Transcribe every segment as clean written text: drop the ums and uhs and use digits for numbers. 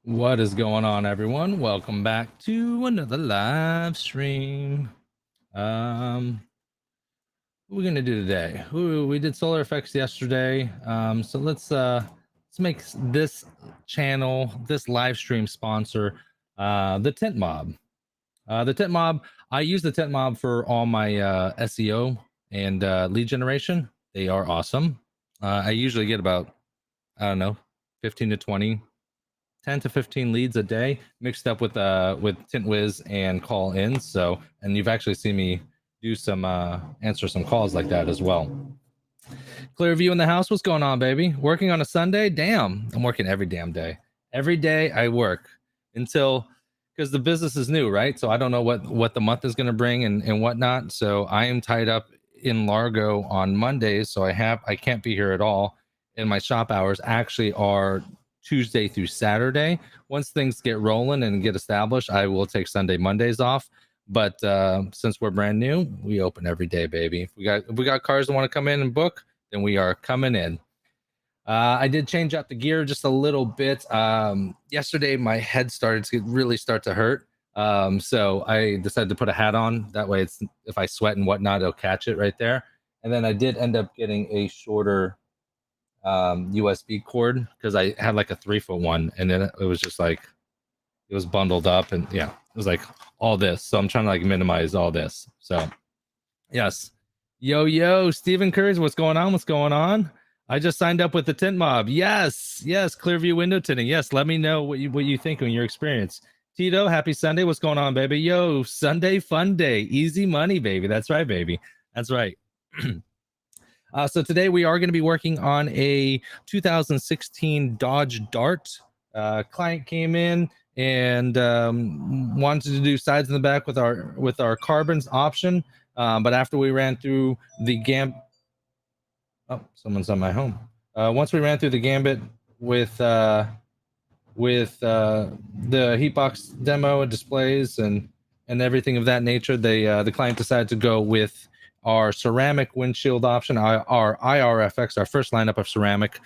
What is going on, everyone? Welcome back to another live stream. What we're gonna do today? We did solar effects yesterday. So let's make this channel, this live stream sponsor, the Tint Mob. The Tint Mob. I use the Tint Mob for all my SEO and lead generation. They are awesome. I usually get about, I don't know, 15 to 20. 10 to 15 leads a day mixed up with Tint Wiz and call in. So, and you've actually seen me do some answer some calls like that as well. Clearview in the house. What's going on, baby? Working on a Sunday? Damn, I'm working every damn day. Every day I work until, because the business is new, right? So I don't know what the month is going to bring and whatnot. So I am tied up in Largo on Mondays. So I can't be here at all. And my shop hours actually are Tuesday through Saturday. Once things get rolling and get established, I will take Sunday, Mondays off. But since we're brand new, we open every day, baby. If we got cars that want to come in and book, then we are coming in. I did change out the gear just a little bit. Yesterday, my head started to really start to hurt. So I decided to put a hat on. That way, it's if I sweat and whatnot, it'll catch it right there. And then I did end up getting a shorter USB cord because I had like a 3-foot one, and then it was just like it was bundled up, and yeah, it was like all this. So I'm trying to like minimize all this. So yes, yo, Stephen Curry, what's going on? I just signed up with the Tint Mob. Yes, Clearview window tinting. Yes, let me know what you think on your experience. Tito, happy Sunday. What's going on, baby? Yo, Sunday fun day, easy money, baby. That's right, baby. That's right. So today we are going to be working on a 2016 Dodge Dart. Client came in and wanted to do sides in the back with our carbons option. But after we ran through the gambit, oh, someone's on my home. Once we ran through the gambit with with the heatbox demo and displays and everything of that nature, the client decided to go with our ceramic windshield option, our IRFX, our first lineup of ceramic.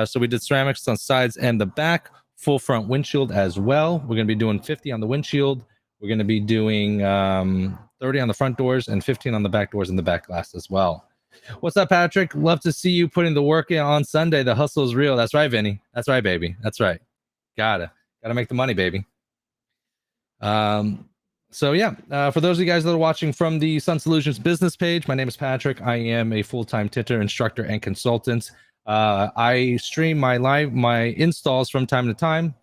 So we did ceramics on sides and the back, full front windshield as well. We're going to be doing 50 on the windshield. We're going to be doing 30 on the front doors and 15 on the back doors and the back glass as well. What's up, Patrick? Love to see you putting the work in on Sunday. The hustle is real. That's right, Vinny. That's right, baby. That's right. Gotta make the money, baby. So yeah, for those of you guys that are watching from the Sun Solutions business page, my name is Patrick. I am a full-time tinter instructor and consultant. I stream my installs from time to time,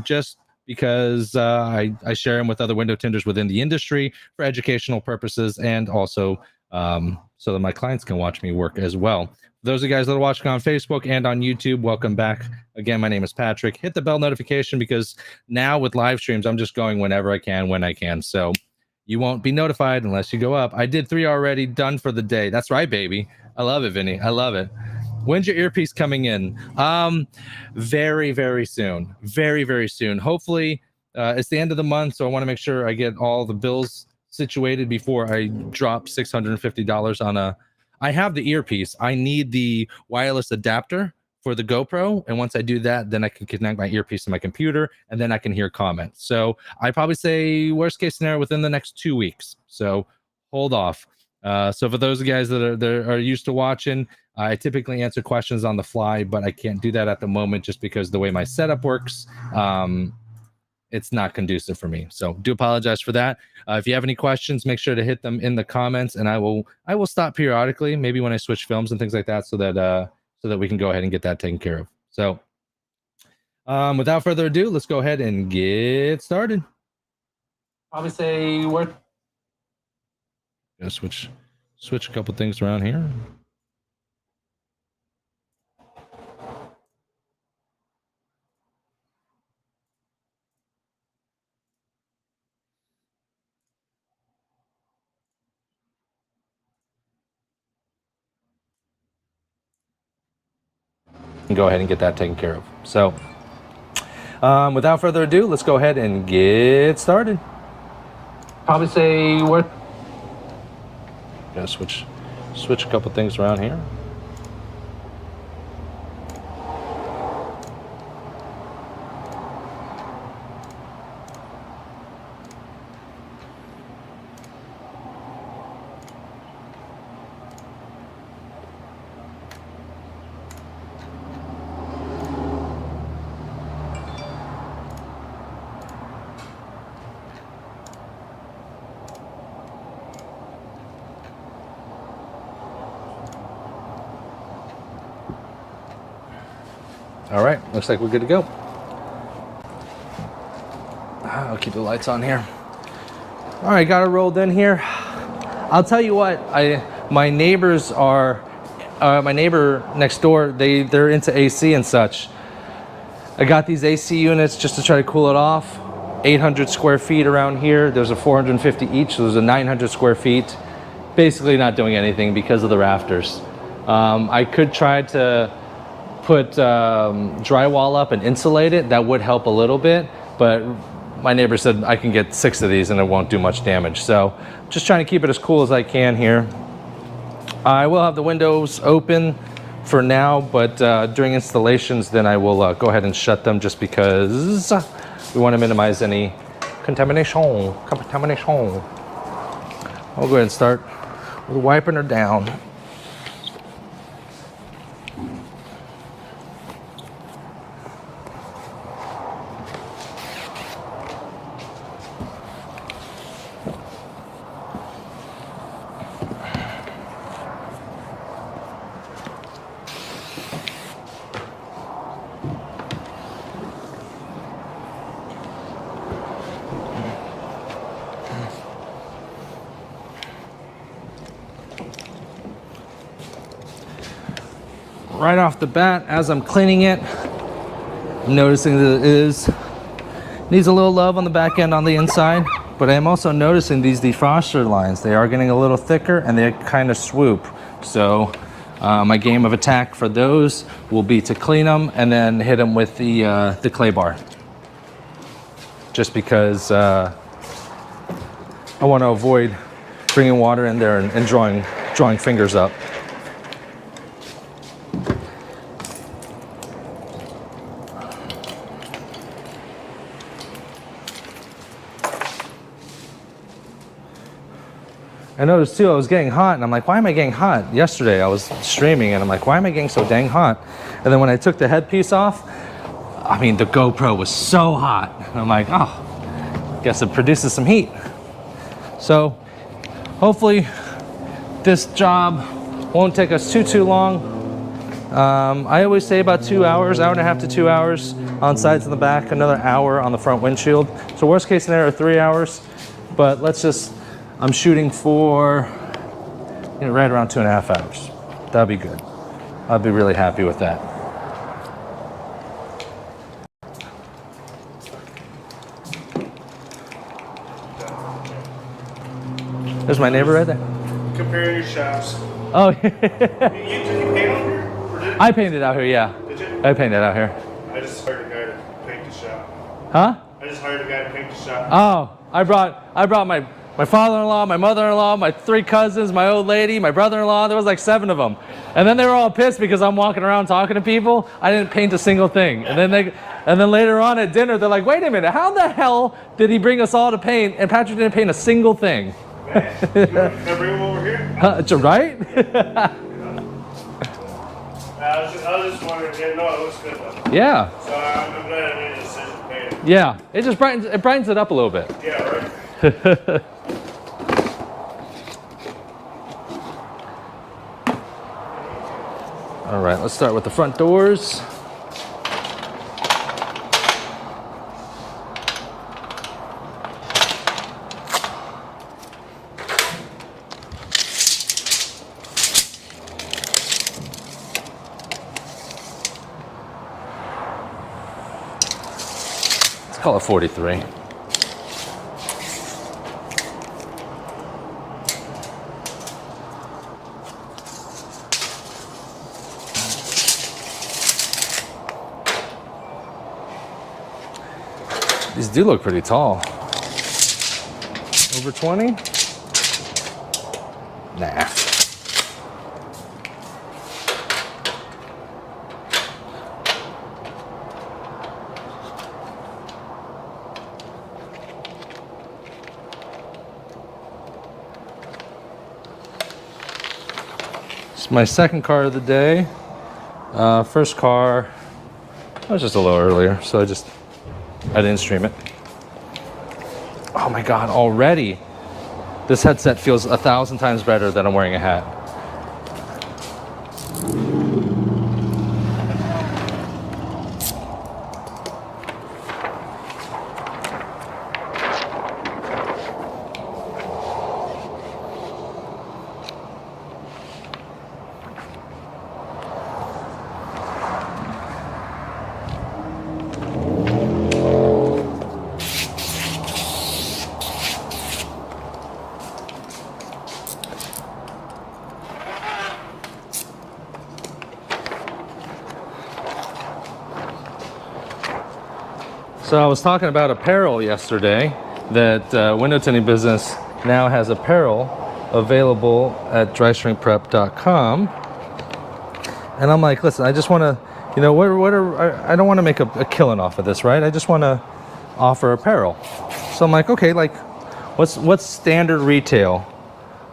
just because I share them with other window tinters within the industry for educational purposes, and also so that my clients can watch me work as well. For those of you guys that are watching on Facebook and on YouTube, welcome back. Again, my name is Patrick. Hit the bell notification, because now with live streams, I'm just going whenever I can, when I can. So you won't be notified unless you go up. I did 3 already, done for the day. That's right, baby. I love it, Vinny. I love it. When's your earpiece coming in? Very, very soon. Very, very soon. Hopefully, it's the end of the month, so I want to make sure I get all the bills situated before I drop $650 on a... I have the earpiece. I need the wireless adapter for the GoPro, and once I do that, then I can connect my earpiece to my computer, and then I can hear comments. So I probably say worst case scenario within the next 2 weeks. So hold off. So for those guys that are used to watching, I typically answer questions on the fly, but I can't do that at the moment just because the way my setup works, it's not conducive for me. So do apologize for that. If you have any questions, make sure to hit them in the comments, and I will stop periodically, maybe when I switch films and things like that, so that we can go ahead and get that taken care of. So without further ado, let's go ahead and get started. Probably say we're gonna switch a couple things around here. And go ahead and get that taken care of. So without further ado, let's go ahead and get started. Probably say we're gonna switch a couple things around here. All right, looks like we're good to go. I'll keep the lights on here. All right, got it rolled in here. I'll tell you what, my neighbors are, my neighbor next door, they're into AC and such. I got these AC units just to try to cool it off. 800 square feet around here. There's a 450 each, so there's a 900 square feet. Basically not doing anything because of the rafters. I could try to put drywall up and insulate it. That would help a little bit, but my neighbor said I can get 6 of these and it won't do much damage. So just trying to keep it as cool as I can here. I will have the windows open for now, but during installations, then I will go ahead and shut them, just because we want to minimize any contamination. I'll go ahead and start with wiping her down. Right off the bat, as I'm cleaning it, I'm noticing that it needs a little love on the back end on the inside, but I'm also noticing these defroster lines. They are getting a little thicker and they kind of swoop. So My game of attack for those will be to clean them and then hit them with the clay bar. Just because I want to avoid bringing water in there and drawing fingers up. I noticed too, I was getting hot, and I'm like, why am I getting hot? Yesterday I was streaming, and I'm like, why am I getting so dang hot? And then when I took the headpiece off, I mean, the GoPro was so hot. And I'm like, oh, guess it produces some heat. So hopefully this job won't take us too long. I always say about 2 hours, hour and a half to 2 hours on sides and the back, another hour on the front windshield. So worst case scenario, 3 hours, but let's just, I'm shooting for, you know, right around 2.5 hours. That'd be good. I'd be really happy with that. There's my neighbor right there. Comparing your shops. Oh, you paint on here? Or did I painted out here, yeah. Did you? I painted out here. I just hired a guy to paint the shop. Huh? I just hired a guy to paint the shop. Oh, I brought my father-in-law, my mother-in-law, my 3 cousins, my old lady, my brother-in-law. There was like 7 of them. And then they were all pissed because I'm walking around talking to people. I didn't paint a single thing. And then later on at dinner, they're like, wait a minute, how the hell did he bring us all to paint and Patrick didn't paint a single thing? Man, can I bring him over here? Right? I was just wondering. Yeah, no, it looks good though. Yeah. So I'm glad I made a decision to paint it. Yeah. It just brightens it up a little bit. Yeah, right. All right, let's start with the front doors. Let's call it 43. These do look pretty tall. Over 20? Nah. It's my second car of the day. First car, I was just a little earlier, so I didn't stream it. Oh my God, already. This headset feels 1,000 times better than I'm wearing a hat. So I was talking about apparel yesterday, that window tinting business now has apparel available at dryshrinkprep.com. And I'm like, listen, I just want to, you know, I don't want to make a killing off of this, right? I just want to offer apparel. So I'm like, okay, like what's standard retail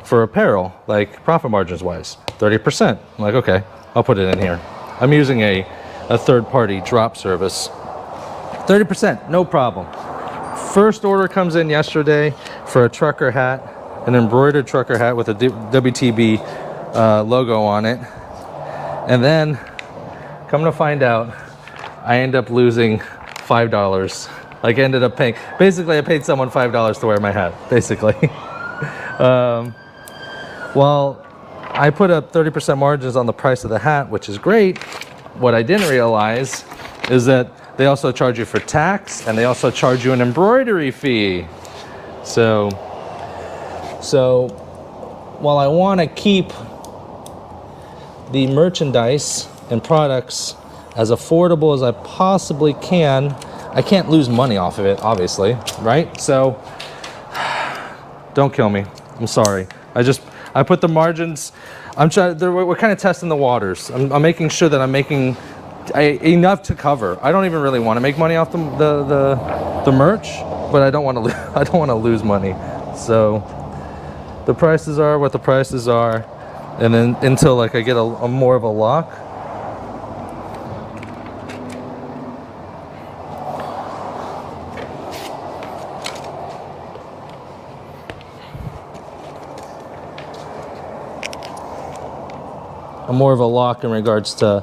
for apparel, like profit margins wise? 30%. I'm like, okay, I'll put it in here. I'm using a third-party drop service. 30%, no problem. First order comes in yesterday for a trucker hat, an embroidered trucker hat with a WTB logo on it. And then, come to find out, I end up losing $5. Like I ended up paying, basically I paid someone $5 to wear my hat, basically. Well, I put up 30% margins on the price of the hat, which is great. What I didn't realize is that they also charge you for tax, and they also charge you an embroidery fee. So while I want to keep the merchandise and products as affordable as I possibly can. I can't lose money off of it, obviously, right? So don't kill me. I'm sorry. I put the margins. We're kind of testing the waters. I'm making sure that I'm making enough to cover. I don't even really want to make money off the merch, but I don't want to lose money. So the prices are what the prices are, and then until like I get a more of a lock. More of a lock in regards to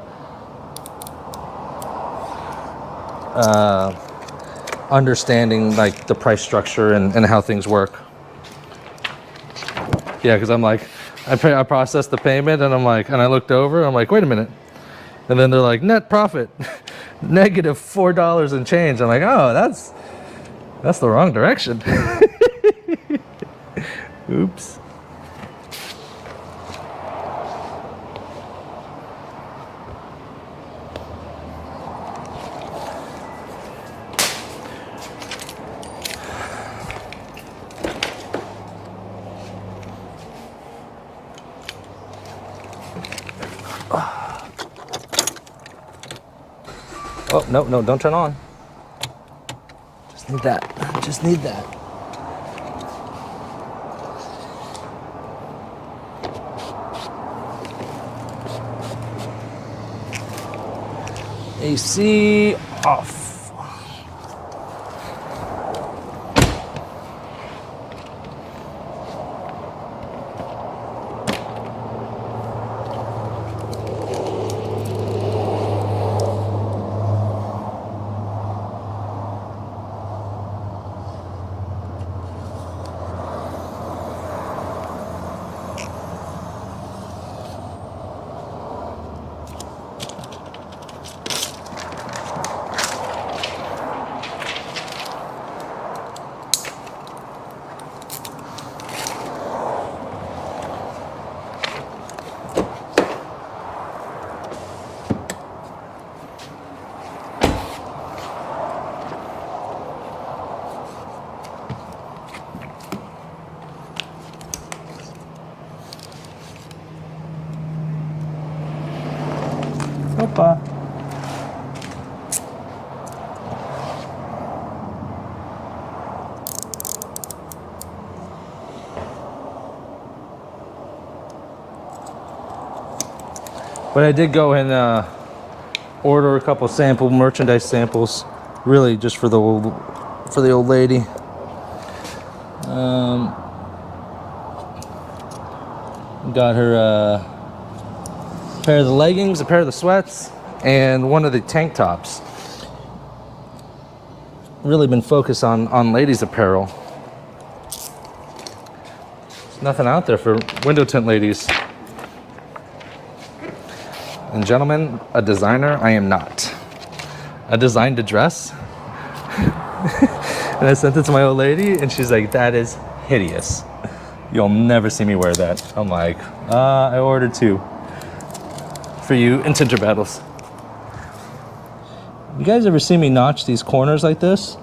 understanding like the price structure and how things work. Yeah, because I'm like, I processed the payment and I'm like, and I looked over, I'm like, wait a minute. And then they're like, net profit, negative $4 and change. I'm like, oh, that's the wrong direction. Oops. Oh, no, don't turn on. Just need that. Just need that. AC off. Opa. But I did go and order a couple merchandise samples, really just for the old lady. Got her a pair of the leggings, a pair of the sweats, and one of the tank tops. Really been focused on ladies apparel. There's nothing out there for window tint ladies. And gentlemen, a designer I am not. I designed a dress and I sent it to my old lady and she's like, that is hideous. You'll never see me wear that. I'm like, I ordered two for you in Tinter battles. You guys ever see me notch these corners like this?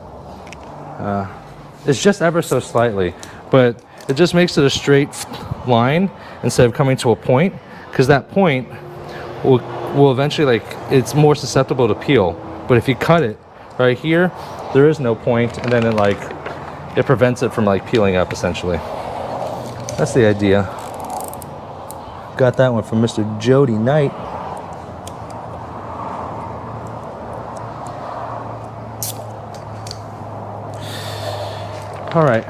It's just ever so slightly, but it just makes it a straight line instead of coming to a point, because that point will eventually, like, it's more susceptible to peel. But if you cut it right here, there is no point, and then it prevents it from like peeling up essentially. That's the idea. Got that one from Mr. Jody Knight. All right.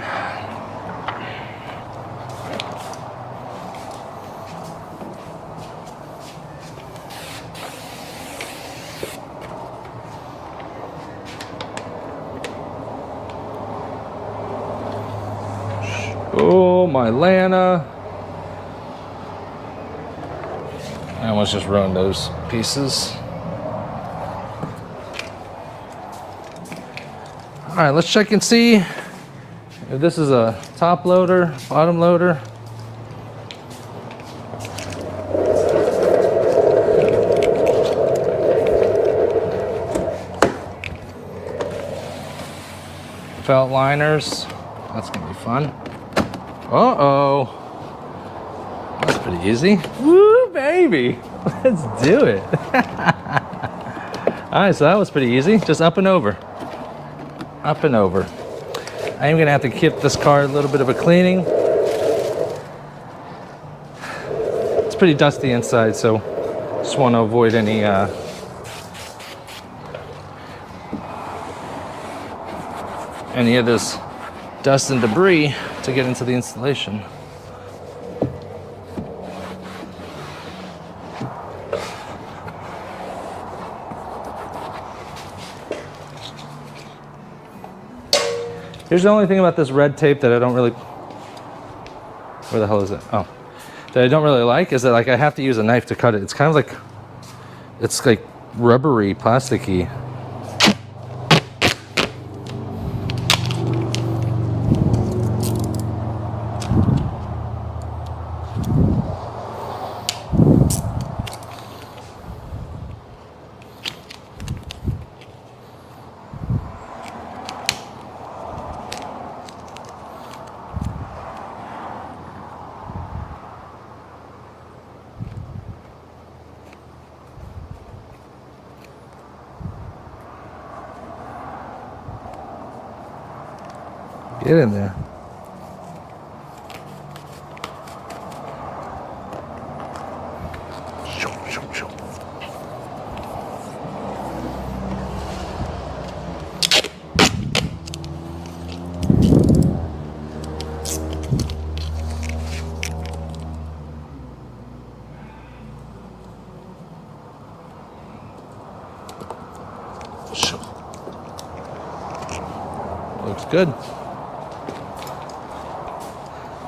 Oh, my Lana. I almost just ruined those pieces. All right, let's check and see if this is a top loader, bottom loader. felt liners. That's gonna be fun. Uh-oh. That's pretty easy. Woo, baby. Let's do it. All right, so that was pretty easy. Just up and over. Up and over. I am gonna have to give this car a little bit of a cleaning. It's pretty dusty inside, so just want to avoid any of this dust and debris to get into the installation. Here's the only thing about this red tape that I don't really... Where the hell is it? Oh. That I don't really like is that like I have to use a knife to cut it. It's kind of like... It's like rubbery, plasticky. Get in there. Looks good.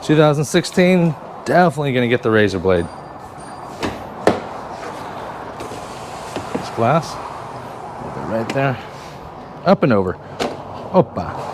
2016, definitely gonna get the razor blade. This glass, put it right there. Up and over. Opa.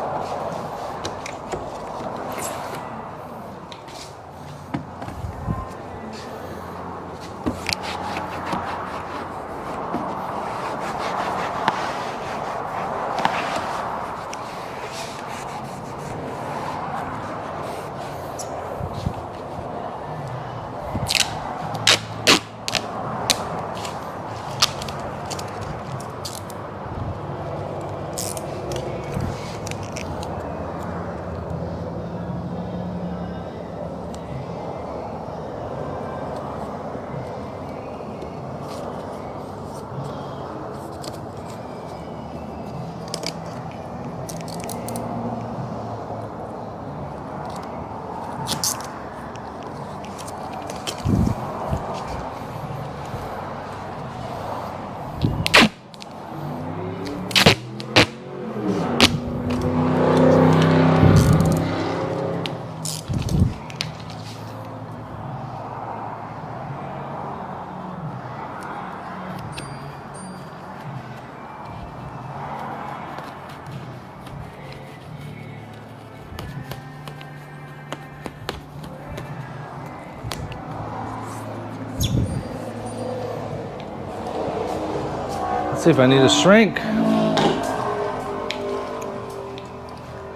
Let's see if I need a shrink.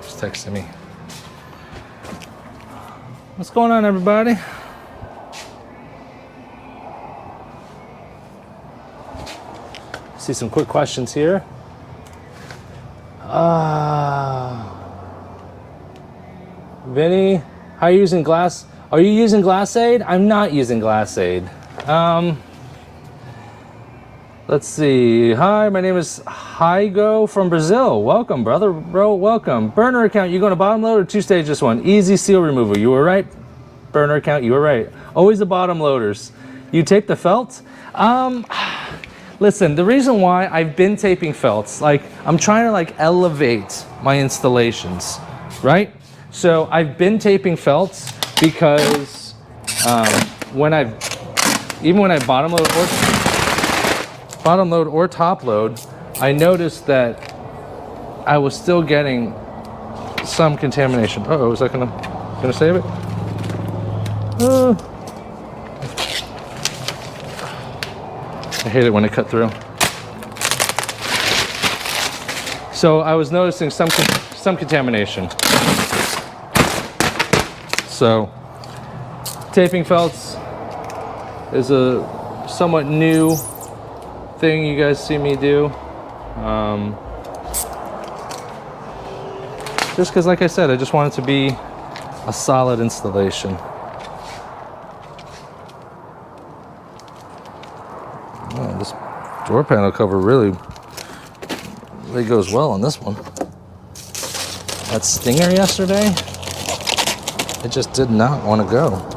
Just texting me. What's going on, everybody? See some quick questions here. Vinny, how are you using glass? Are you using Glass Aid? I'm not using Glass Aid. Let's see. Hi, my name is Hygo from Brazil. Welcome, brother. Bro, welcome. Burner account, you going to bottom load or two-stage this one? Easy seal removal. You were right. Burner account, you were right. Always the bottom loaders. You tape the felt? Listen, the reason why I've been taping felts, like I'm trying to like elevate my installations, right? So I've been taping felts because when I bottom load or top load, I noticed that I was still getting some contamination. Uh-oh, is that gonna save it? I hate it when it cut through. So I was noticing some some contamination. So taping felts is a somewhat new thing you guys see me do. Just because, like I said, I just want it to be a solid installation. Oh, this door panel cover really goes well on this one. That stinger yesterday, it just did not want to go.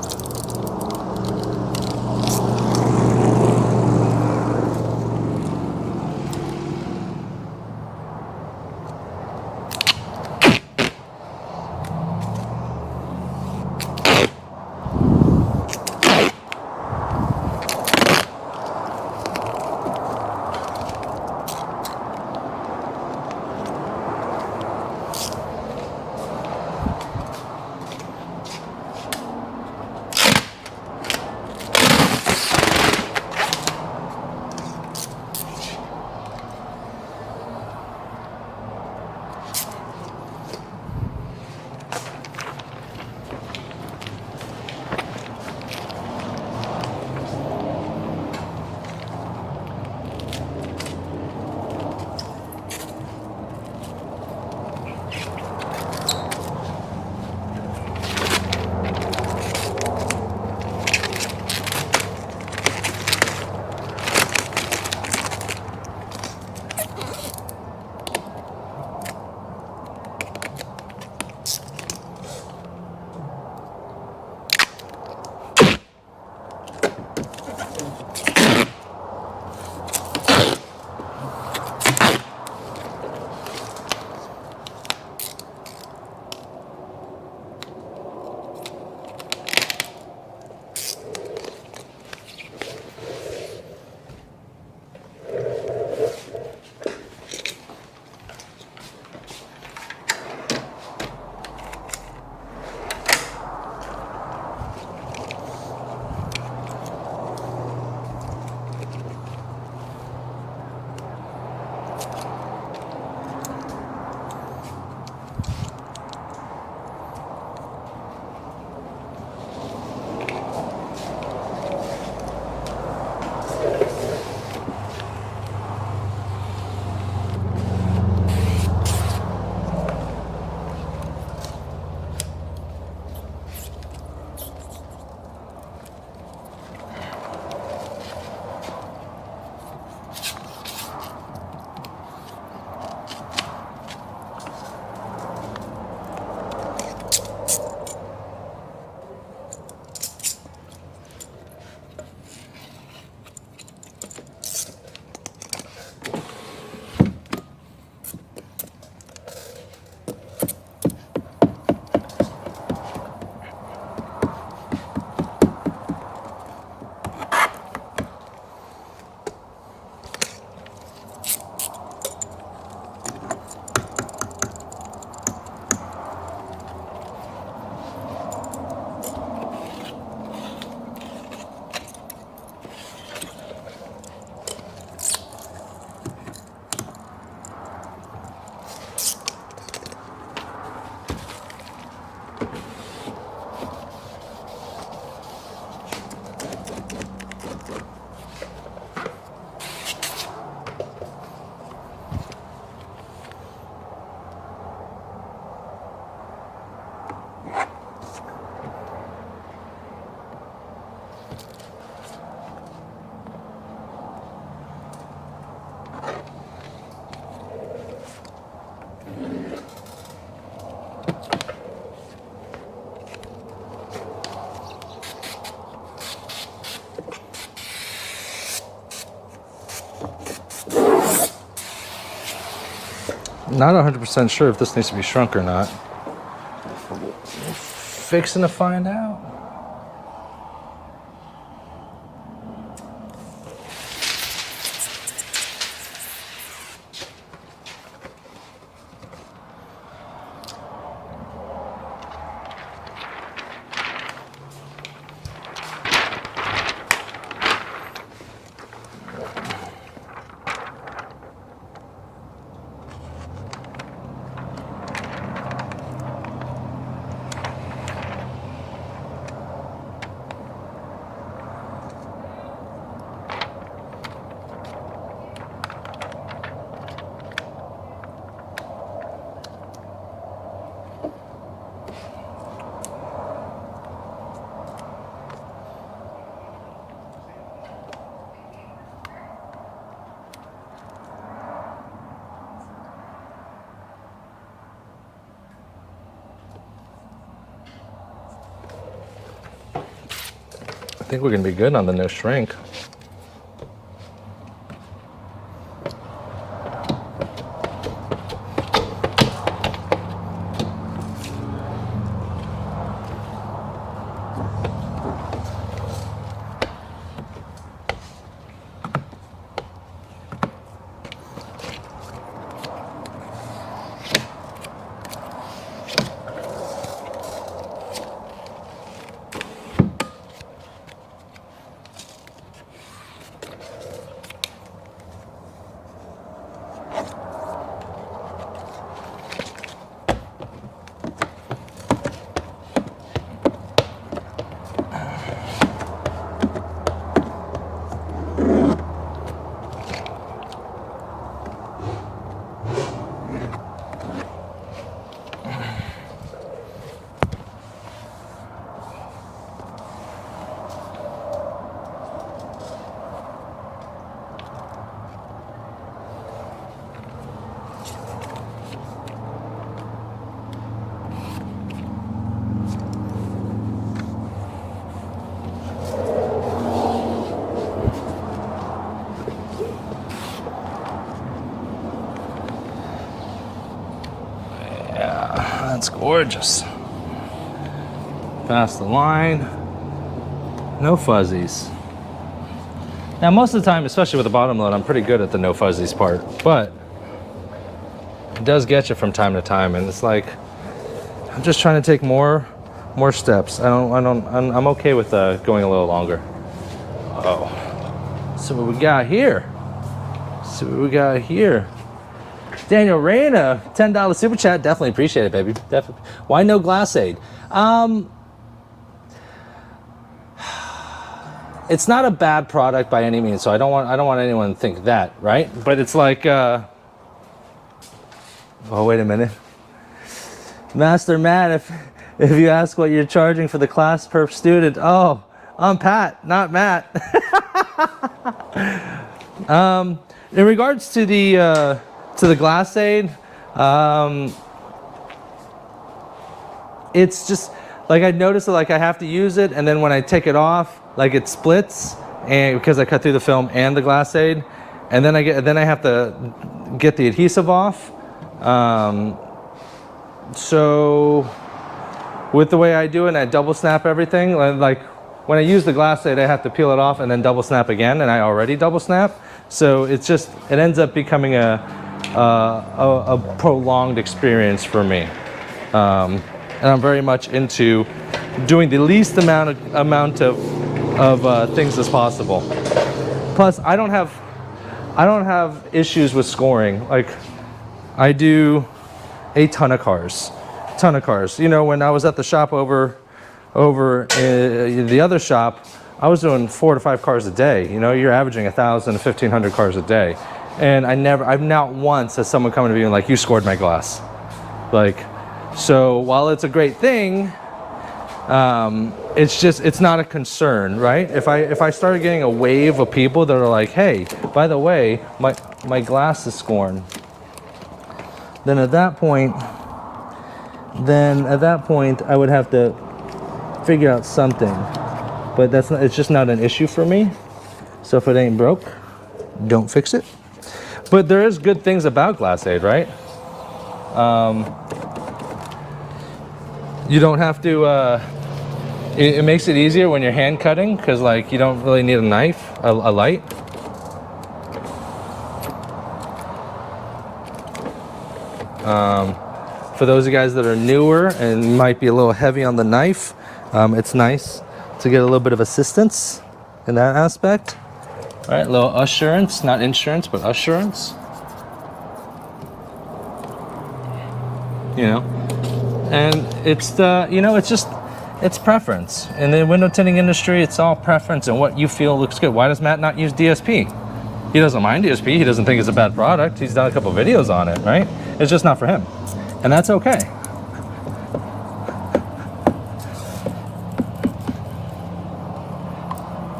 Not 100% sure if this needs to be shrunk or not. Fixing to find out. think we're gonna be good on the no shrink. That's gorgeous. Past the line. No fuzzies. Now most of the time, especially with the bottom load, I'm pretty good at the no fuzzies part, but it does get you from time to time, and it's like I'm just trying to take more steps. I'm okay with going a little longer. Oh, so what we got here? Daniel Reyna, $10 super chat. Definitely appreciate it, baby. Definitely. Why no glass aid? It's not a bad product by any means, so I don't want anyone to think that, right? But it's like, oh wait a minute, Master Matt. If you ask what you're charging for the class per student, oh, I'm Pat, not Matt. In regards to the glass aid, it's just like I noticed that like I have to use it, and then when I take it off, like it splits, and because I cut through the film and the glass aid, and then I have to get the adhesive off. So with the way I do it, and I double snap everything, like when I use the glass aid, I have to peel it off and then double snap again, and I already double snap. So it ends up becoming a prolonged experience for me. And I'm very much into doing the least amount of things as possible. Plus, I don't have issues with scoring. Like, I do a ton of cars. You know, when I was at the shop over the other shop, I was doing 4 to 5 cars a day. You know, you're averaging 1,000 to 1,500 cars a day. And I've not once has someone come to me and like, you scored my glass. Like, so while it's a great thing, it's not a concern, right? If I started getting a wave of people that are like, hey, by the way, my glass is scored, then at that point I would have to figure out something. But it's just not an issue for me. So if it ain't broke, don't fix it. But there is good things about glass aid, right? You don't have to, it makes it easier when you're hand cutting, because like you don't really need a knife, a light. For those of you guys that are newer and might be a little heavy on the knife, it's nice to get a little bit of assistance in that aspect. All right, a little assurance, not insurance, but assurance. You know, and it's it's preference. In the window tinting industry, it's all preference and what you feel looks good. Why does Matt not use DSP? He doesn't mind DSP. He doesn't think it's a bad product. He's done a couple videos on it, right? It's just not for him, and that's okay.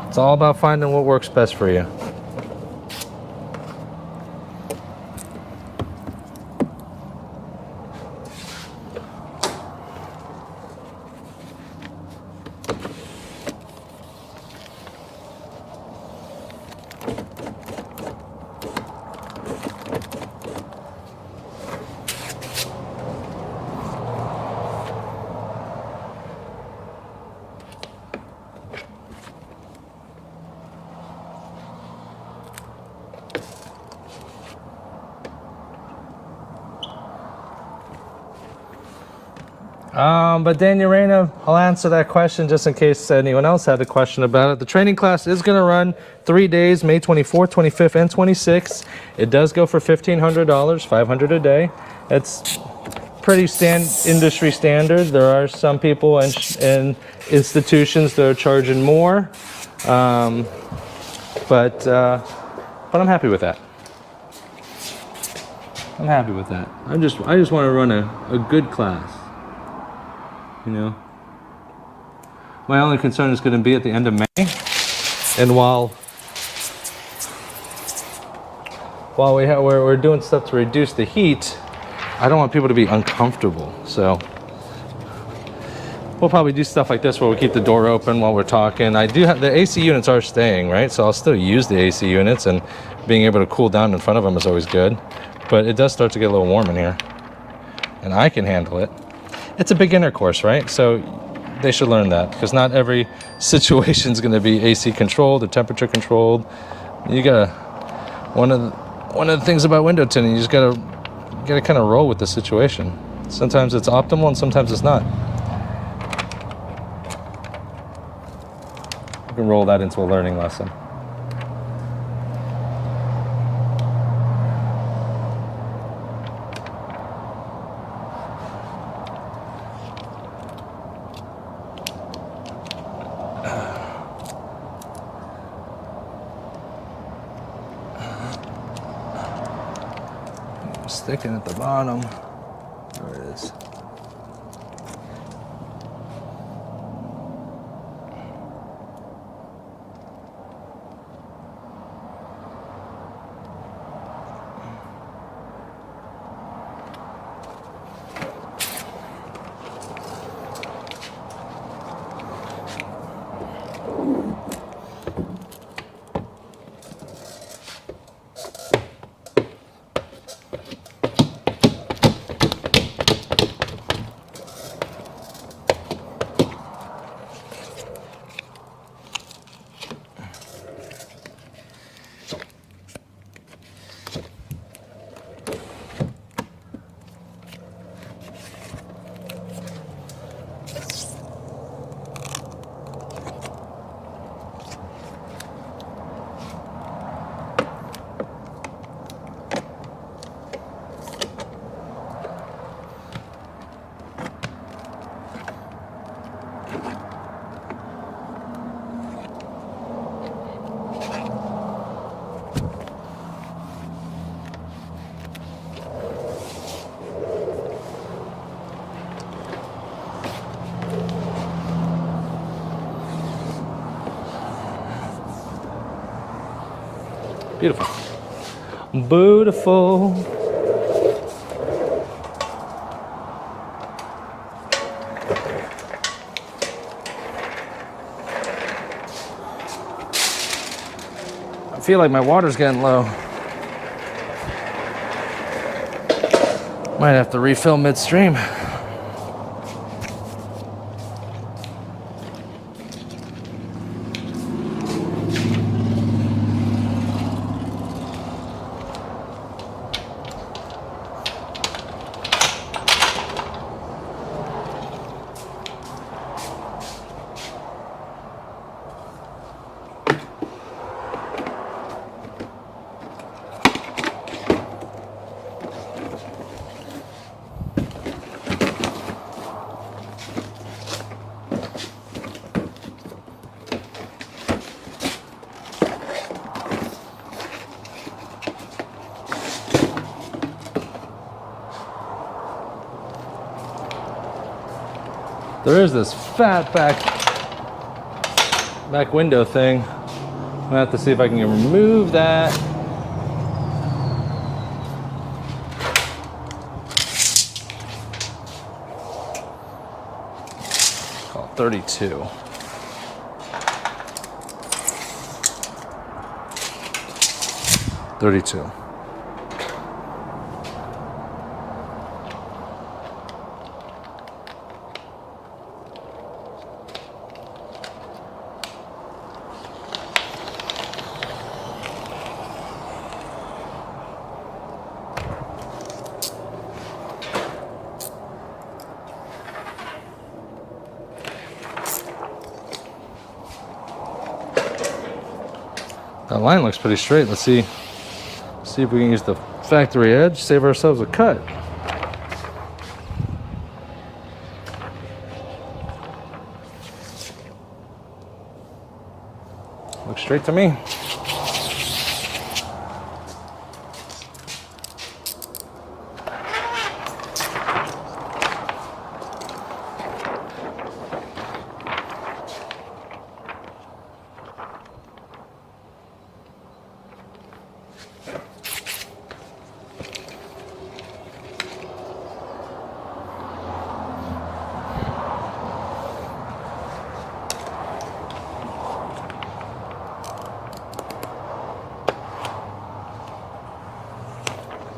It's all about finding what works best for you. But Dan Urena, I'll answer that question just in case anyone else had a question about it. The training class is going to run 3 days, May 24th, 25th, and 26th. It does go for $1,500, $500 a day. It's pretty industry standard. There are some people and institutions that are charging more, but I'm happy with that. I'm happy with that. I just want to run a good class. You know, my only concern is going to be at the end of May, and while we're doing stuff to reduce the heat, I don't want people to be uncomfortable. So we'll probably do stuff like this where we keep the door open while we're talking. I do have the AC units are staying, right? So I'll still use the AC units, and being able to cool down in front of them is always good. But it does start to get a little warm in here, and I can handle it. It's a beginner course, right? So they should learn that, because not every situation is going to be AC controlled or temperature controlled. You gotta one of the things about window tinting, you just gotta kind of roll with the situation. Sometimes it's optimal and sometimes it's not. You can roll that into a learning lesson. Sticking at the bottom. There it is. Beautiful. Beautiful. I feel like my water's getting low. Might have to refill midstream. There is this fat back window thing. I'm gonna have to see if I can remove that. Call it 32. $32. That line looks pretty straight. Let's see if we can use the factory edge, save ourselves a cut. Looks straight to me.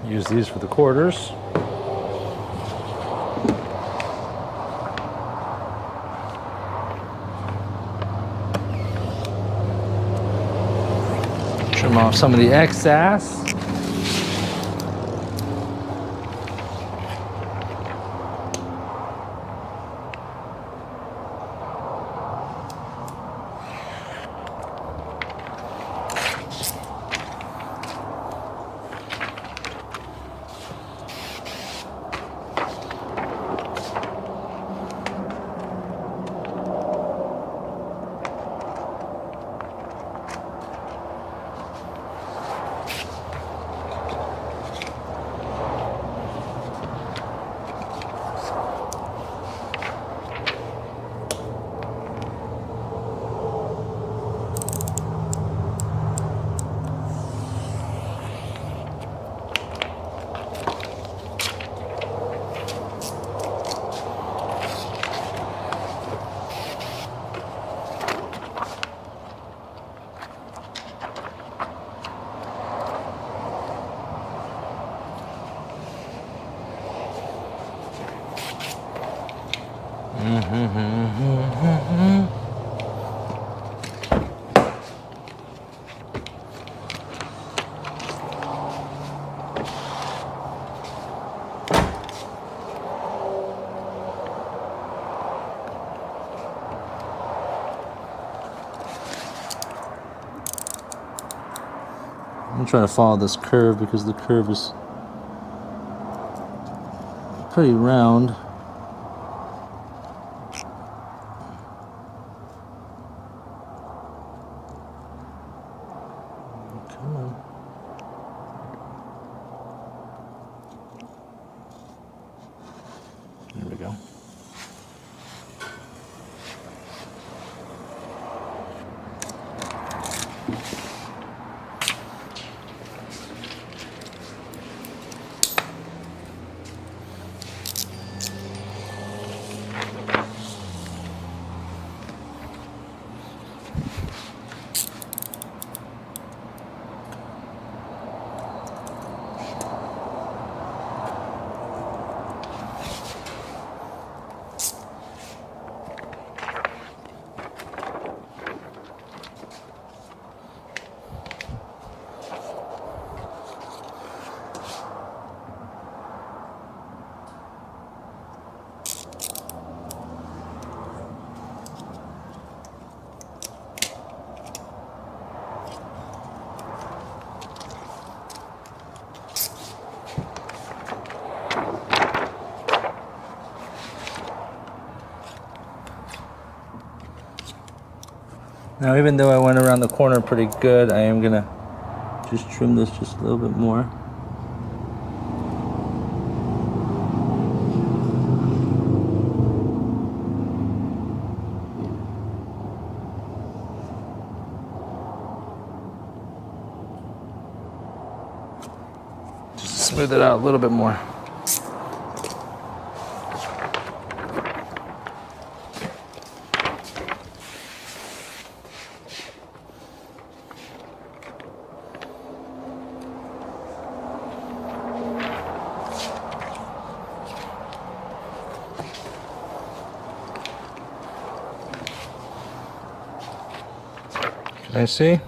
Use these for the quarters. Trim off some of the excess. I'm trying to follow this curve because the curve is pretty round. Come on. There we go. Now, even though I went around the corner pretty good, I am gonna just trim this just a little bit more. Just smooth it out a little bit more. Can I see? I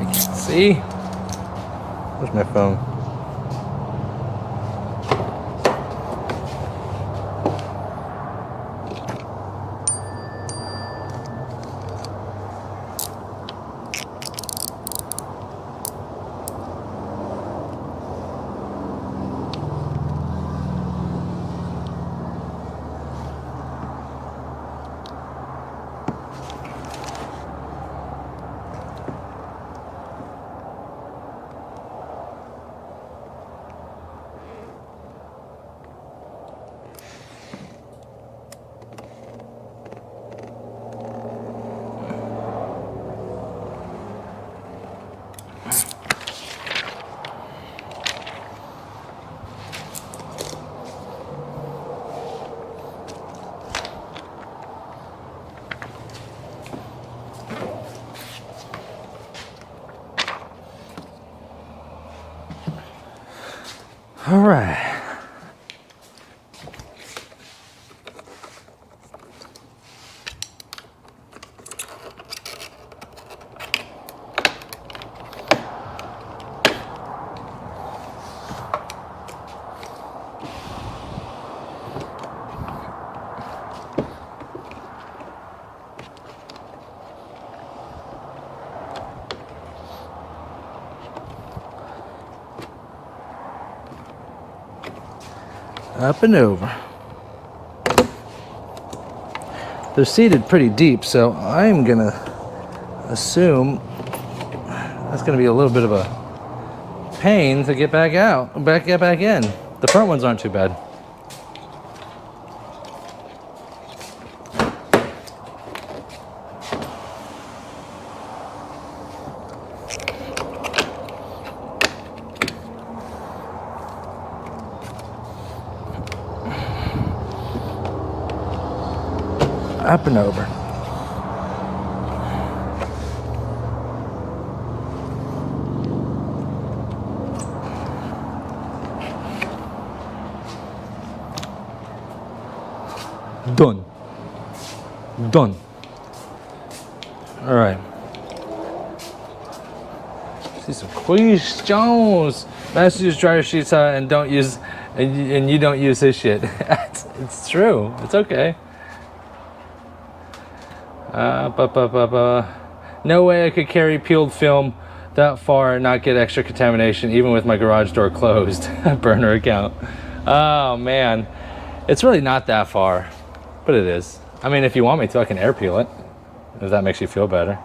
can't see. Where's my phone? All right. Up and over. They're seated pretty deep, so I'm gonna assume that's gonna be a little bit of a pain to get back out, get back in. The front ones aren't too bad. Up and over. Done. Done. All right. See some questions. Master use dryer sheets and don't use, and you don't use his shit. It's true. It's okay. No way I could carry peeled film that far and not get extra contamination, even with my garage door closed. Burner account. Oh man, it's really not that far, but it is. I mean, if you want me to, I can air peel it, if that makes you feel better.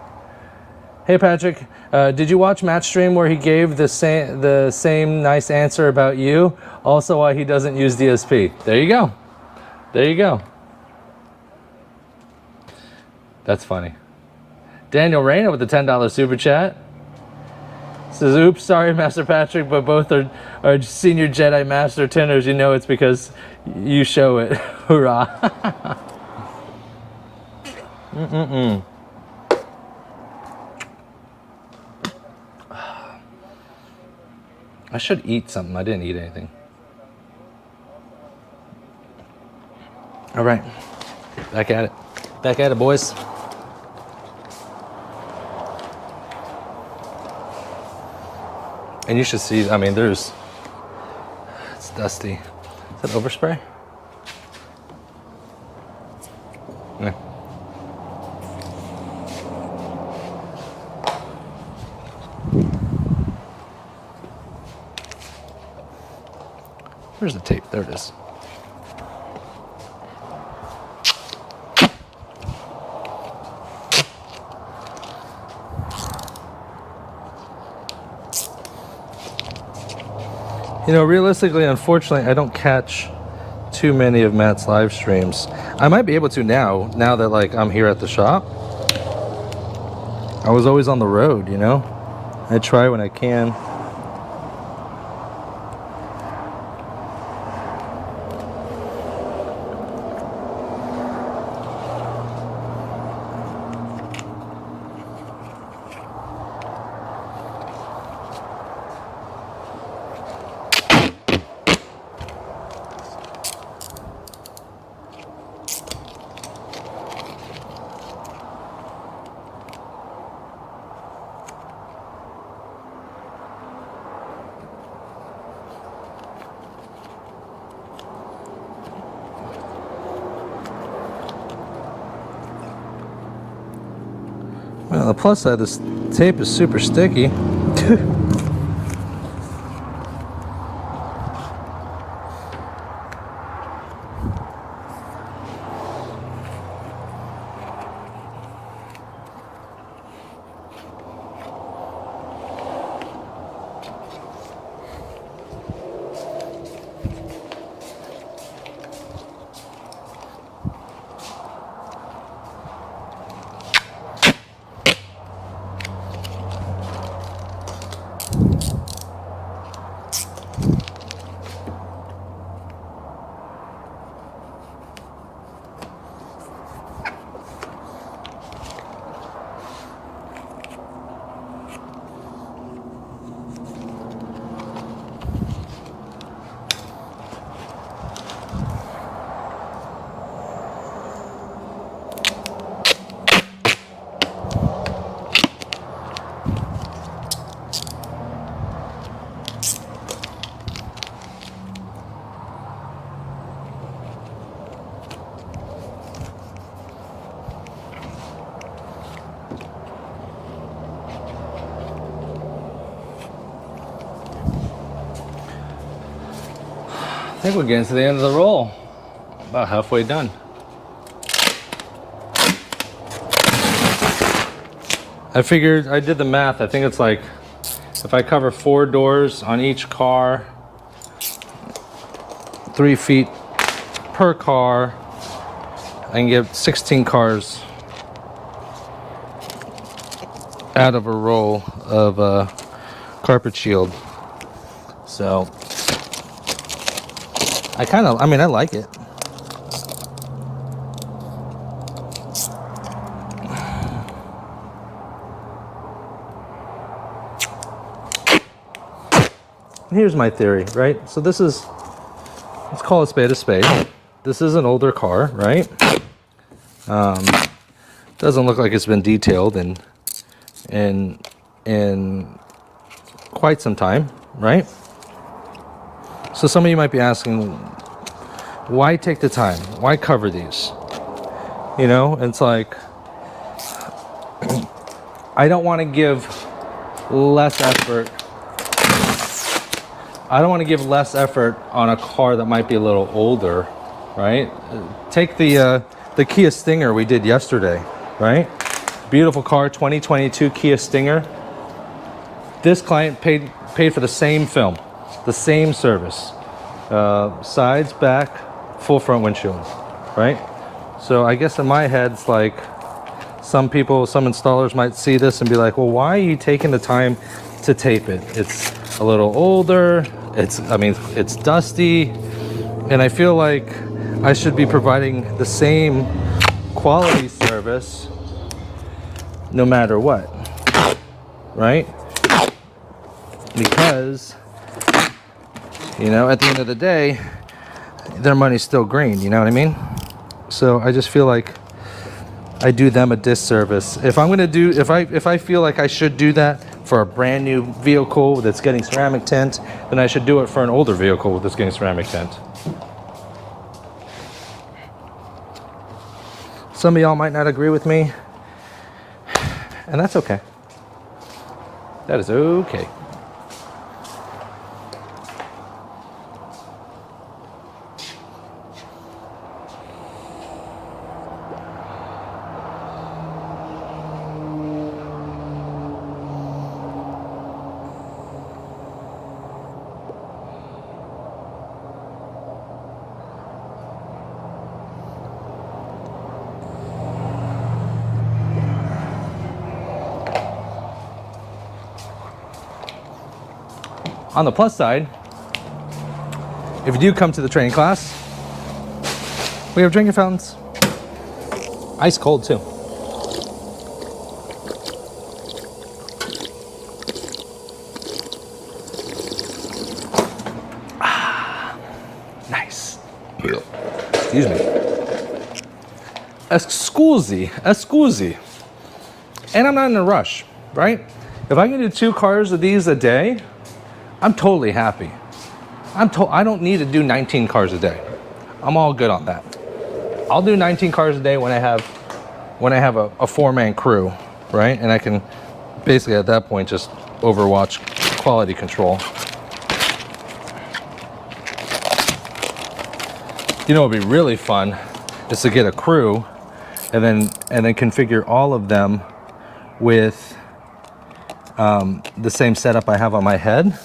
Hey Patrick, did you watch Matt's stream where he gave the same nice answer about you? Also, why he doesn't use DSP. There you go. There you go. That's funny. Daniel Reyna with the $10 super chat says, oops, sorry, Master Patrick, but both are senior Jedi Master Tinters. You know it's because you show it. Hoorah. I should eat something. I didn't eat anything. All right. Back at it. Back at it, boys. And you should see, I mean, it's dusty. Is that overspray? Yeah. Where's the tape? There it is. You know, realistically, unfortunately, I don't catch too many of Matt's live streams. I might be able to now that like I'm here at the shop. I was always on the road, you know? I try when I can. Well, the plus side, this tape is super sticky. think we're getting to the end of the roll. About halfway done. I figured, I did the math. I think it's like, if I cover 4 doors on each car, 3 feet per car, I can get 16 cars out of a roll of carpet shield. So I mean, I like it. Here's my theory, right? So this is, let's call a spade a spade. This is an older car, right? Doesn't look like it's been detailed in quite some time, right? So some of you might be asking, why take the time? Why cover these? You know, it's like, I don't want to give less effort. I don't want to give less effort on a car that might be a little older, right? Take the Kia Stinger we did yesterday, right? Beautiful car, 2022 Kia Stinger. This client paid for the same film, the same service, sides, back, full front windshield, right? So I guess in my head, it's like some people, some installers might see this and be like, well, why are you taking the time to tape it? It's a little older. It's dusty, and I feel like I should be providing the same quality service no matter what, right? Because, you know, at the end of the day, their money's still green, you know what I mean? So I just feel like I do them a disservice. If I'm gonna do, if I feel like I should do that for a brand new vehicle that's getting ceramic tint, then I should do it for an older vehicle that's getting ceramic tint. Some of y'all might not agree with me, and that's okay. That is okay. On the plus side, if you do come to the training class, we have drinking fountains. Ice cold too. Ah, nice. Excuse me. Excuse. And I'm not in a rush, right? If I can do 2 cars of these a day, I'm totally happy. I don't need to do 19 cars a day. I'm all good on that. I'll do 19 cars a day when I have a 4-man crew, right? And I can basically at that point just overwatch quality control. You know what would be really fun is to get a crew and then configure all of them with the same setup I have on my head.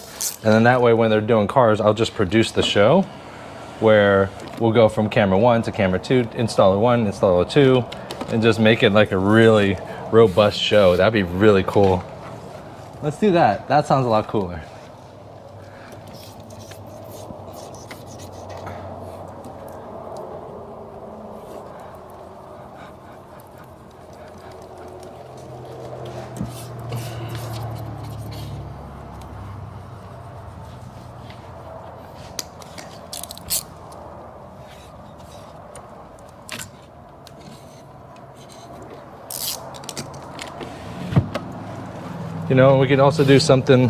And then that way when they're doing cars, I'll just produce the show where we'll go from camera 1 to camera 2, installer 1, installer 2, and just make it like a really robust show. That'd be really cool. Let's do that. That sounds a lot cooler. You know, we could also do something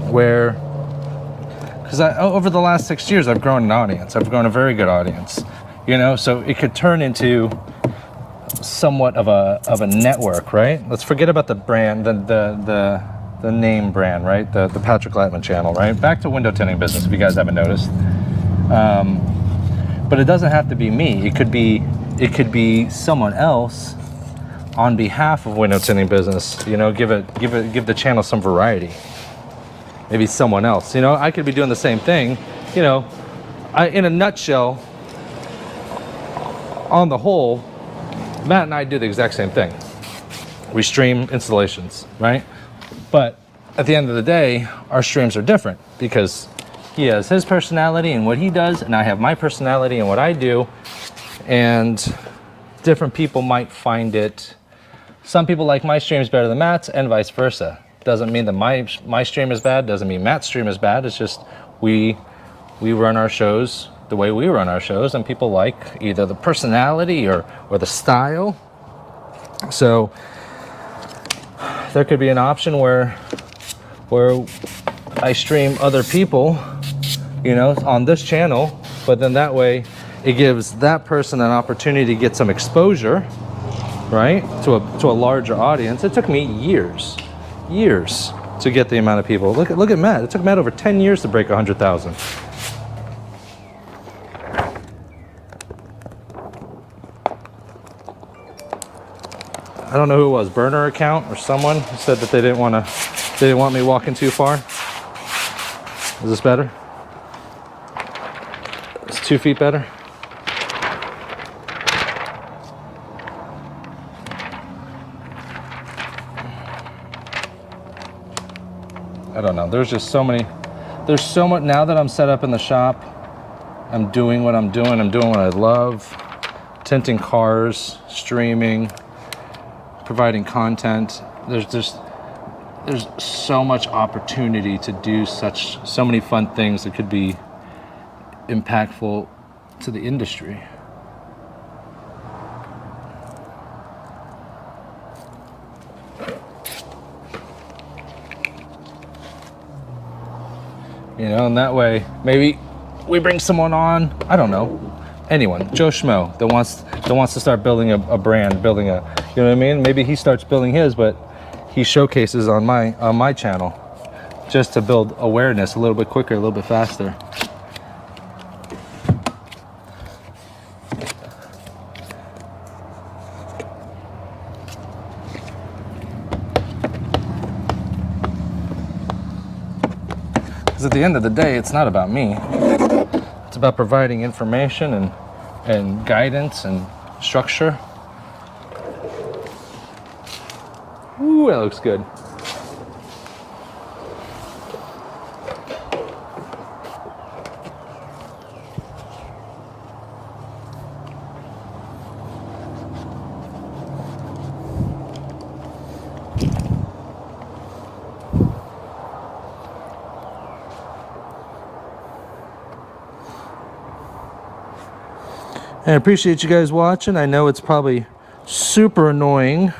where, because over the last 6 years, I've grown an audience. I've grown a very good audience, you know, so it could turn into somewhat of a network, right? Let's forget about the brand, the name brand, right? The Patrick Latman channel, right? Back to window tinting business, if you guys haven't noticed. But it doesn't have to be me. It could be someone else on behalf of window tinting business. You know, give the channel some variety. Maybe someone else. You know, I could be doing the same thing. You know, in a nutshell, on the whole, Matt and I do the exact same thing. We stream installations, right? But at the end of the day, our streams are different because he has his personality and what he does, and I have my personality and what I do. And different people might find it. Some people like my streams better than Matt's, and vice versa. Doesn't mean that my stream is bad. Doesn't mean Matt's stream is bad. It's just we run our shows the way we run our shows, and people like either the personality or the style. So there could be an option where I stream other people, you know, on this channel, but then that way it gives that person an opportunity to get some exposure, right, to a larger audience. It took me years to get the amount of people. Look at Matt. It took Matt over 10 years to break 100,000. I don't know who it was, burner account or someone who said that they didn't want me walking too far. Is this better? Is 2 feet better? I don't know. There's just so many. There's so much now that I'm set up in the shop. I'm doing what I'm doing. I'm doing what I love. Tinting cars, streaming, providing content. There's so much opportunity to do so many fun things that could be impactful to the industry. You know, and that way maybe we bring someone on, I don't know, anyone, Joe Schmo that wants to start building a brand, building a, you know what I mean? Maybe he starts building his, but he showcases on my channel just to build awareness a little bit quicker, a little bit faster. Because at the end of the day, it's not about me. It's about providing information and guidance and structure. Ooh, that looks good. I appreciate you guys watching. I know it's probably super annoying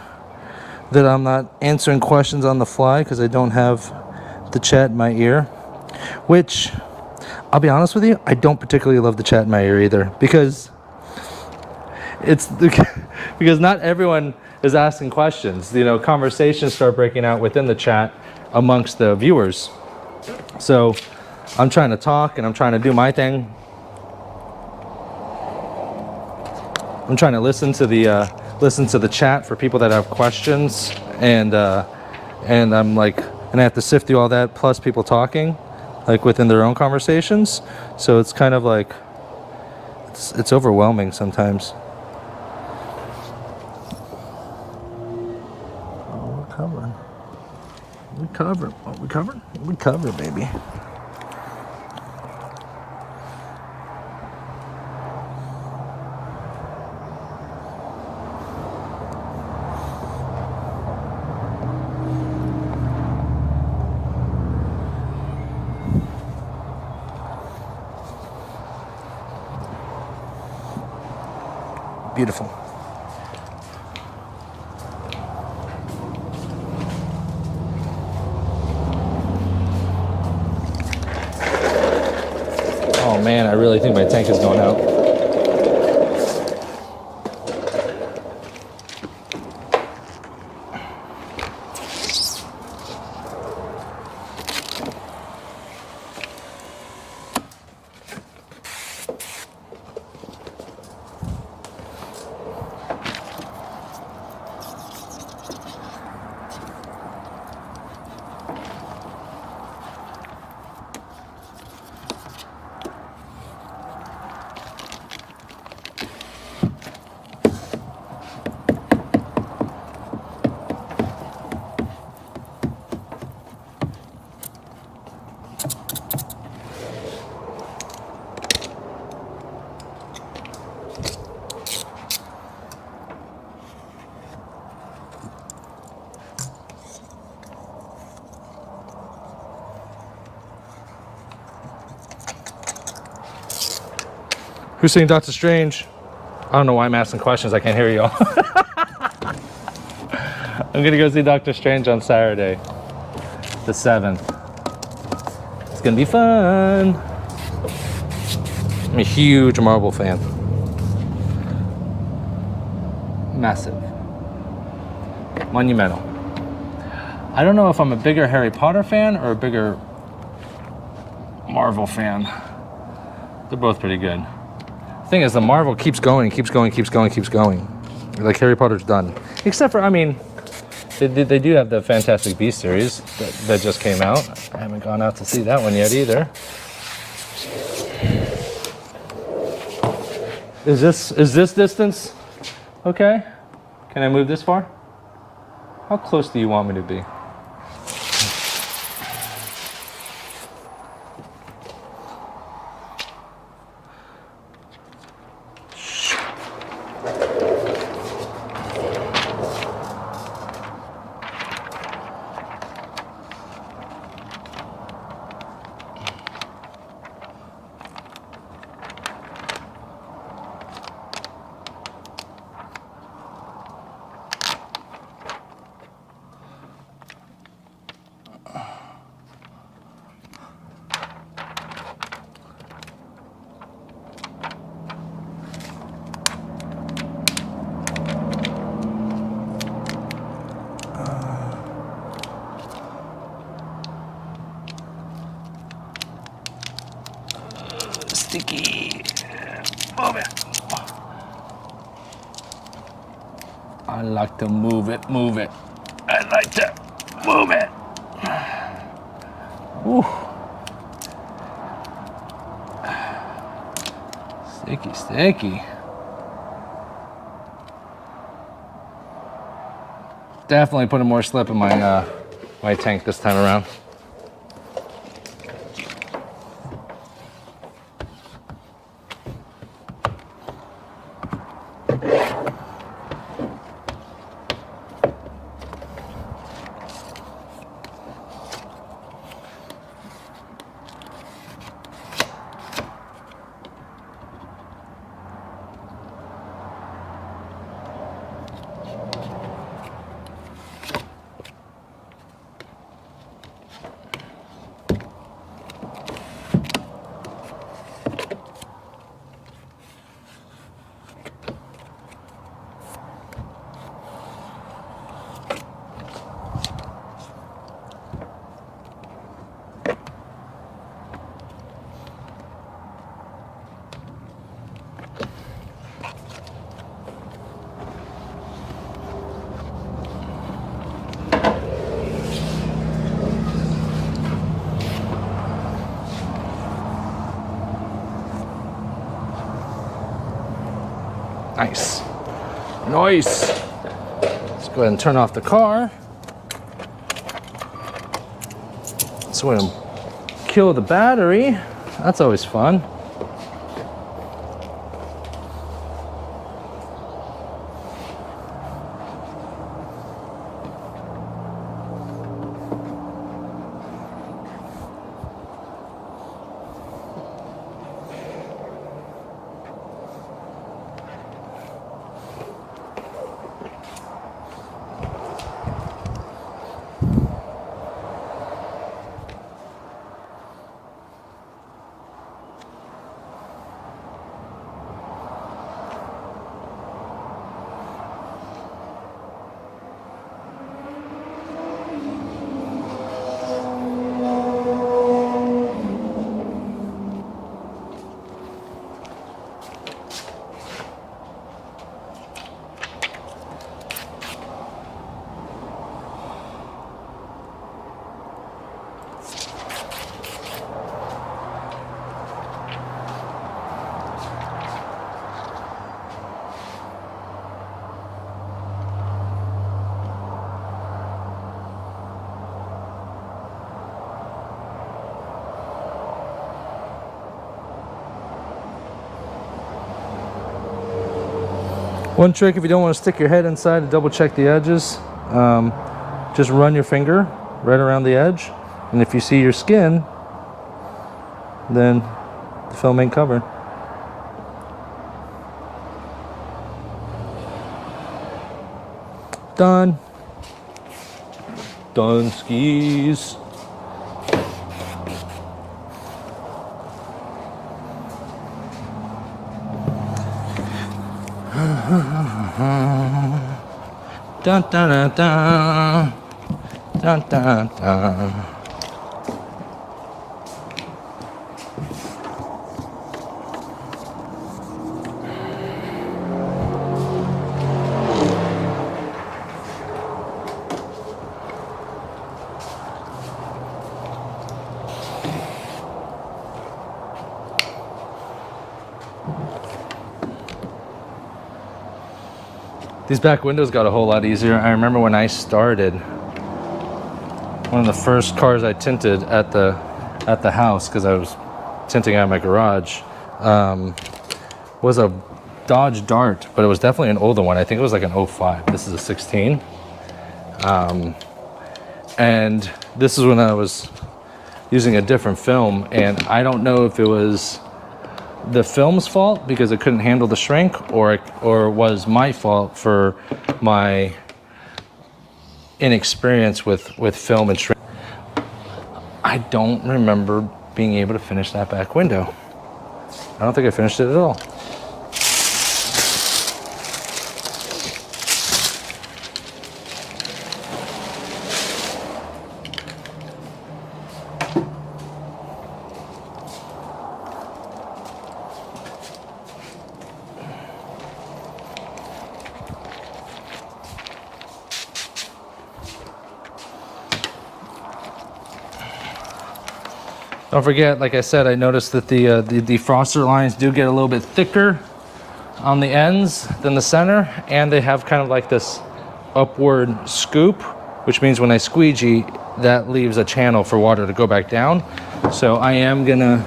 that I'm not answering questions on the fly because I don't have the chat in my ear, which I'll be honest with you, I don't particularly love the chat in my ear either, because because not everyone is asking questions. You know, conversations start breaking out within the chat amongst the viewers. So I'm trying to talk and I'm trying to do my thing. I'm trying to listen to the chat for people that have questions, and I'm like, and I have to sift through all that plus people talking, like within their own conversations. So it's kind of like it's overwhelming sometimes. Oh, we're covering. We cover. Oh, we covered. We cover, baby. Beautiful. Oh man, I really think my tank is going out. Who's seeing Doctor Strange? I don't know why I'm asking questions. I can't hear you all. I'm gonna go see Doctor Strange on Saturday, the 7th. It's gonna be fun. I'm a huge Marvel fan. Massive. Monumental. I don't know if I'm a bigger Harry Potter fan or a bigger Marvel fan. They're both pretty good. The thing is, the Marvel keeps going. Like Harry Potter's done. Except for, I mean, they do have the Fantastic Beasts series that just came out. I haven't gone out to see that one yet either. Is this distance okay? Can I move this far? How close do you want me to be? Sticky. Move it. I like to move it. I like to move it. Woo. Sticky. Definitely putting more slip in my my tank this time around. Nice. Let's go ahead and turn off the car. So we're gonna kill the battery. That's always fun. One trick, if you don't want to stick your head inside to double check the edges, just run your finger right around the edge, and if you see your skin, then the film ain't covered. Done. Done skis. Dun dun dun dun. Dun dun dun. These back windows got a whole lot easier. I remember when I started, one of the first cars I tinted at the house, because I was tinting out my garage, was a Dodge Dart, but it was definitely an older one. I think it was like an 05. This is a 16. And this is when I was using a different film, and I don't know if it was the film's fault because it couldn't handle the shrink, or was my fault for my inexperience with film and shrink. I don't remember being able to finish that back window. I don't think I finished it at all. Don't forget, like I said, I noticed that the defroster lines do get a little bit thicker on the ends than the center, and they have kind of like this upward scoop, which means when I squeegee, that leaves a channel for water to go back down. So I am gonna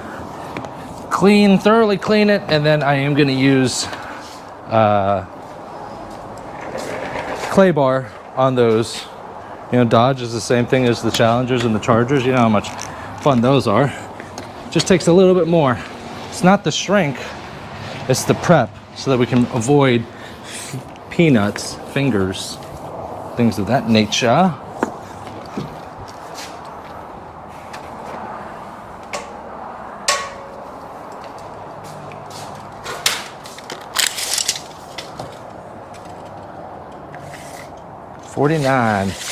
thoroughly clean it, and then I am gonna use clay bar on those. You know, Dodge is the same thing as the Challengers and the Chargers. You know how much fun those are. Just takes a little bit more. It's not the shrink, it's the prep, so that we can avoid peanuts, fingers, things of that nature. $49.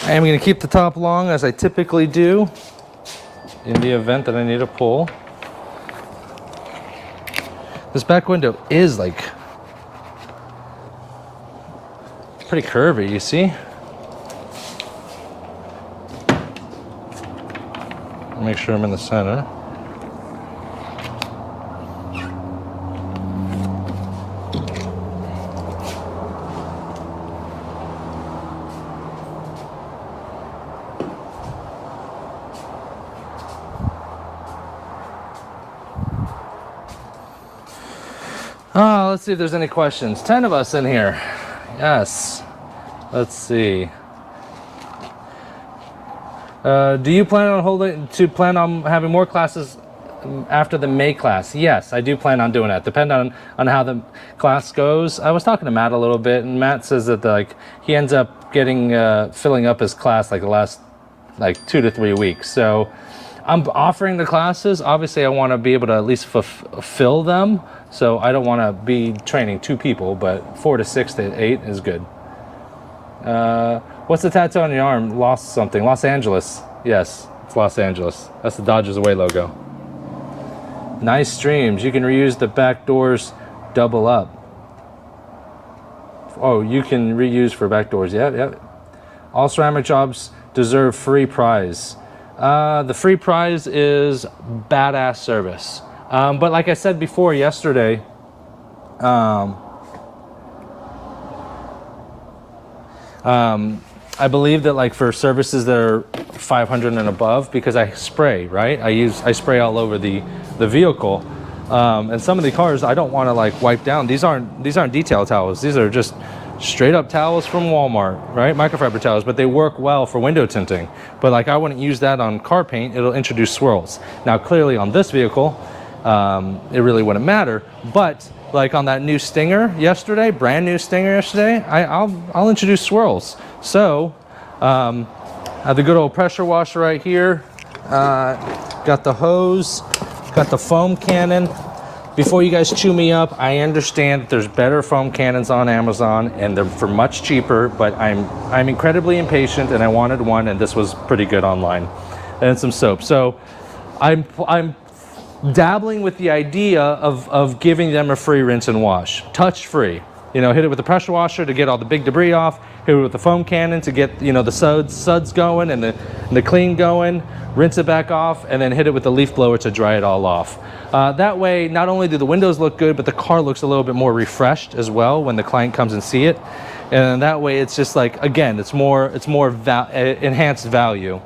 I am going to keep the top long as I typically do in the event that I need a pull. This back window is like pretty curvy, you see? Make sure I'm in the center. Let's see if there's any questions. 10 of us in here. Yes. Let's see. Do you plan on having more classes after the May class? Yes, I do plan on doing that. Depending on how the class goes. I was talking to Matt a little bit, and Matt says that he ends up getting filling up his class like the last 2 to 3 weeks. So I'm offering the classes. Obviously, I want to be able to at least fulfill them. So I don't want to be training 2 people, but 4 to 6 to 8 is good. What's the tattoo on your arm? Lost something. Los Angeles. Yes, it's Los Angeles. That's the Dodgers Away logo. Nice streams. You can reuse the back doors double up. Oh, you can reuse for back doors. Yeah. All ceramic jobs deserve free prize. The free prize is badass service. But like I said before yesterday, I believe that for services that are 500 and above, because I spray, right? I spray all over the vehicle, and some of the cars I don't want to wipe down. These aren't detail towels. These are just straight up towels from Walmart, right? Microfiber towels, but they work well for window tinting. But I wouldn't use that on car paint. It'll introduce swirls. Now clearly on this vehicle, it really wouldn't matter. But on that new Stinger yesterday, brand new Stinger yesterday, I'll introduce swirls. So I have the good old pressure washer right here. Got the hose, got the foam cannon. Before you guys chew me up, I understand that there's better foam cannons on Amazon and they're for much cheaper, but I'm incredibly impatient and I wanted one, and this was pretty good online. And some soap. So I'm dabbling with the idea of giving them a free rinse and wash, touch free. Hit it with the pressure washer to get all the big debris off, hit it with the foam cannon to get the suds going and the clean going, rinse it back off, and then hit it with the leaf blower to dry it all off. That way, not only do the windows look good, but the car looks a little bit more refreshed as well when the client comes and see it. And that way, it's just again, it's more enhanced value.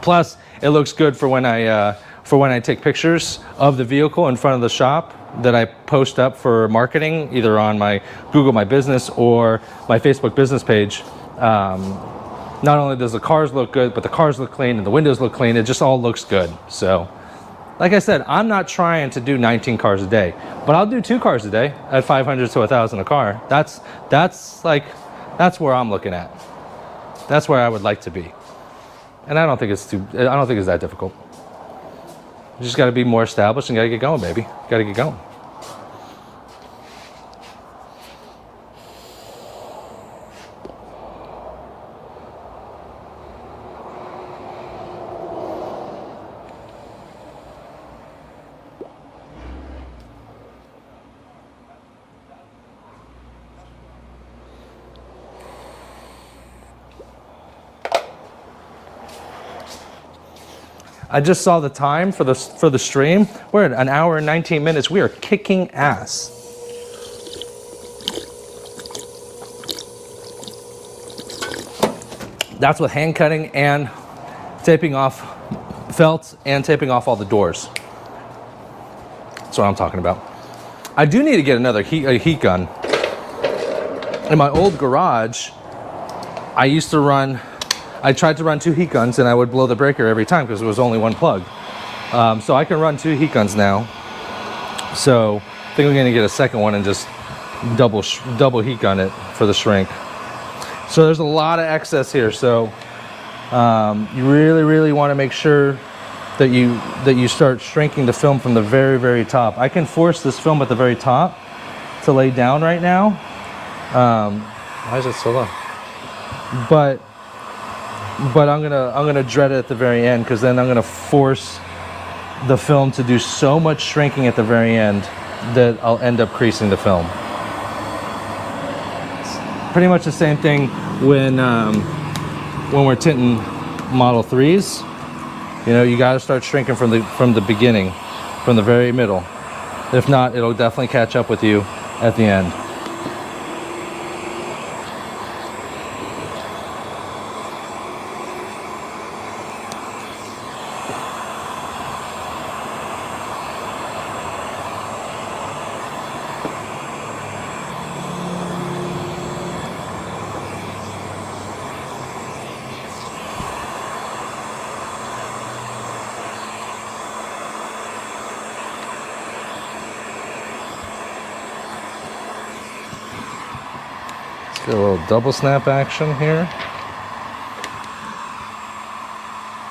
Plus, it looks good for when I take pictures of the vehicle in front of the shop that I post up for marketing, either on my Google My Business or my Facebook business page. Not only does the cars look good, but the cars look clean and the windows look clean. It just all looks good. So, like I said, I'm not trying to do 19 cars a day, but I'll do 2 cars a day at 500 to 1,000 a car. That's where I'm looking at. That's where I would like to be. And I don't think it's that difficult. You just got to be more established and got to get going, baby. Got to get going. I just saw the time for the stream. We're at 1 hour and 19 minutes. We are kicking ass. That's with hand cutting and taping off felts and taping off all the doors. That's what I'm talking about. I do need to get another heat gun. In my old garage, I tried to run 2 heat guns and I would blow the breaker every time because it was only 1 plug. So I can run 2 heat guns now. So I think I'm gonna get a second one and just double heat gun it for the shrink. So there's a lot of excess here. So you really want to make sure that you start shrinking the film from the very, very top. I can force this film at the very top to lay down right now. Why is it so low? But but I'm gonna dread it at the very end, because then I'm gonna force the film to do so much shrinking at the very end that I'll end up creasing the film. It's pretty much the same thing when we're tinting Model 3s. You know, you got to start shrinking from the beginning, from the very middle. If not, it'll definitely catch up with you at the end. Get a little double snap action here.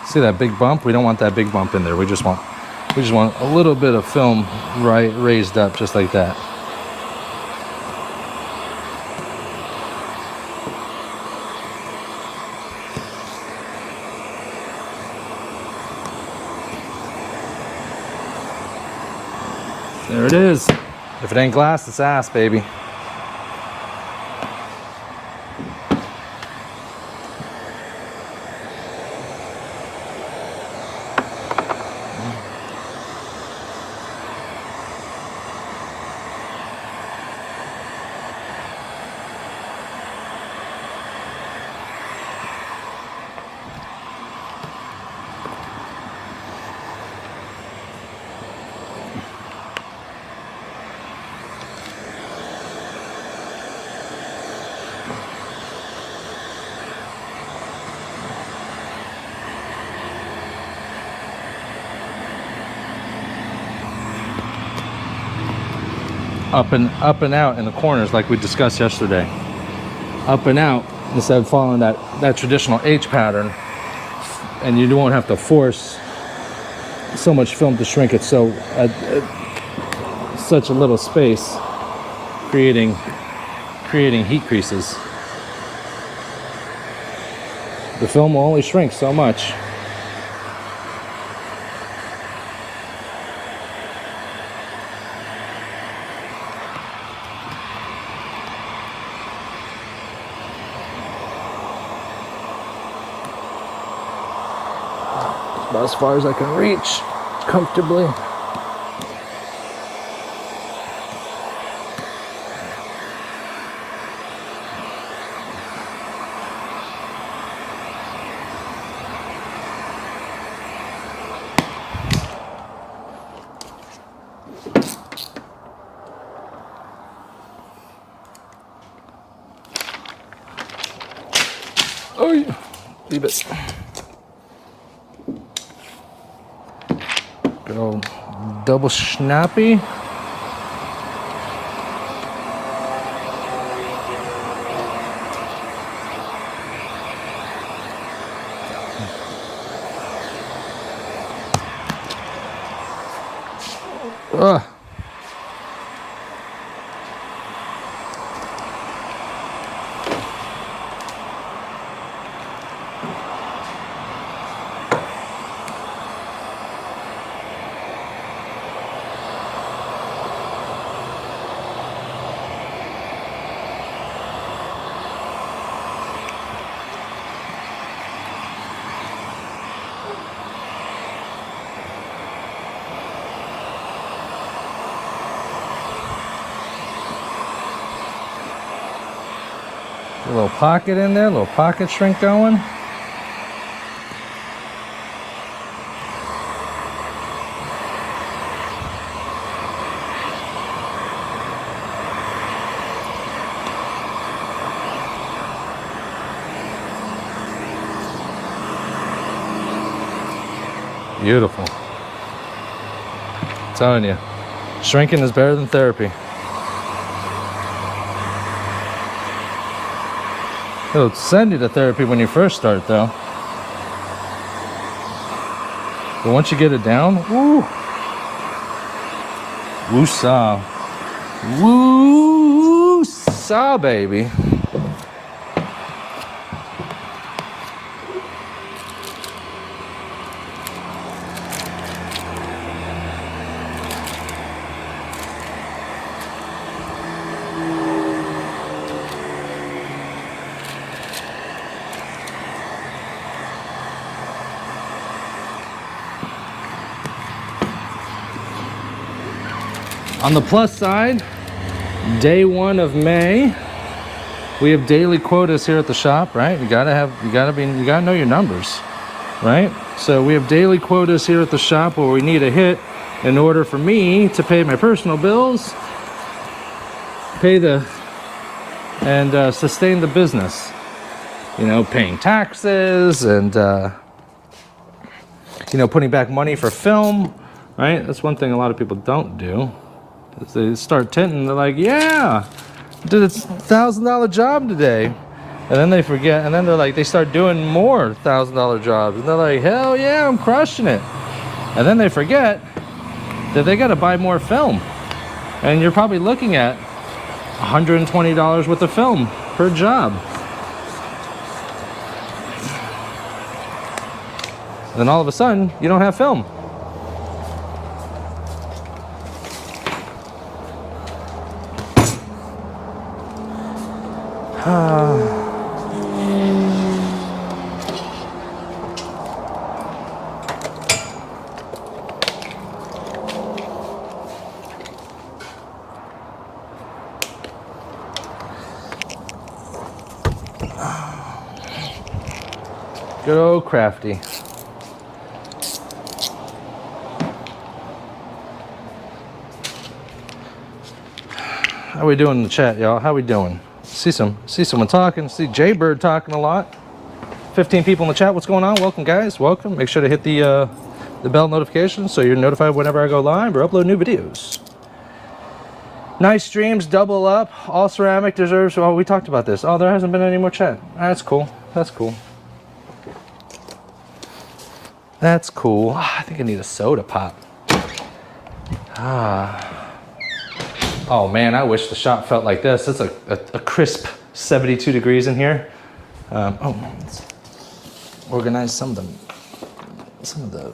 See that big bump? We don't want that big bump in there. We just want a little bit of film raised up, just like that. There it is. If it ain't glass, it's ass, baby. Up and out in the corners, like we discussed yesterday. Up and out instead of following that traditional H pattern, and you won't have to force so much film to shrink it so at such a little space, creating heat creases. The film will only shrink so much. About as far as I can reach comfortably. Oh, yeah. Leave it. Good old double snappy. Ugh. A little pocket in there, a little pocket shrink going. Beautiful. I'm telling you, shrinking is better than therapy. It'll send you to therapy when you first start, though. But once you get it down, woo! Woo-saw. Woo-saw, baby. On the plus side, day 1 of May, we have daily quotas here at the shop, right? You gotta know your numbers, right? So we have daily quotas here at the shop where we need a hit in order for me to pay my personal bills, and sustain the business. You know, paying taxes and you know, putting back money for film, right? That's one thing a lot of people don't do. Is they start tinting, they're like, yeah, did a $1,000 job today, and then they forget, and then they're like, they start doing more $1,000 jobs, and they're like, hell yeah, I'm crushing it, and then they forget that they got to buy more film, and you're probably looking at $120 worth of film per job. And then all of a sudden, you don't have film. Good old Crafty. How we doing in the chat, y'all? How we doing? See someone talking. See Jaybird talking a lot. 15 people in the chat. What's going on? Welcome, guys. Welcome. Make sure to hit the bell notification so you're notified whenever I go live or upload new videos. Nice streams. Double up. All ceramic deserves. Oh, we talked about this. Oh, there hasn't been any more chat. That's cool. That's cool. That's cool. I think I need a soda pop. Oh man, I wish the shop felt like this. It's a crisp 72 degrees in here. Let's organize some of the.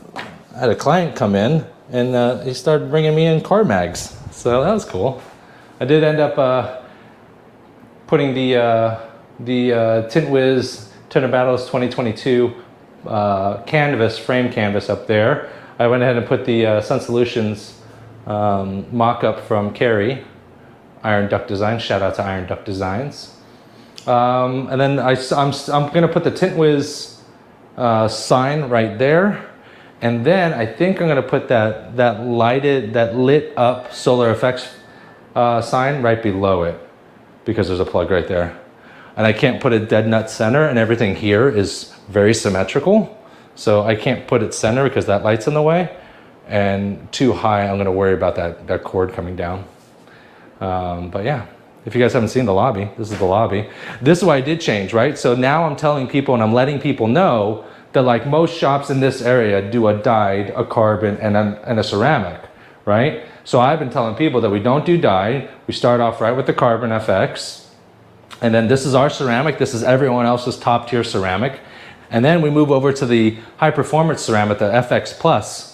I had a client come in and he started bringing me in car mags, so that was cool. I did end up putting the Tint Wiz Tinter Battles 2022 frame canvas up there. I went ahead and put the Sun Solutions mock-up from Carrie, Iron Duck Designs. Shout out to Iron Duck Designs. And then I'm gonna put the Tint Wiz sign right there, and then I think I'm gonna put that lit up Solar Effects sign right below it, because there's a plug right there, and I can't put it dead nut center, and everything here is very symmetrical, so I can't put it center because that light's in the way. And too high, I'm going to worry about that cord coming down. But yeah, if you guys haven't seen the lobby, this is the lobby. This is what I did change, right? So now I'm telling people and I'm letting people know that, like, most shops in this area do a dyed, a carbon, and a ceramic, right? So I've been telling people that we don't do dyed. We start off right with the carbon FX, and then this is our ceramic. This is everyone else's top tier ceramic. And then we move over to the high performance ceramic, the FX Plus.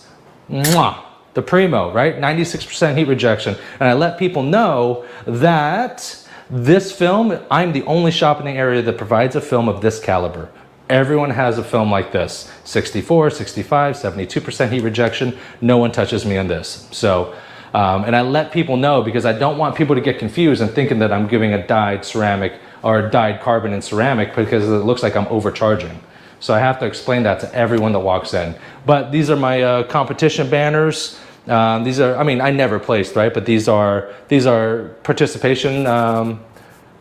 Mwah, the Primo, right? 96% heat rejection. And I let people know that this film, I'm the only shop in the area that provides a film of this caliber. Everyone has a film like this. 64, 65, 72% heat rejection. No one touches me on this. So, and I let people know because I don't want people to get confused and thinking that I'm giving a dyed ceramic or a dyed carbon and ceramic because it looks like I'm overcharging. So I have to explain that to everyone that walks in. But these are my competition banners. These are, I mean, I never placed, right? But these are participation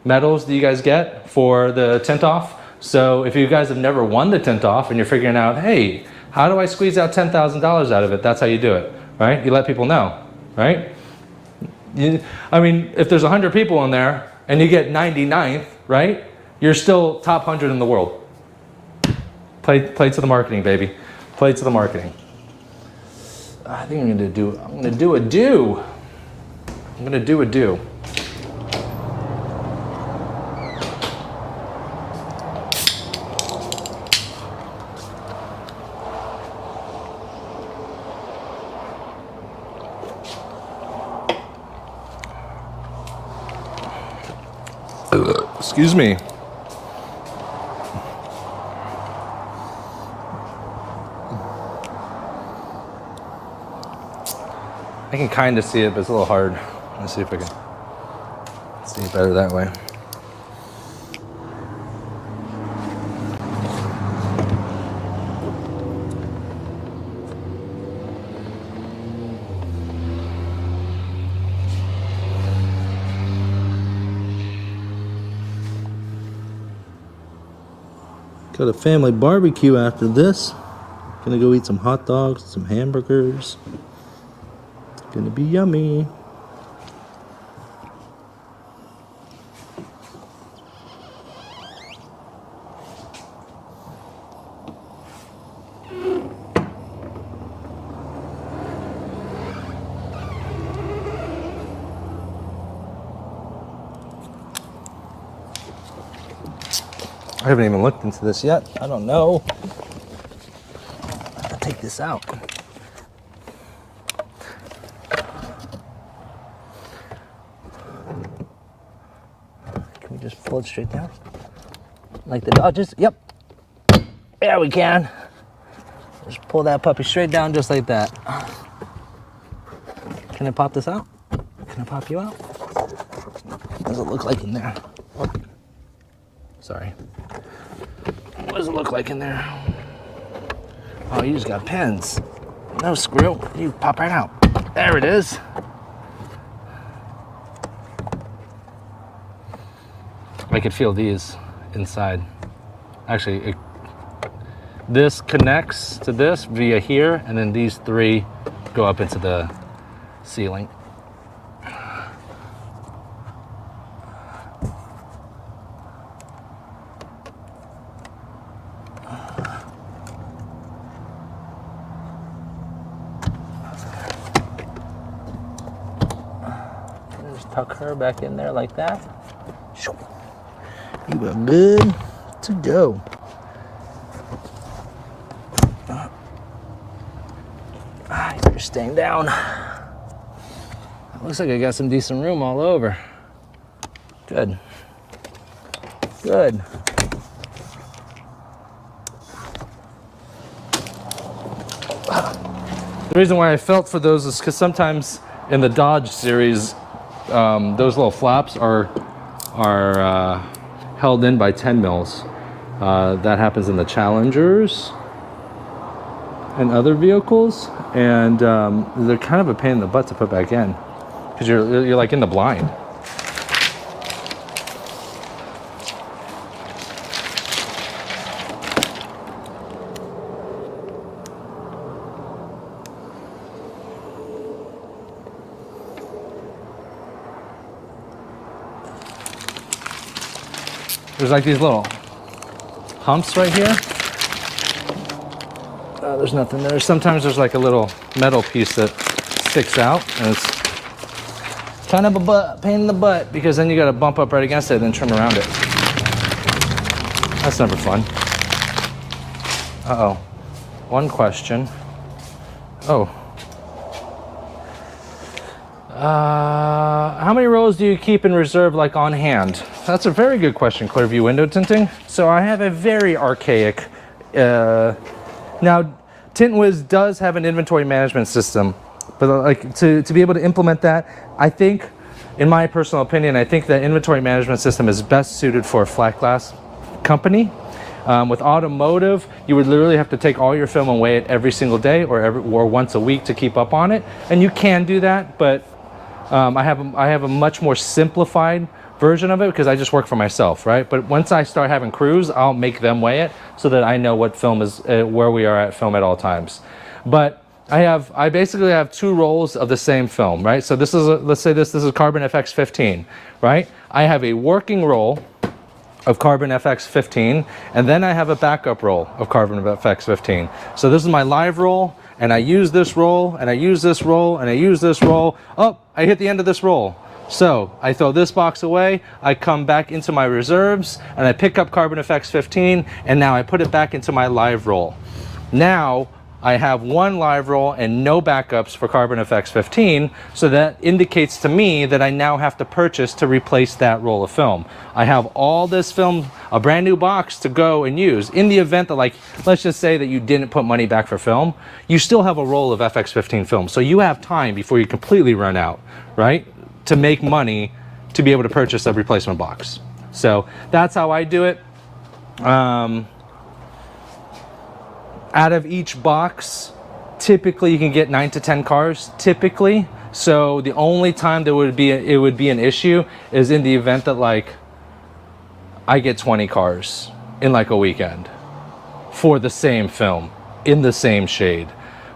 medals that you guys get for the tint off. So if you guys have never won the tint off and you're figuring out, hey, how do I squeeze out $10,000 out of it? That's how you do it, right? You let people know, right? I mean, if there's 100 people in there and you get 99th, right? You're still top 100 in the world. Play to the marketing, baby. Play to the marketing. I think I'm gonna do a do. Excuse me. I can kind of see it, but it's a little hard. Let's see if I can see it better that way. Got a family barbecue after this. Gonna go eat some hot dogs, some hamburgers. It's gonna be yummy. I haven't even looked into this yet. I don't know. I'll take this out. Can we just pull it straight down? Like the Dodgers? Yep. Yeah, we can. Just pull that puppy straight down just like that. Can I pop this out? Can I pop you out? What does it look like in there? Oh. Sorry. What does it look like in there? Oh, you just got pins. No screw. You pop right out. There it is. I could feel these inside. Actually, this connects to this via here, and then these three go up into the ceiling. Tuck her back in there like that. You are good to go. You're staying down. Looks like I got some decent room all over. Good. Good. The reason why I felt for those is because sometimes in the Dodge series, those little flaps are held in by 10 mils. That happens in the Challengers and other vehicles, and they're kind of a pain in the butt to put back in because you're like in the blind. There's like these little humps right here. There's nothing there. Sometimes there's like a little metal piece that sticks out, and it's kind of a pain in the butt because then you got to bump up right against it and then trim around it. That's never fun. Uh-oh. One question. Oh. How many rolls do you keep in reserve, like on hand? That's a very good question, Clearview Window Tinting. So I have a very archaic, now Tint Wiz does have an inventory management system, but like to be able to implement that, I think, in my personal opinion, I think that inventory management system is best suited for a flat glass company. With automotive, you would literally have to take all your film and weigh it every single day or once a week to keep up on it. And you can do that, but I have a much more simplified version of it because I just work for myself, right? But once I start having crews, I'll make them weigh it so that I know what film is, where we are at film at all times. But I basically have 2 rolls of the same film, right? So this is, let's say this is Carbon FX 15, right? I have a working roll of Carbon FX 15, and then I have a backup roll of Carbon FX 15. So this is my live roll, and I use this roll, and I use this roll, and I use this roll. Oh, I hit the end of this roll. So I throw this box away, I come back into my reserves, and I pick up Carbon FX 15, and now I put it back into my live roll. Now, I have one live roll and no backups for Carbon FX 15, so that indicates to me that I now have to purchase to replace that roll of film. I have all this film, a brand new box to go and use. In the event that, like, let's just say that you didn't put money back for film, you still have a roll of FX 15 film. So you have time before you completely run out, right? To make money to be able to purchase a replacement box. So that's how I do it. Out of each box, typically you can get 9 to 10 cars, typically. So the only time that it would be an issue is in the event that, like, I get 20 cars in like a weekend for the same film in the same shade,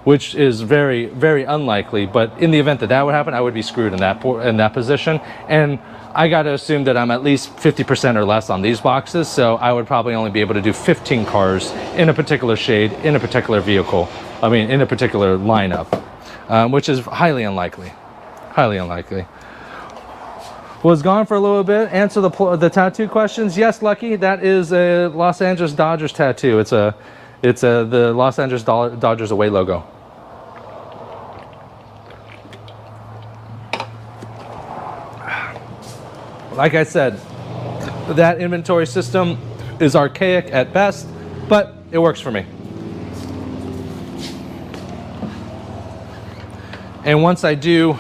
which is very, very unlikely. But in the event that that would happen, I would be screwed in that position. And I got to assume that I'm at least 50% or less on these boxes, so I would probably only be able to do 15 cars in a particular shade, in a particular vehicle, I mean, in a particular lineup, which is highly unlikely. Highly unlikely. Was gone for a little bit. Answer the tattoo questions. Yes, Lucky, that is a Los Angeles Dodgers tattoo. It's the Los Angeles Dodgers away logo. Like I said, that inventory system is archaic at best, but it works for me. And once I do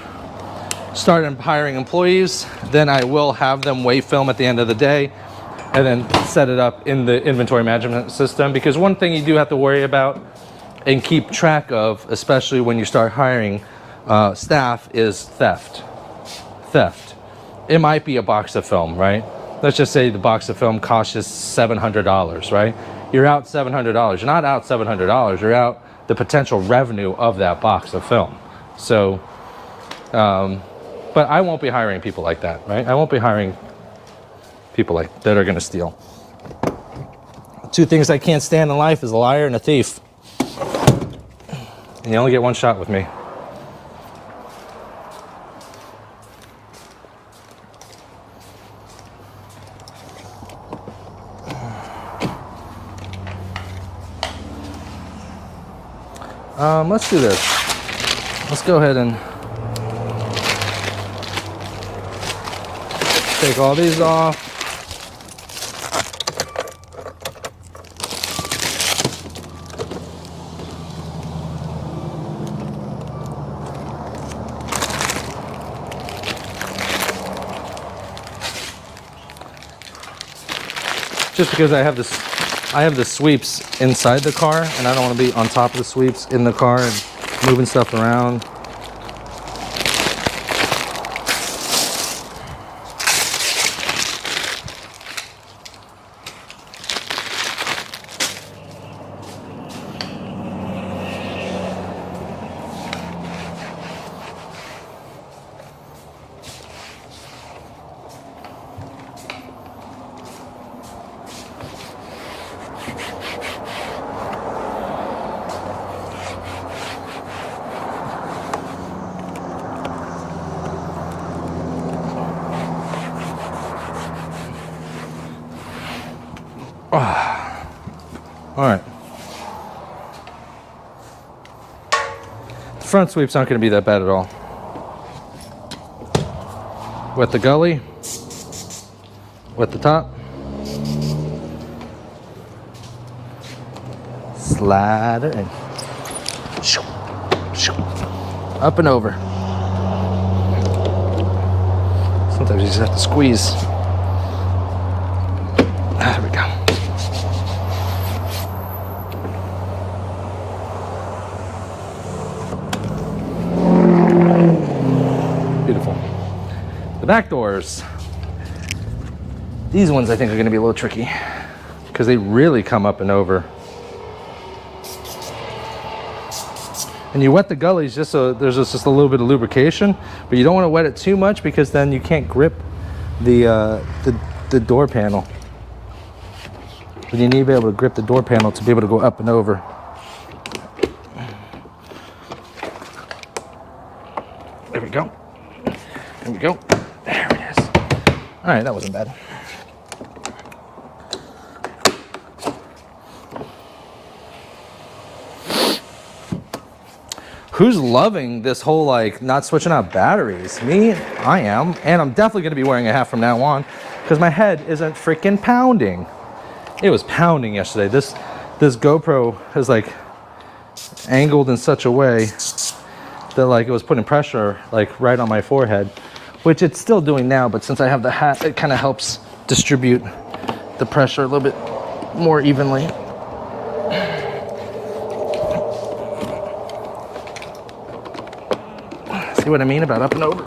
start hiring employees, then I will have them weigh film at the end of the day and then set it up in the inventory management system. Because one thing you do have to worry about and keep track of, especially when you start hiring staff, is theft. It might be a box of film, right? Let's just say the box of film costs you $700, right? You're out $700. You're not out $700. You're out the potential revenue of that box of film. So, but I won't be hiring people like that, right? I won't be hiring people like that are going to steal. Two things I can't stand in life is a liar and a thief. And you only get one shot with me. Let's do this. Let's go ahead and take all these off. Just because I have the sweeps inside the car, and I don't want to be on top of the sweeps in the car and moving stuff around. All right. The front sweeps aren't going to be that bad at all. Wet the gully. Wet the top. Slide it in. Up and over. Sometimes you just have to squeeze. There we go. Beautiful. The back doors. These ones I think are going to be a little tricky because they really come up and over. And you wet the gullies just so there's just a little bit of lubrication, but you don't want to wet it too much because then you can't grip the door panel. But you need to be able to grip the door panel to be able to go up and over. There we go. There we go. There it is. All right, that wasn't bad. Who's loving this whole like not switching out batteries? Me, I am, and I'm definitely gonna be wearing a hat from now on because my head isn't freaking pounding. It was pounding yesterday. This GoPro is like angled in such a way that like it was putting pressure like right on my forehead, which it's still doing now, but since I have the hat, it kind of helps distribute the pressure a little bit more evenly. See what I mean about up and over?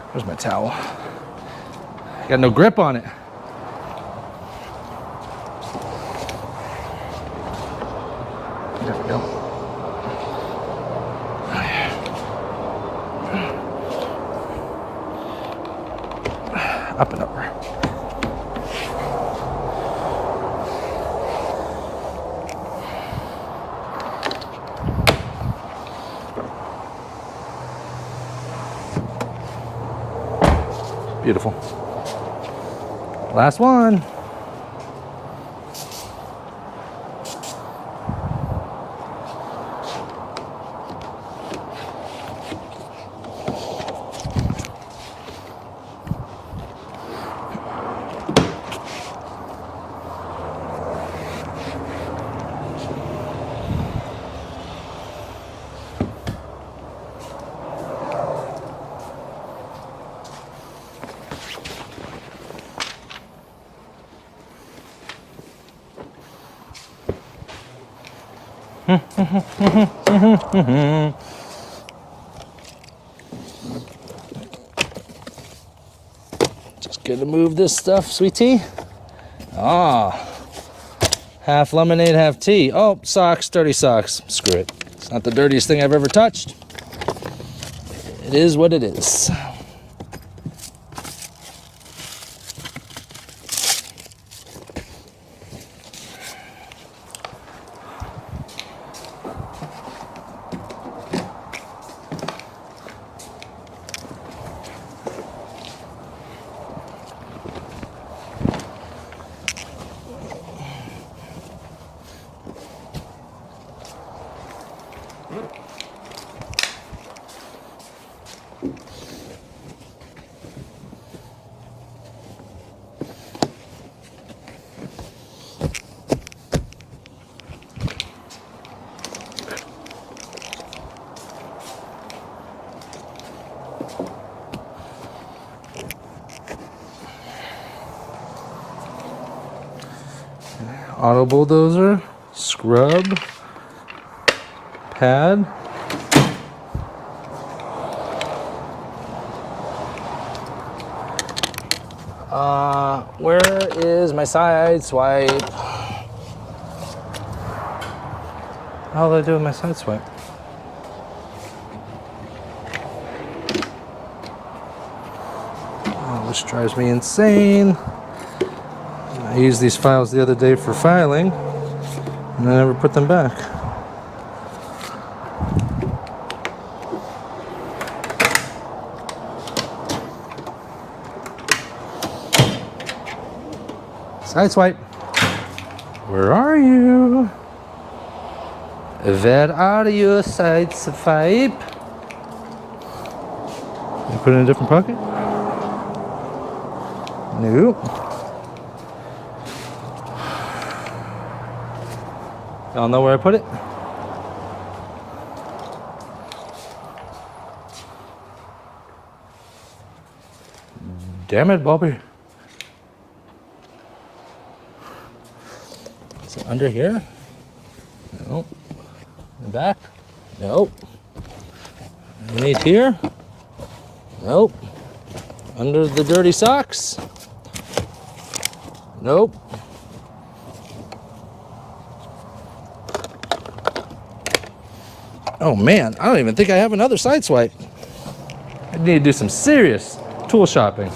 Where's my towel? Got no grip on it. There we go. Up and over. Beautiful. Last one. Just gonna move this stuff, sweet tea. Ah, half lemonade, half tea. Oh, socks, dirty socks. Screw it. It's not the dirtiest thing I've ever touched. It is what it is. Auto bulldozer, scrub, pad. Where is my side swipe? How do I do with my side swipe? Oh, this drives me insane. I used these files the other day for filing, and I never put them back. Side swipe. Where are you? Where are you, side swipe? You put it in a different pocket? Nope. Y'all know where I put it? Damn it, Bobby. Is it under here? Nope. In the back? Nope. Underneath here? Nope. Under the dirty socks? Nope. Oh man, I don't even think I have another side swipe. I need to do some serious tool shopping.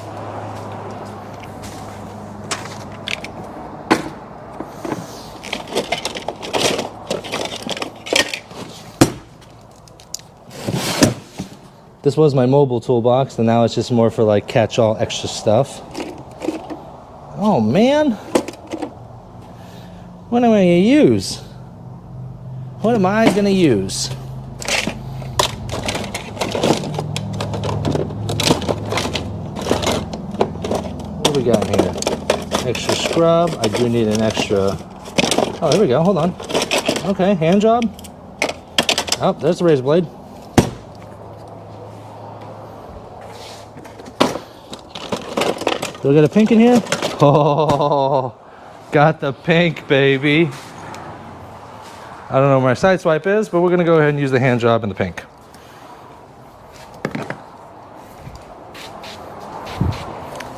This was my mobile toolbox, and now it's just more for like catch-all extra stuff. Oh man, what am I gonna use? What am I gonna use? What do we got here? Extra scrub. I do need an extra. Oh, here we go. Hold on. Okay, hand job. Oh, there's the razor blade. Do I get a pink in here? Oh, got the pink, baby. I don't know where my side swipe is, but we're gonna go ahead and use the hand job in the pink.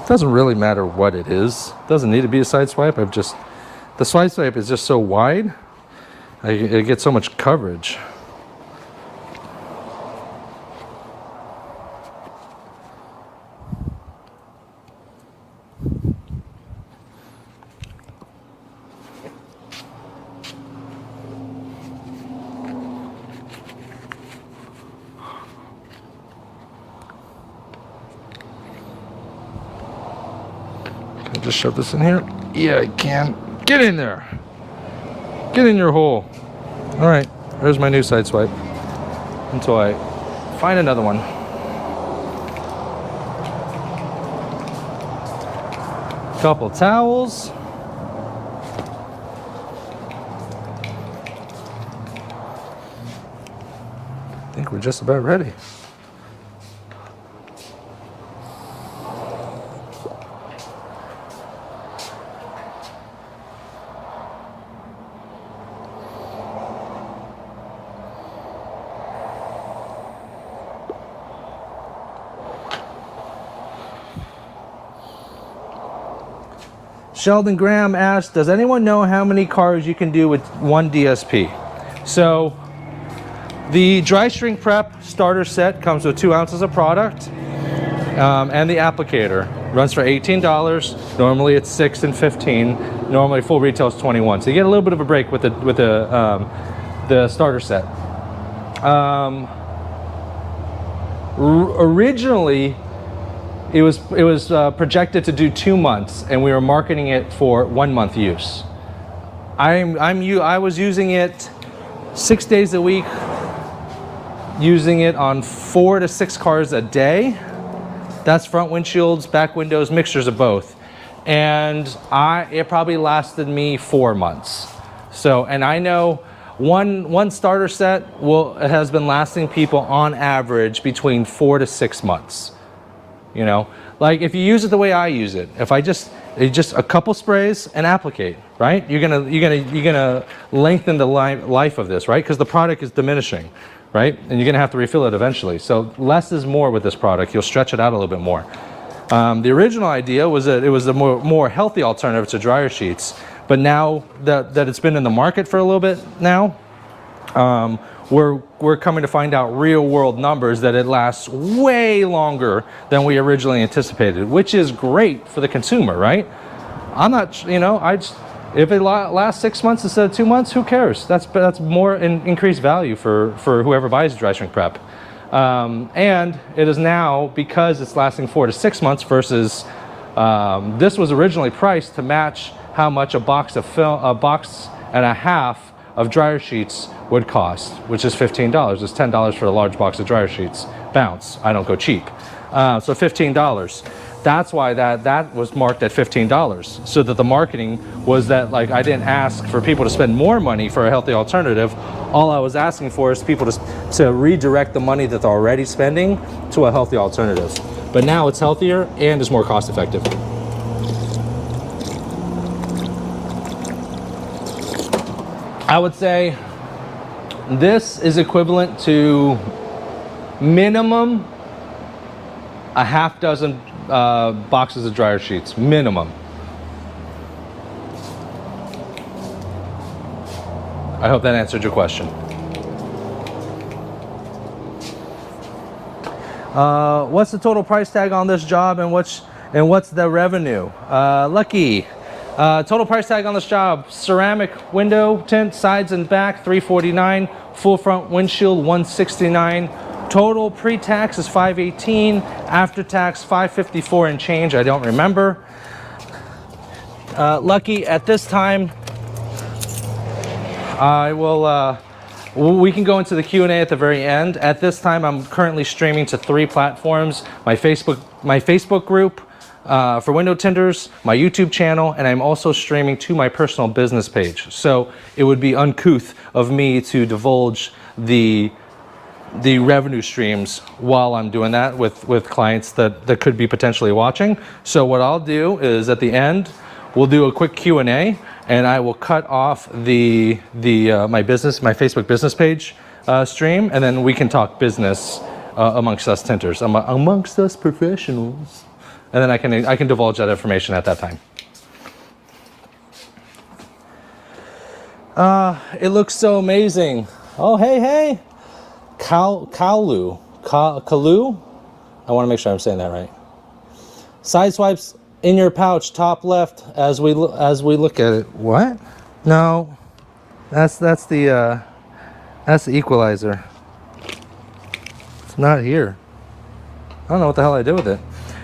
Doesn't really matter what it is. Doesn't need to be a side swipe. The side swipe is just so wide. It gets so much coverage. Can I just shove this in here? Yeah, I can. Get in there. Get in your hole. All right, there's my new side swipe. Until I find another one. Couple towels. I think we're just about ready. Sheldon Graham asked, does anyone know how many cars you can do with one DSP? So the dry shrink prep starter set comes with 2 ounces of product and the applicator. Runs for $18. Normally it's $6 and $15. Normally full retail is $21. So you get a little bit of a break with the starter set. Originally, it was projected to do 2 months, and we were marketing it for 1 month use. I was using it 6 days a week, using it on 4 to 6 cars a day. That's front windshields, back windows, mixtures of both. And it probably lasted me 4 months. So, and I know one starter set has been lasting people on average between 4 to 6 months. You know, like if you use it the way I use it, if it's just a couple sprays and applicate, right? You're gonna lengthen the life of this, right? Because the product is diminishing, right? And you're gonna have to refill it eventually. So less is more with this product. You'll stretch it out a little bit more. The original idea was that it was a more healthy alternative to dryer sheets, but now that it's been in the market for a little bit now, we're coming to find out real world numbers that it lasts way longer than we originally anticipated, which is great for the consumer, right? I'm not, you know, if it lasts 6 months instead of 2 months, who cares? That's more increased value for whoever buys dry shrink prep. And it is now, because it's lasting 4 to 6 months versus this was originally priced to match how much a box and a half of dryer sheets would cost, which is $15. It's $10 for a large box of dryer sheets. Bounce, I don't go cheap. So $15. That's why that was marked at $15. So that the marketing was that, like, I didn't ask for people to spend more money for a healthy alternative. All I was asking for is people to redirect the money that they're already spending to a healthy alternative. But now it's healthier and is more cost effective. I would say this is equivalent to minimum a half dozen boxes of dryer sheets, minimum. I hope that answered your question. What's the total price tag on this job, and what's the revenue? Lucky. Total price tag on this job: ceramic window tint, sides and back, $349. Full front windshield, $169. Total pre-tax is $518. After tax, $554 and change. I don't remember. Lucky, at this time, I will We can go into the Q&A at the very end. At this time, I'm currently streaming to 3 platforms: my Facebook group for window tinters, my YouTube channel, and I'm also streaming to my personal business page. So it would be uncouth of me to divulge the revenue streams while I'm doing that with clients that could be potentially watching. So what I'll do is at the end, we'll do a quick Q&A, and I will cut off my Facebook business page stream, and then we can talk business amongst us tinters, amongst us professionals, and then I can divulge that information at that time. It looks so amazing. Oh, hey. Kalu. I want to make sure I'm saying that right. Side swipes in your pouch, top left, as we look at it. What? No, that's the equalizer. It's not here. I don't know what the hell I did with it.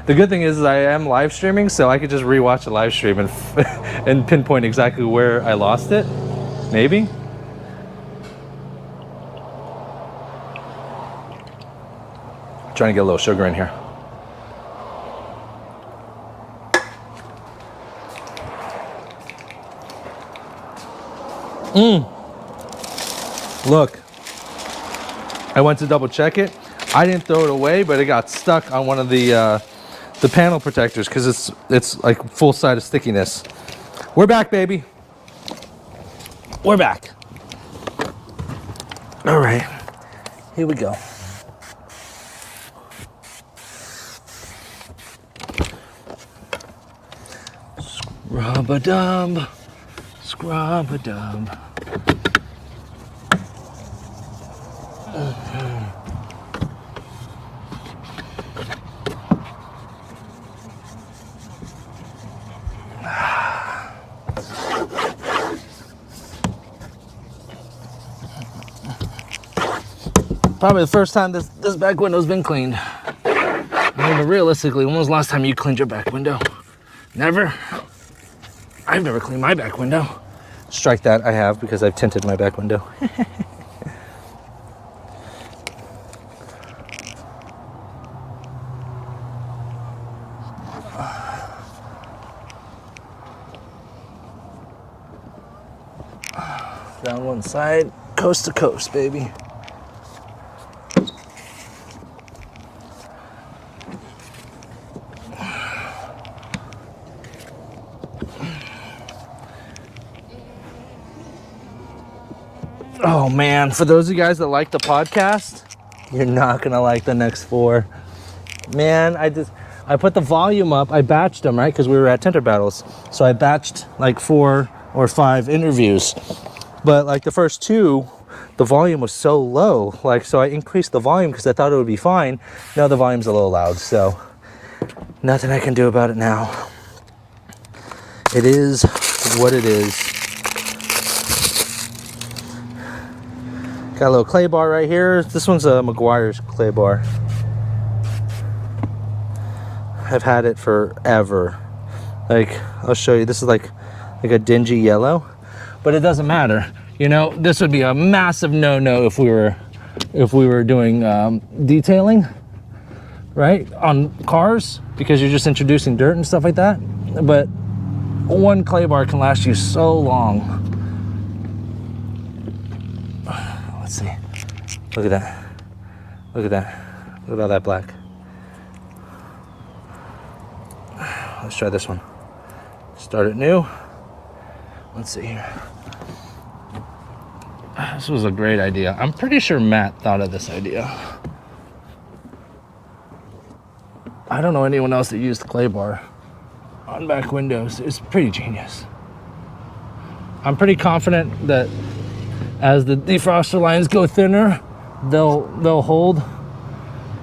The good thing is I am live streaming, so I could just rewatch the live stream and and pinpoint exactly where I lost it. Maybe. Trying to get a little sugar in here. Look, I went to double check it. I didn't throw it away, but it got stuck on one of the panel protectors because it's like full side of stickiness. We're back, baby. We're back. All right, here we go. Scrub-a-dub, scrub-a-dub. Probably the first time this back window's been cleaned. I mean, realistically, when was the last time you cleaned your back window? Never? I've never cleaned my back window. Strike that, I have, because I've tinted my back window. Down one side, coast to coast, baby. Oh man, for those of you guys that like the podcast, you're not gonna like the next 4. Man, I put the volume up, I batched them, right? Because we were at Tinter battles. So I batched like 4 or 5 interviews. But like the first 2, the volume was so low. Like, so I increased the volume because I thought it would be fine. Now the volume's a little loud, so nothing I can do about it now. It is what it is. Got a little clay bar right here. This one's a McGuire's clay bar. I've had it forever. Like, I'll show you. This is like a dingy yellow, but it doesn't matter. You know, this would be a massive no-no if we were doing detailing, right, on cars, because you're just introducing dirt and stuff like that. But one clay bar can last you so long. Let's see. Look at that. Look at that. Look at all that black. Let's try this one. Start it new. Let's see here. This was a great idea. I'm pretty sure Matt thought of this idea. I don't know anyone else that used clay bar on back windows. It's pretty genius. I'm pretty confident that as the defroster lines go thinner, they'll hold,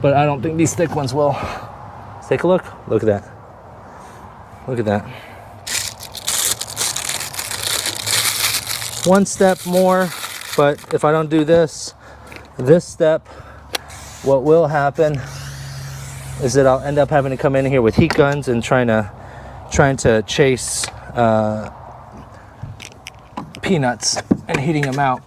but I don't think these thick ones will. Let's take a look. Look at that. Look at that. One step more, but if I don't do this step, what will happen is that I'll end up having to come in here with heat guns and trying to chase peanuts and heating them out.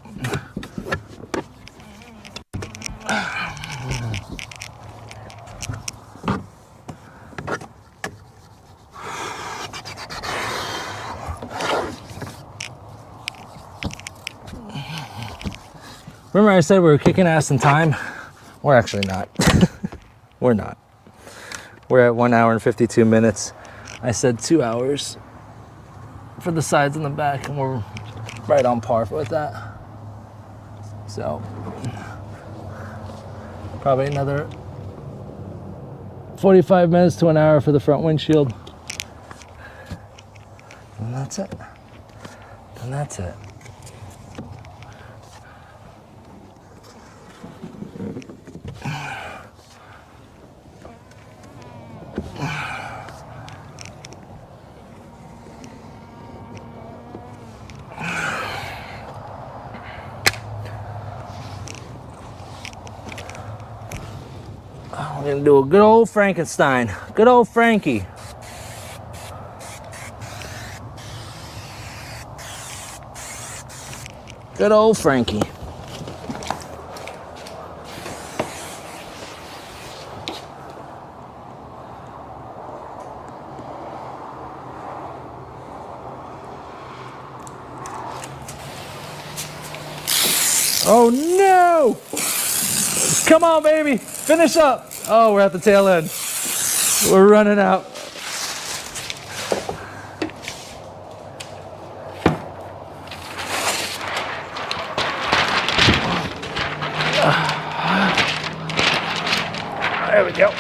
Remember I said we were kicking ass in time? We're actually not. We're not. We're at 1 hour and 52 minutes. I said 2 hours for the sides and the back, and we're right on par with that. So, probably another 45 minutes to an hour for the front windshield. And that's it. And that's it. We're gonna do a good old Frankenstein. Good old Frankie. Good old Frankie. Oh no! Come on, baby, finish up. Oh, we're at the tail end. We're running out. There we go.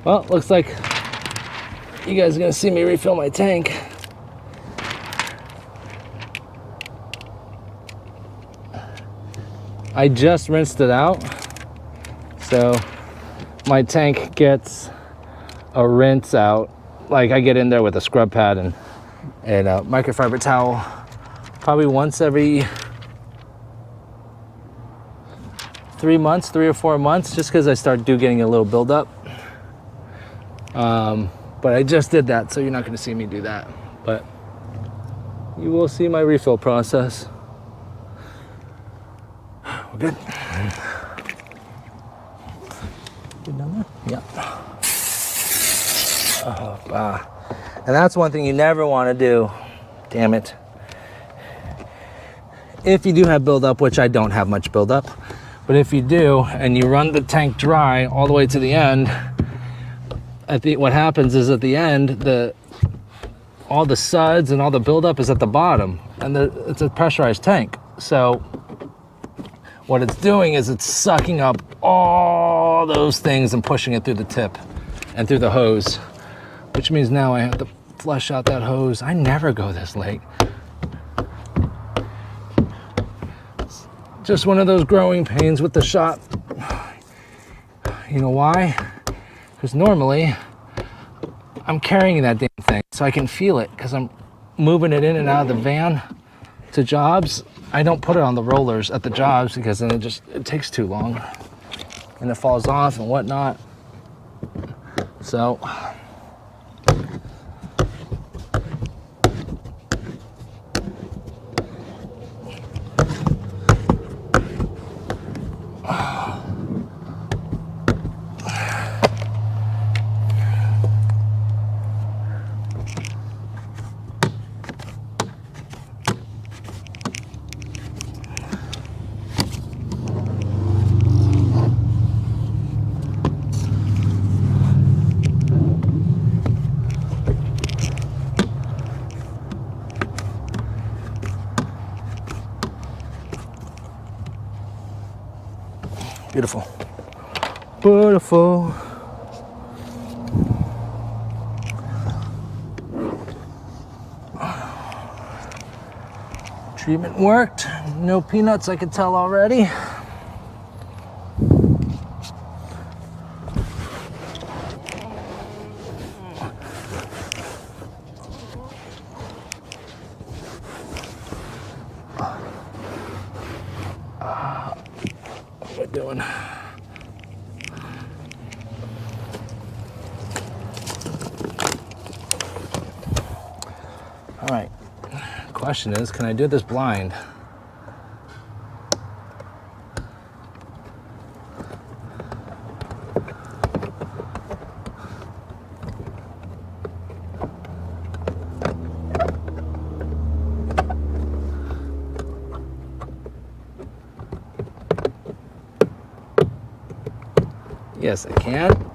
Well, looks like you guys are gonna see me refill my tank. I just rinsed it out, so my tank gets a rinse out. Like I get in there with a scrub pad and a microfiber towel probably once every 3 months, 3 or 4 months, just because I start getting a little buildup. But I just did that, so you're not going to see me do that. But you will see my refill process. We're good. Good down there? Yeah. And that's one thing you never want to do. Damn it. If you do have buildup, which I don't have much buildup, but if you do, and you run the tank dry all the way to the end, what happens is at the end, all the suds and all the buildup is at the bottom, and it's a pressurized tank. So what it's doing is it's sucking up all those things and pushing it through the tip and through the hose, which means now I have to flush out that hose. I never go this late. It's just one of those growing pains with the shop. You know why? Because normally I'm carrying that damn thing so I can feel it, because I'm moving it in and out of the van to jobs. I don't put it on the rollers at the jobs because then it takes too long and it falls off and whatnot. So beautiful. Beautiful. Treatment worked. No peanuts, I can tell already. What am I doing? question is, can I do this blind? Yes, I can.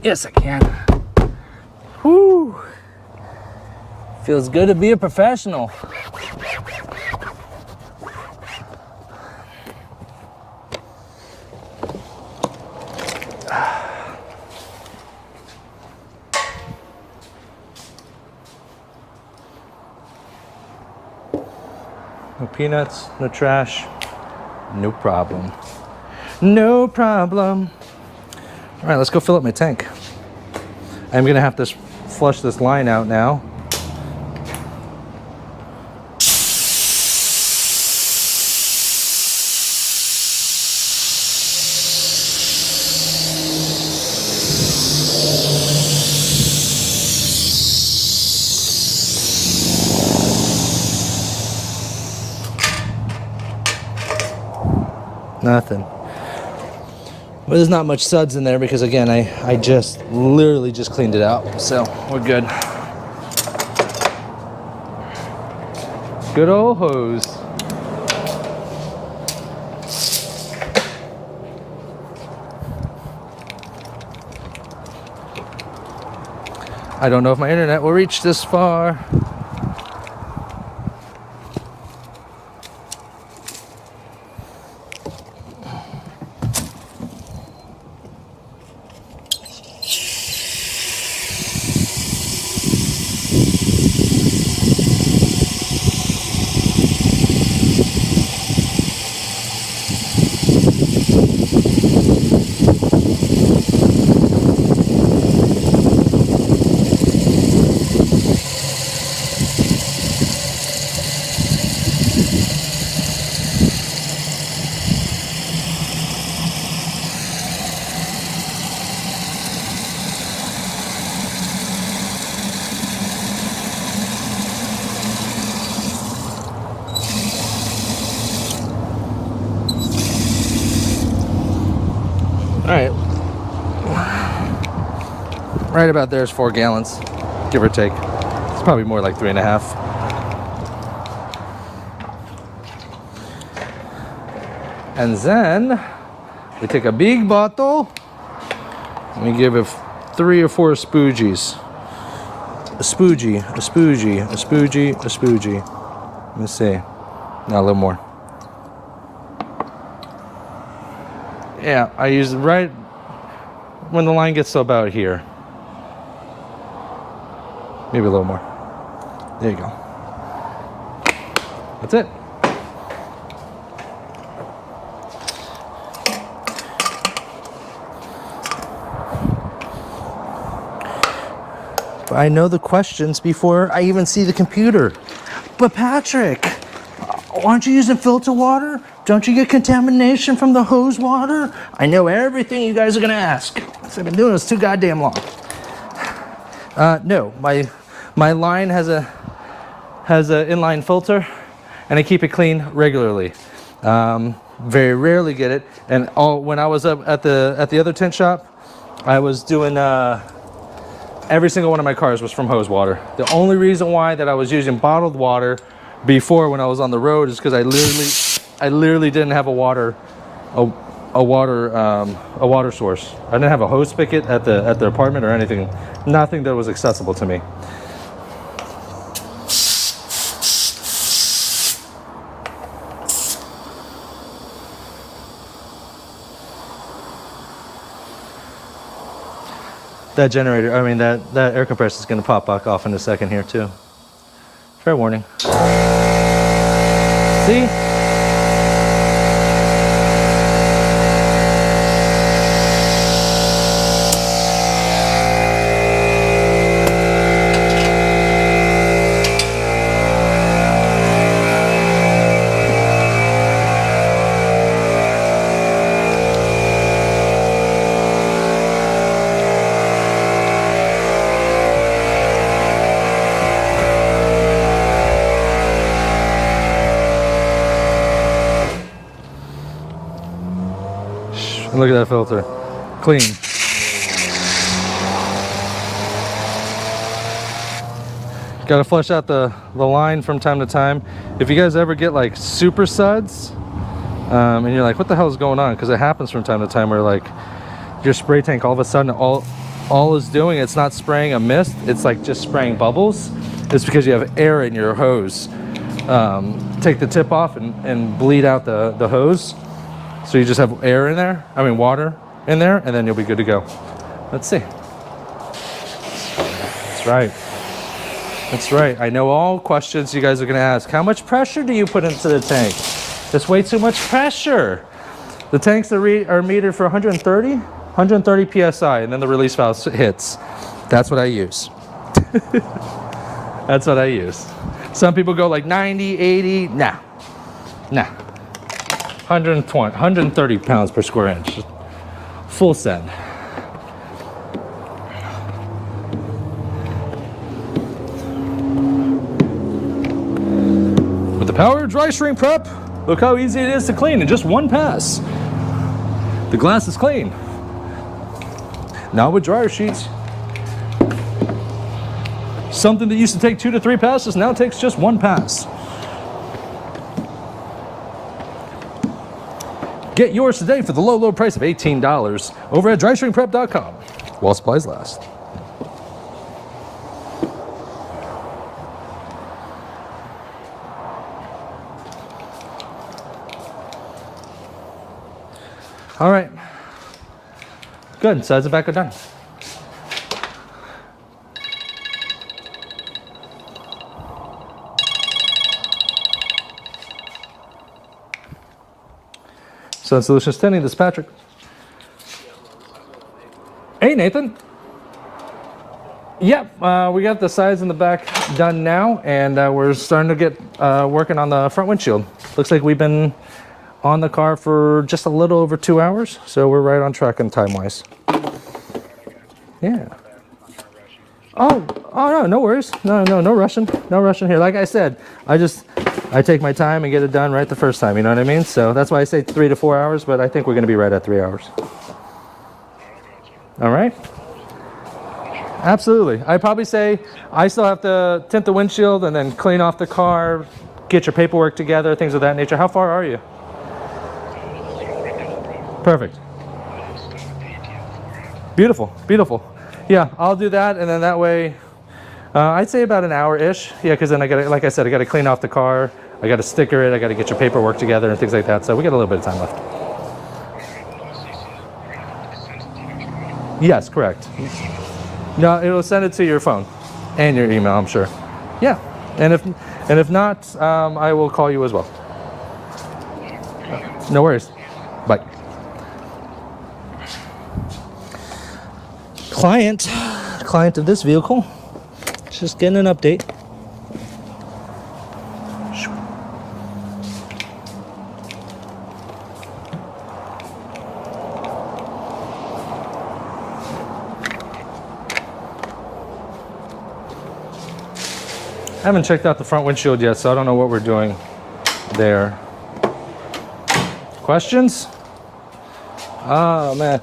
Yes, I can. Whoo! Feels good to be a professional. No peanuts, no trash, no problem. No problem. All right, let's go fill up my tank. I'm gonna have to flush this line out now. Nothing. Well, there's not much suds in there because, again, I just literally just cleaned it out, so we're good. Good old hose. I don't know if my internet will reach this far. All right, right about there's 4 gallons, give or take. It's probably more like 3.5. And then we take a big bottle and we give it 3 or 4 spoogies. A spoogie, a spoogie, a spoogie, a spoogie. Let me see. Now a little more. Yeah, I use it right when the line gets to about here. Maybe a little more. There you go. That's it. But I know the questions before I even see the computer. But Patrick, aren't you using filter water? Don't you get contamination from the hose water? I know everything you guys are gonna ask. I've been doing this too goddamn long. No, my line has a inline filter, and I keep it clean regularly. Very rarely get it. And when I was up at the other tint shop, I was doing every single one of my cars was from hose water. The only reason why that I was using bottled water before when I was on the road is because I literally didn't have a water source. I didn't have a hose spigot at the apartment or anything. Nothing that was accessible to me. That generator, I mean that air compressor is going to pop back off in a second here too. Fair warning. See? Look at that filter. Clean. Got to flush out the line from time to time. If you guys ever get like super suds, and you're like, what the hell is going on? Because it happens from time to time where like your spray tank all of a sudden all is doing, it's not spraying a mist, it's like just spraying bubbles. It's because you have air in your hose. Take the tip off and bleed out the hose. So you just have air in there, I mean water in there, and then you'll be good to go. Let's see. That's right. That's right. I know all questions you guys are going to ask. How much pressure do you put into the tank? That's way too much pressure. The tanks are metered for 130 psi, and then the release valve hits. That's what I use. That's what I use. Some people go like 90, 80. Nah. 130 pounds per square inch. Full send. With the power dry shrink prep, look how easy it is to clean in just one pass. The glass is clean. Now with dryer sheets, something that used to take 2 to 3 passes now takes just 1 pass. Get yours today for the low price of $18 over at dryshrinkprep.com while supplies last. All right, good, sides of back are done. Sun Solutions Tinting, this is Patrick. Hey Nathan. Yep, we got the sides and the back done now, and we're starting to get working on the front windshield. Looks like we've been on the car for just a little over 2 hours, so we're right on track in time-wise. Yeah. Oh no worries. No rushing. No rushing here. Like I said, I take my time and get it done right the first time, you know what I mean? So that's why I say 3 to 4 hours, but I think we're gonna be right at 3 hours. All right? Absolutely. I'd probably say I still have to tint the windshield and then clean off the car, get your paperwork together, things of that nature. How far are you? Perfect. Beautiful, beautiful. Yeah, I'll do that, and then that way, I'd say about an hour-ish. Yeah, because then I gotta, like I said, I gotta clean off the car, I gotta sticker it, I gotta get your paperwork together and things like that. So we got a little bit of time left. Yes, correct. No, it'll send it to your phone and your email, I'm sure. Yeah, and if not, I will call you as well. No worries. Bye. Client of this vehicle, just getting an update. I haven't checked out the front windshield yet, so I don't know what we're doing there. Questions? Oh man.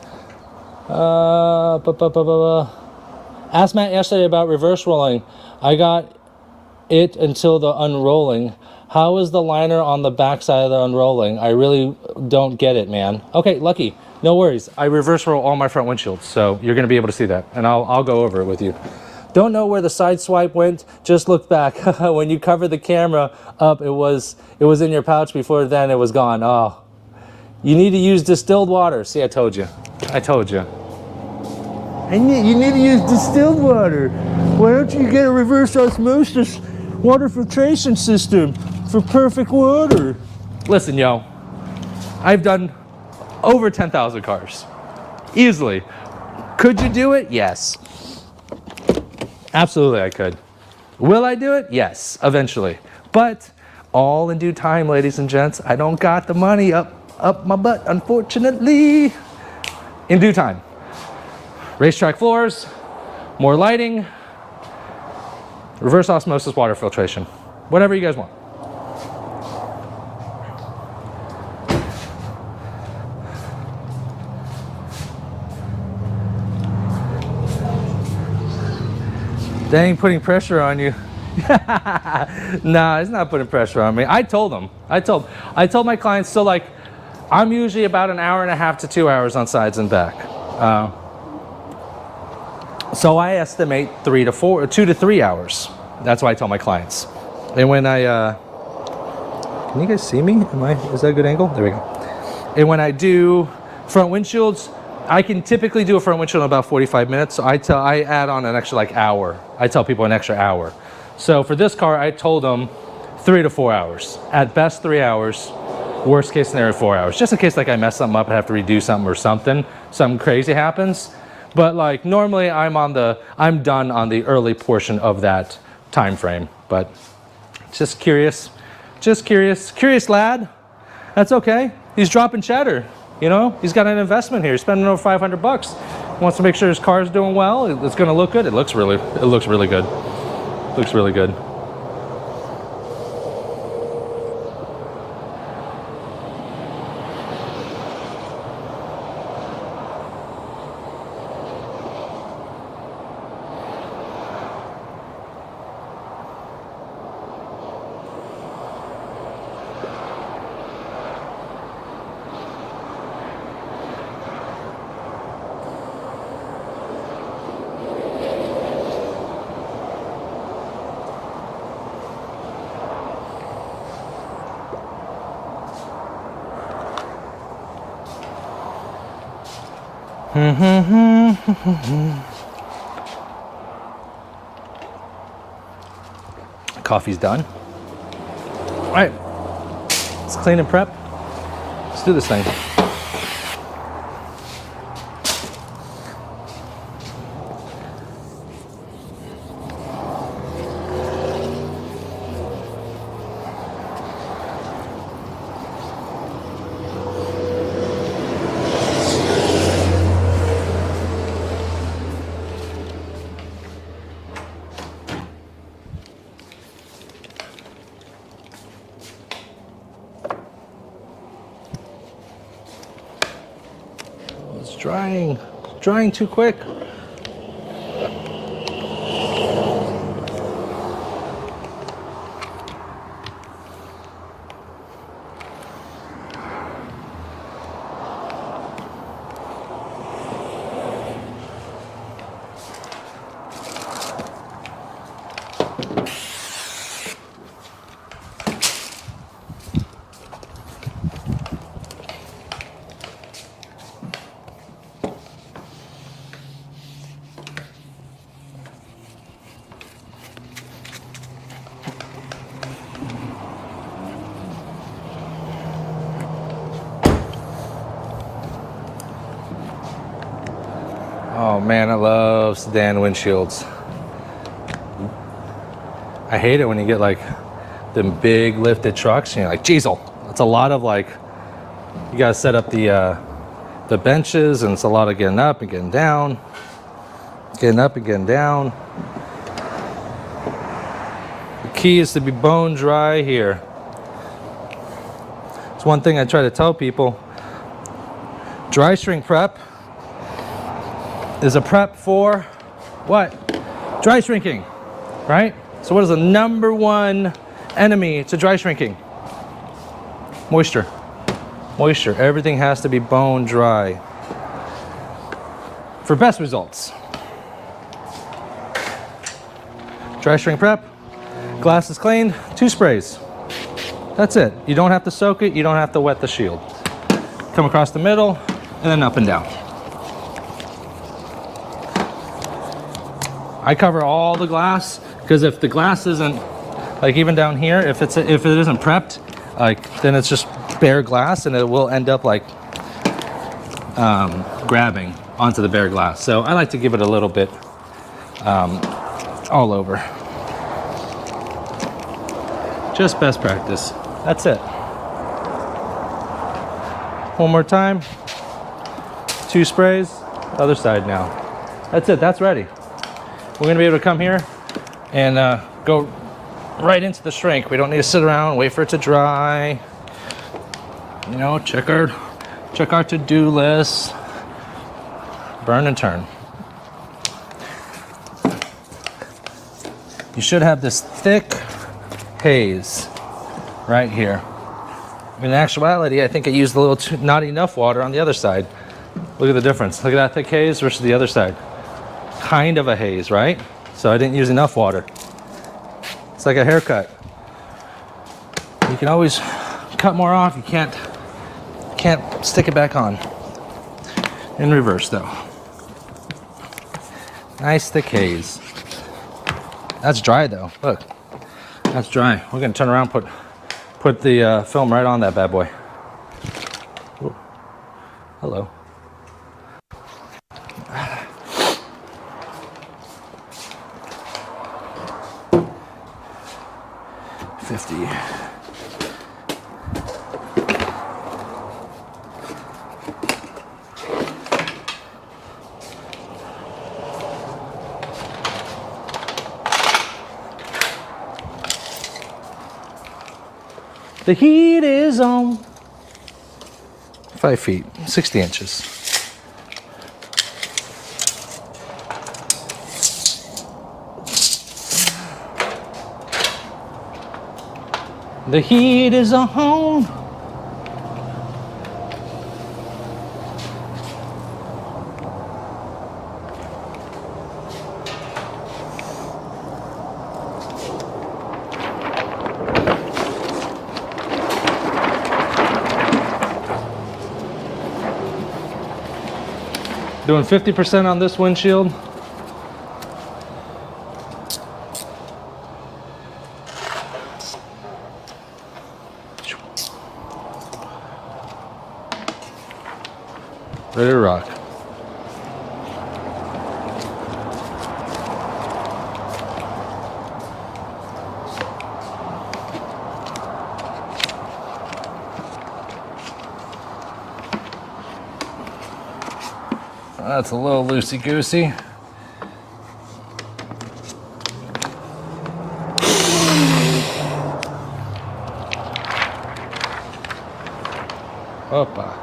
Asked Matt yesterday about reverse rolling. I got it until the unrolling. How is the liner on the back side of the unrolling? I really don't get it, man. Okay, Lucky, no worries. I reverse roll all my front windshields, so you're gonna be able to see that, and I'll go over it with you. Don't know where the side swipe went, just look back. When you covered the camera up, it was in your pouch. Before then it was gone. Oh, you need to use distilled water. See, I told you. You need to use distilled water. Why don't you get a reverse osmosis water filtration system for perfect water? Listen, yo, I've done over 10,000 cars. Easily. Could you do it? Yes. Absolutely I could. Will I do it? Yes, eventually. But all in due time, ladies and gents. I don't got the money up my butt, unfortunately. In due time. Racetrack floors, more lighting, reverse osmosis water filtration. Whatever you guys want. They ain't putting pressure on you. Nah, it's not putting pressure on me. I told them. I told my clients, so like, I'm usually about an hour and a half to 2 hours on sides and back. So I estimate 2 to 3 hours. That's what I tell my clients. And when I, can you guys see me? Is that a good angle? There we go. And when I do front windshields, I can typically do a front windshield in about 45 minutes. So I add on an extra like hour. I tell people an extra hour. So for this car, I told them 3 to 4 hours. At best 3 hours, worst case scenario 4 hours. Just in case like I mess something up and have to redo something or something crazy happens. But like normally I'm done on the early portion of that time frame. But just curious lad. That's okay. He's dropping cheddar. You know, he's got an investment here. He's spending over 500 bucks. He wants to make sure his car is doing well. It's going to look good. It looks really good. Looks really good. Coffee's done. All right, let's clean and prep. Let's do this thing. Drying too quick. Oh man, I love sedan windshields. I hate it when you get like them big lifted trucks and you're like, geez, that's a lot of like, you gotta set up the benches, and it's a lot of getting up and getting down. Getting up and getting down. The key is to be bone dry here. It's one thing I try to tell people. Dry shrink prep is a prep for what? Dry shrinking, right? So what is the number one enemy to dry shrinking? Moisture. Moisture. Everything has to be bone dry for best results. Dry shrink prep. Glass is cleaned. 2 sprays. That's it. You don't have to soak it. You don't have to wet the shield. Come across the middle and then up and down. I cover all the glass because if the glass isn't, like even down here, if it isn't prepped, like then it's just bare glass and it will end up like grabbing onto the bare glass. So I like to give it a little bit all over. Just best practice. That's it. One more time. 2 sprays. Other side now. That's it. That's ready. We're going to be able to come here and go right into the shrink. We don't need to sit around and wait for it to dry. You know, check our to-do list. Burn and turn. you should have this thick haze right here. In actuality, I think I used a little not enough water on the other side. Look at the difference. Look at that thick haze versus the other side. Kind of a haze, right? So I didn't use enough water. It's like a haircut. You can always cut more off. You can't stick it back on. In reverse though. Nice thick haze. That's dry though. Look, that's dry. We're gonna turn around, put the film right on that bad boy. Ooh. Hello. $50. The heat is on. 5 feet, 60 inches. The heat is on. Doing 50% on this windshield. Ready to rock. That's a little loosey-goosey. Opa.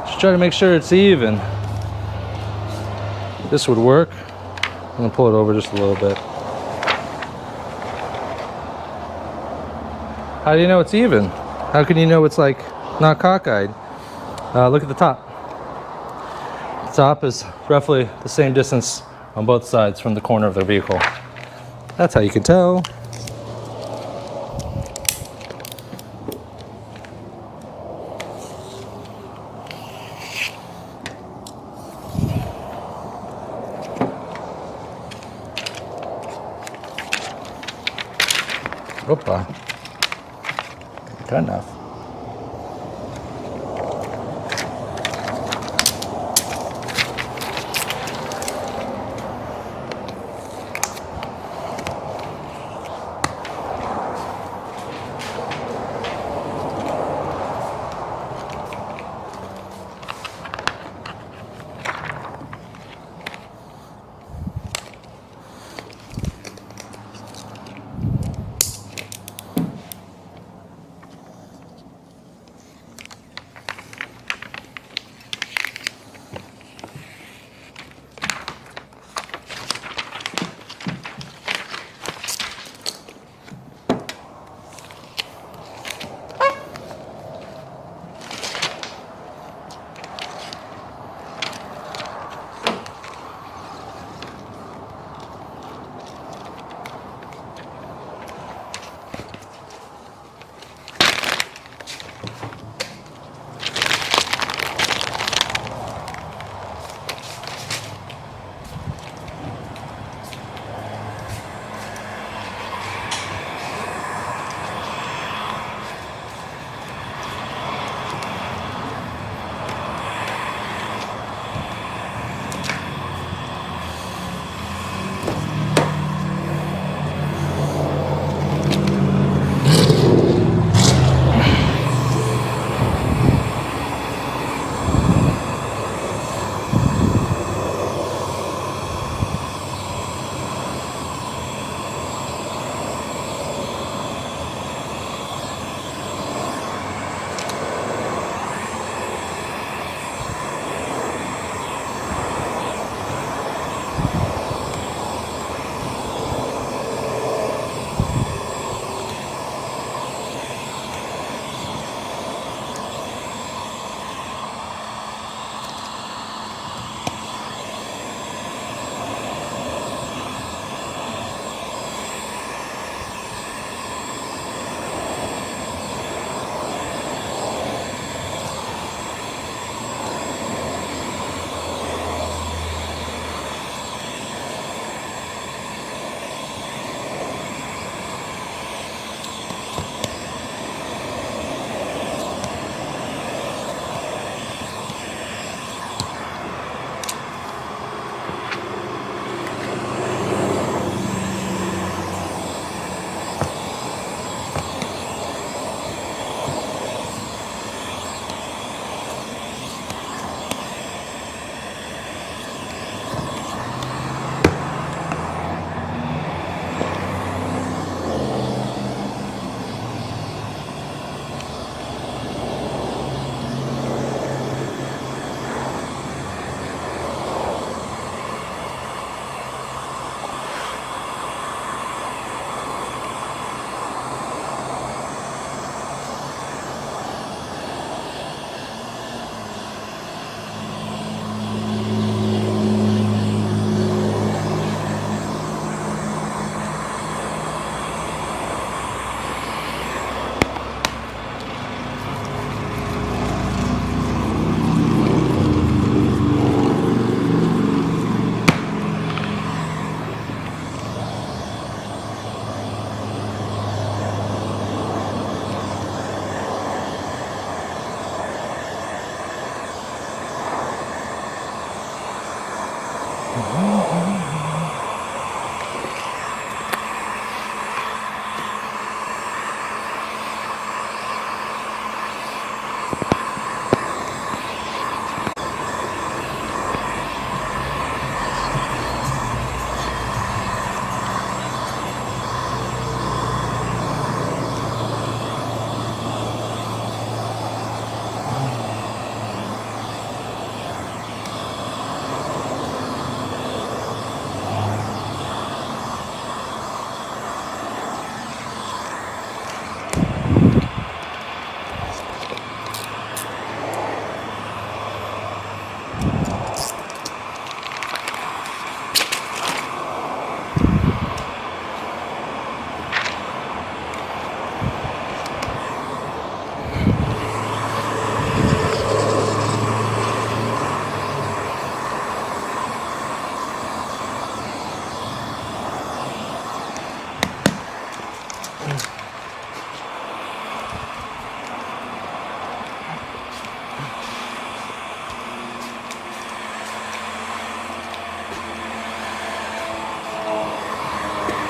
Just try to make sure it's even. This would work. I'm gonna pull it over just a little bit. How do you know it's even? How can you know it's like not cockeyed? Look at the top. The top is roughly the same distance on both sides from the corner of the vehicle. That's how you can tell. Opa. Good enough.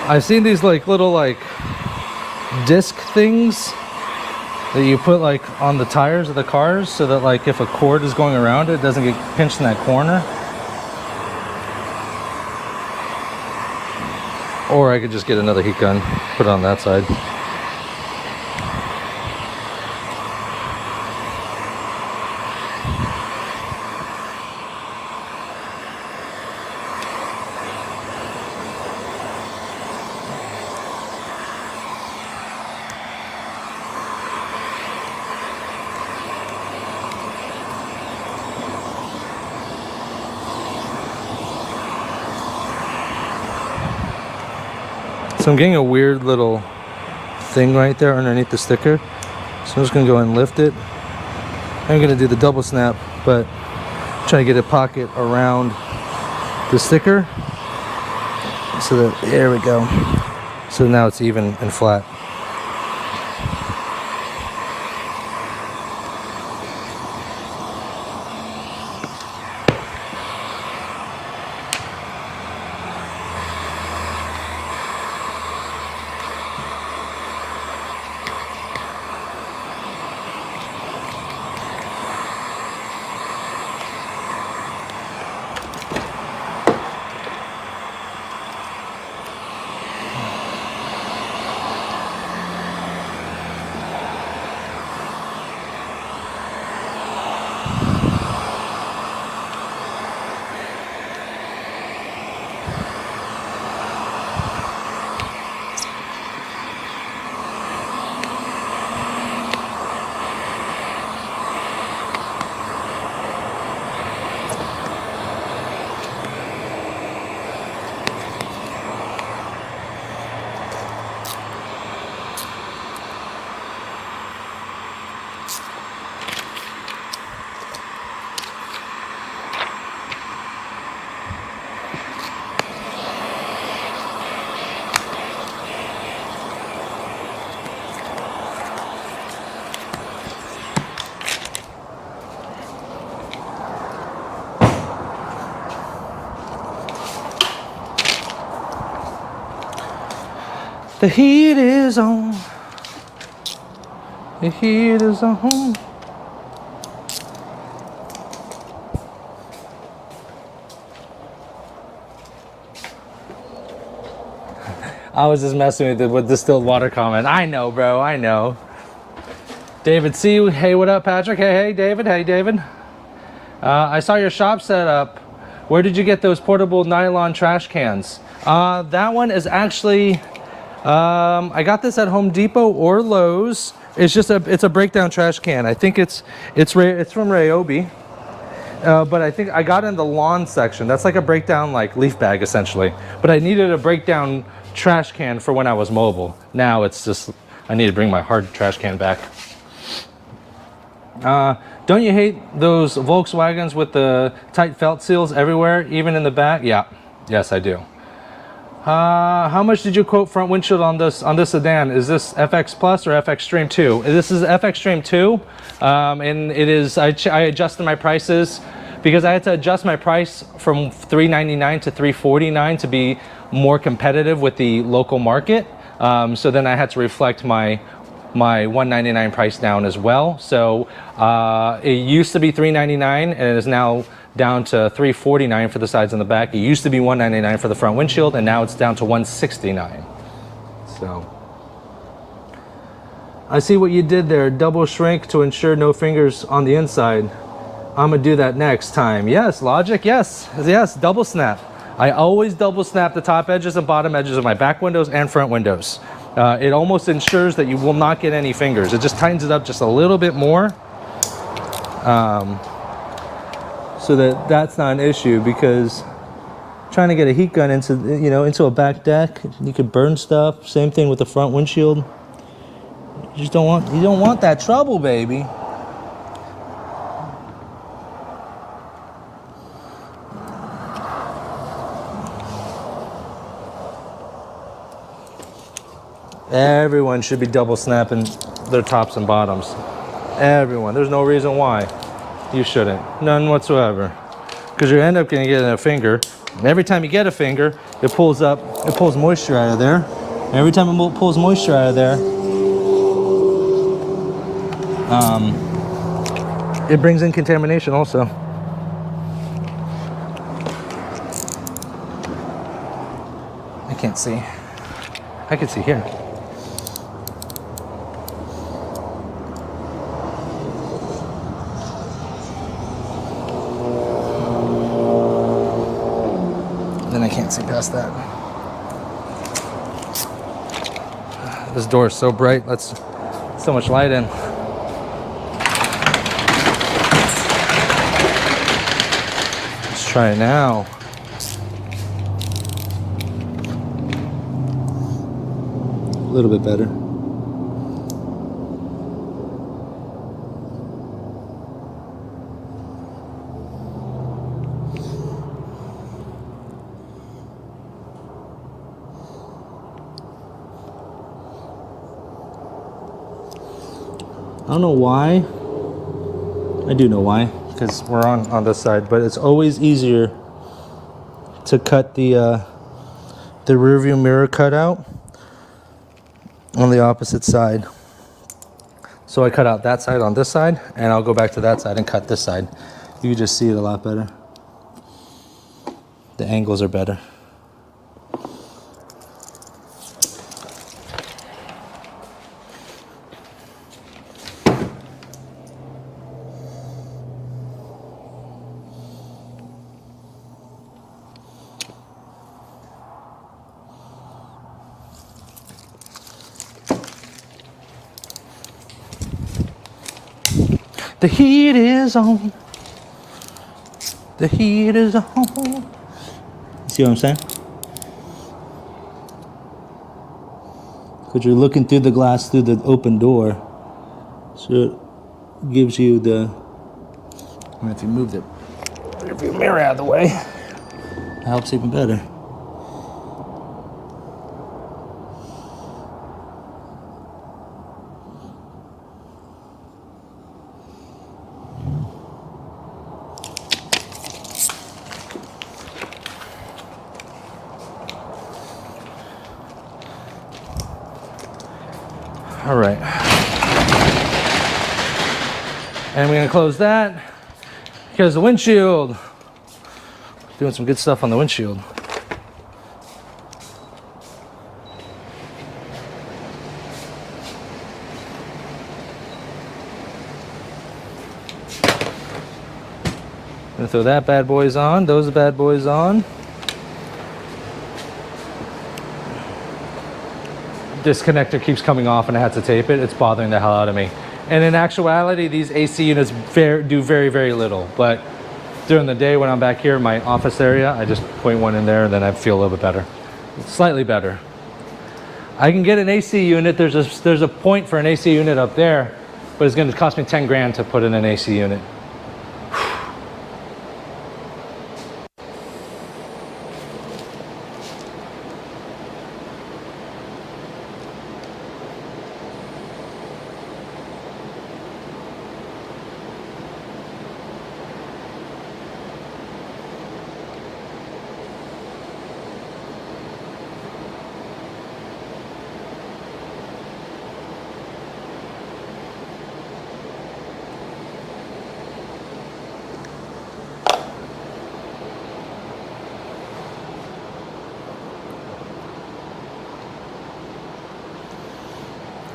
I've seen these like little like disc things that you put like on the tires of the cars so that like if a cord is going around it doesn't get pinched in that corner. Or I could just get another heat gun, put it on that side. So I'm getting a weird little thing right there underneath the sticker. So I'm just gonna go and lift it. I'm gonna do the double snap, but try to get a pocket around the sticker so that, there we go. So now it's even and flat. The heat is on. The heat is on. I was just messing with the distilled water comment. I know, bro. I know. David C. Hey, what up, Patrick? Hey, David. Hey, David. I saw your shop set up. Where did you get those portable nylon trash cans? That one is actually... I got this at Home Depot or Lowe's. It's just it's a breakdown trash can. I think it's from Ryobi, but I think I got it in the lawn section. That's like a breakdown like leaf bag essentially. But I needed a breakdown trash can for when I was mobile. Now it's just I need to bring my hard trash can back. Don't you hate those Volkswagens with the tight felt seals everywhere, even in the back? Yeah, yes I do. How much did you quote front windshield on this sedan? Is this FX Plus or FX Stream 2? This is FX Stream 2, and it is. I adjusted my prices because I had to adjust my price from $3.99 to $3.49 to be more competitive with the local market. So then I had to reflect my $1.99 price down as well. So it used to be $3.99 and it is now down to $3.49 for the sides and the back. It used to be $1.99 for the front windshield, and now it's down to $1.69. So I see what you did there. Double shrink to ensure no fingers on the inside. I'm gonna do that next time. Yes, logic, yes, yes, double snap. I always double snap the top edges and bottom edges of my back windows and front windows. It almost ensures that you will not get any fingers. It just tightens it up just a little bit more, so that that's not an issue, because trying to get a heat gun into, you know, into a back deck, you could burn stuff. Same thing with the front windshield. You just don't want that trouble, baby. Everyone should be double snapping their tops and bottoms. Everyone. There's no reason why you shouldn't. None whatsoever. Because you end up going to get a finger. And every time you get a finger, it pulls moisture out of there. Every time it pulls moisture out of there, it brings in contamination also. I can't see. I can see here. Then I can't see past that. This door is so bright. Let's so much light in. Let's try it now. A little bit better. I don't know why. I do know why, because we're on this side, but it's always easier to cut the rear view mirror cutout on the opposite side. So I cut out that side on this side, and I'll go back to that side and cut this side. You can just see it a lot better. The angles are better. The heat is on. The heat is on. See what I'm saying? Because you're looking through the glass through the open door. So it gives you the... And if you move the rear view mirror out of the way, it helps even better. All right, and we're gonna close that because the windshield, doing some good stuff on the windshield. Gonna throw that bad boys on, those bad boys on. This connector keeps coming off and I had to tape it. It's bothering the hell out of me. And in actuality, these AC units do very, very little. But during the day when I'm back here in my office area, I just point one in there and then I feel a little bit better. Slightly better. I can get an AC unit. There's a point for an AC unit up there, but it's gonna cost me 10 grand to put in an AC unit.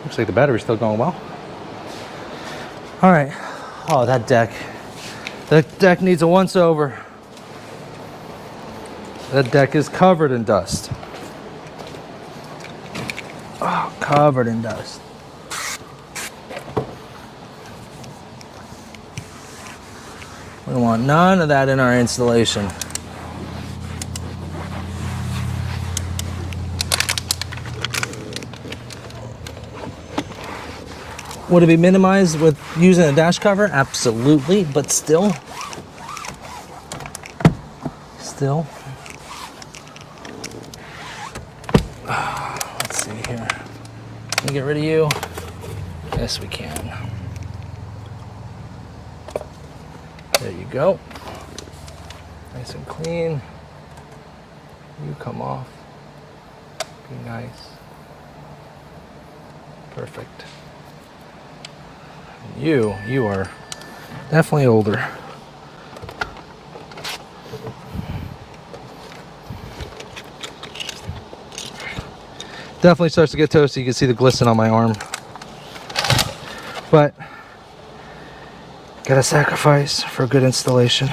Looks like the battery's still going well. All right. Oh, that deck. That deck needs a once over. That deck is covered in dust. Oh, covered in dust. We don't want none of that in our installation. Would it be minimized with using a dash cover? Absolutely, but still. Let's see here. Can we get rid of you? Yes, we can. There you go. Nice and clean. You come off. Be nice. Perfect. You are definitely older. Definitely starts to get toasty. You can see the glisten on my arm. But gotta sacrifice for a good installation.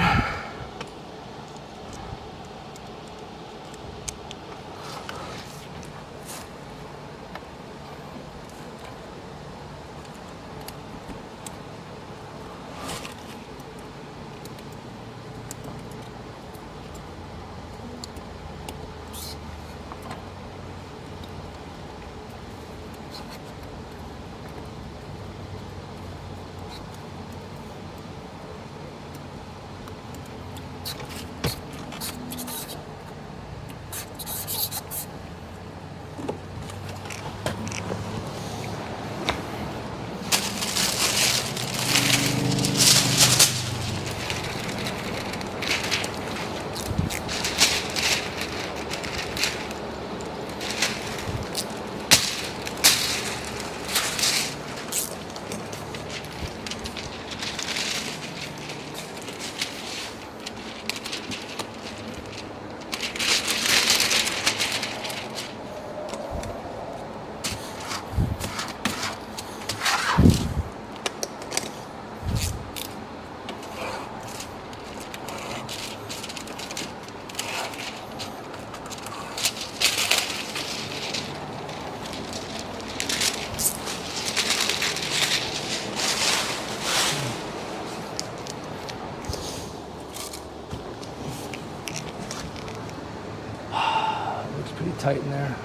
Tight in there.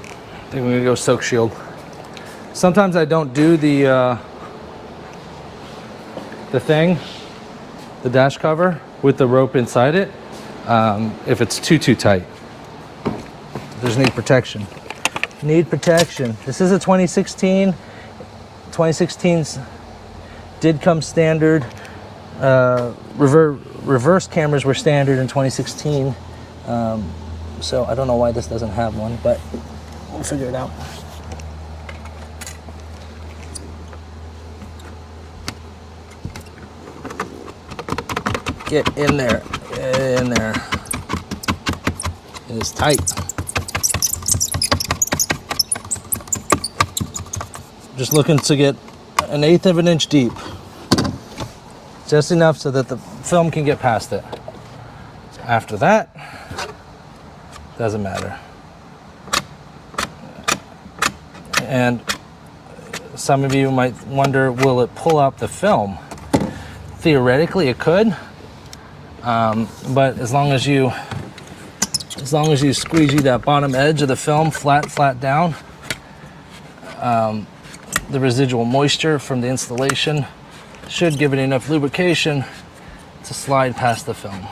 I think we're gonna go soak shield. Sometimes I don't do the thing, the dash cover with the rope inside it, if it's too tight. There's need protection. Need protection. This is a 2016. 2016s did come standard. Reverse cameras were standard in 2016. So I don't know why this doesn't have one, but we'll figure it out. Get in there, get in there. It is tight. Just looking to get 1/8 of an inch deep. Just enough so that the film can get past it. After that, doesn't matter. And some of you might wonder, will it pull up the film? Theoretically, it could, but as long as you squeegee that bottom edge of the film flat down, the residual moisture from the installation should give it enough lubrication to slide past the film.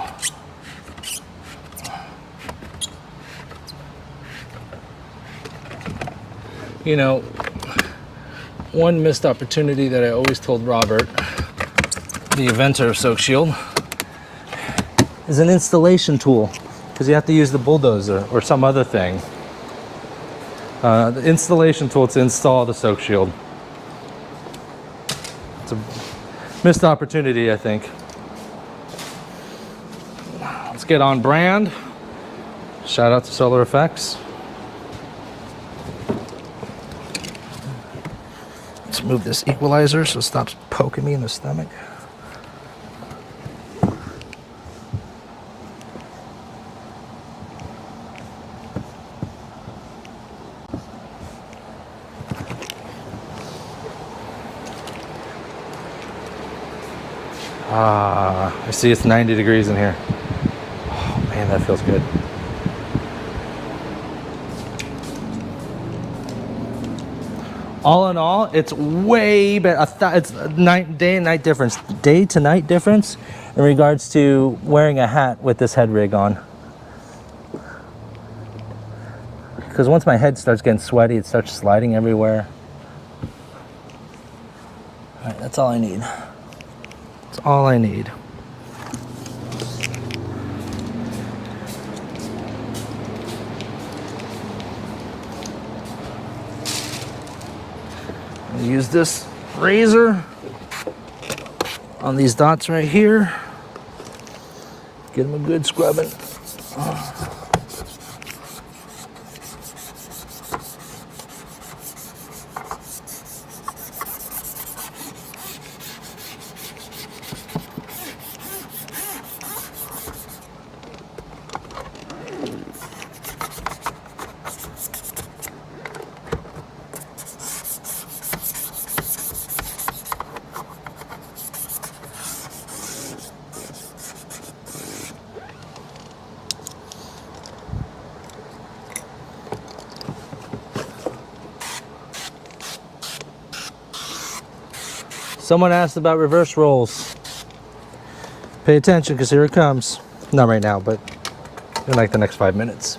You know, one missed opportunity that I always told Robert, the inventor of Soak Shield, is an installation tool, because you have to use the bulldozer or some other thing. The installation tool to install the Soak Shield. It's a missed opportunity, I think. Let's get on brand. Shout out to Solar Effects. move this equalizer so it stops poking me in the stomach. I see it's 90 degrees in here. Oh man, that feels good. All in all, it's way better. It's day and night difference. Day to night difference in regards to wearing a hat with this head rig on. Because once my head starts getting sweaty, it starts sliding everywhere. All right, that's all I need. That's all I need. Use this razor on these dots right here. Give them a good scrubbing. Someone asked about reverse rolls. Pay attention, because here it comes. Not right now, but in like the next 5 minutes.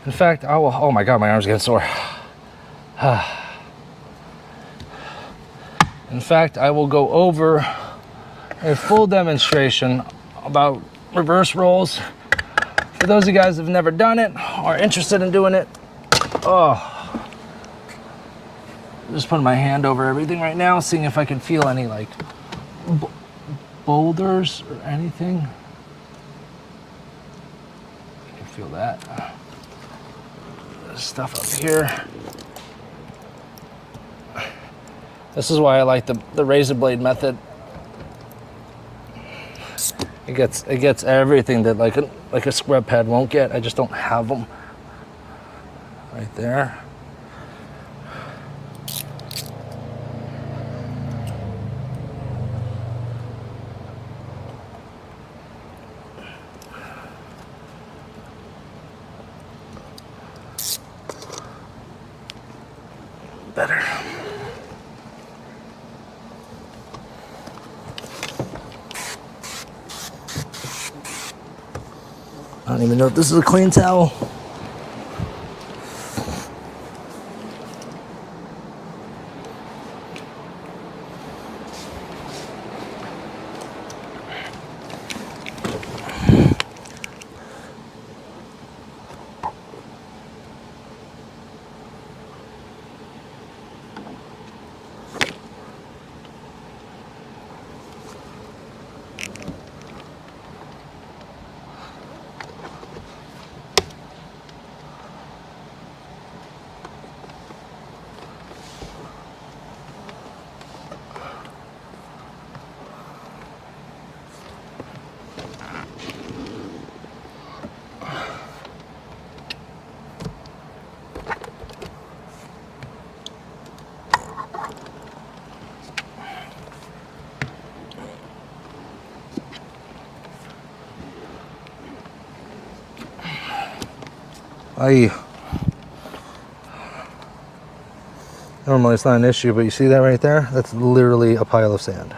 In fact, I will, oh my God, my arm's getting sore. In fact, I will go over a full demonstration about reverse rolls. For those of you guys that have never done it or interested in doing it, I'm just putting my hand over everything right now, seeing if I can feel any like boulders or anything. I can feel that. There's stuff up here. This is why I like the razor blade method. It gets everything that like a scrub pad won't get. I just don't have them right there. Better. I don't even know if this is a clean towel. Normally it's not an issue, but you see that right there? That's literally a pile of sand.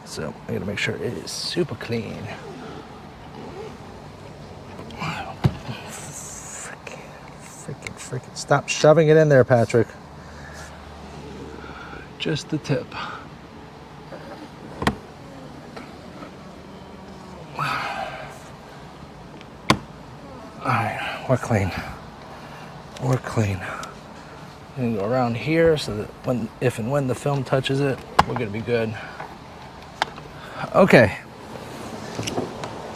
So I gotta make sure it is super clean. Freaking stop shoving it in there, Patrick. Just the tip. Alright, we're clean. We're clean. I'm gonna go around here so that if and when the film touches it, we're gonna be good. Okay.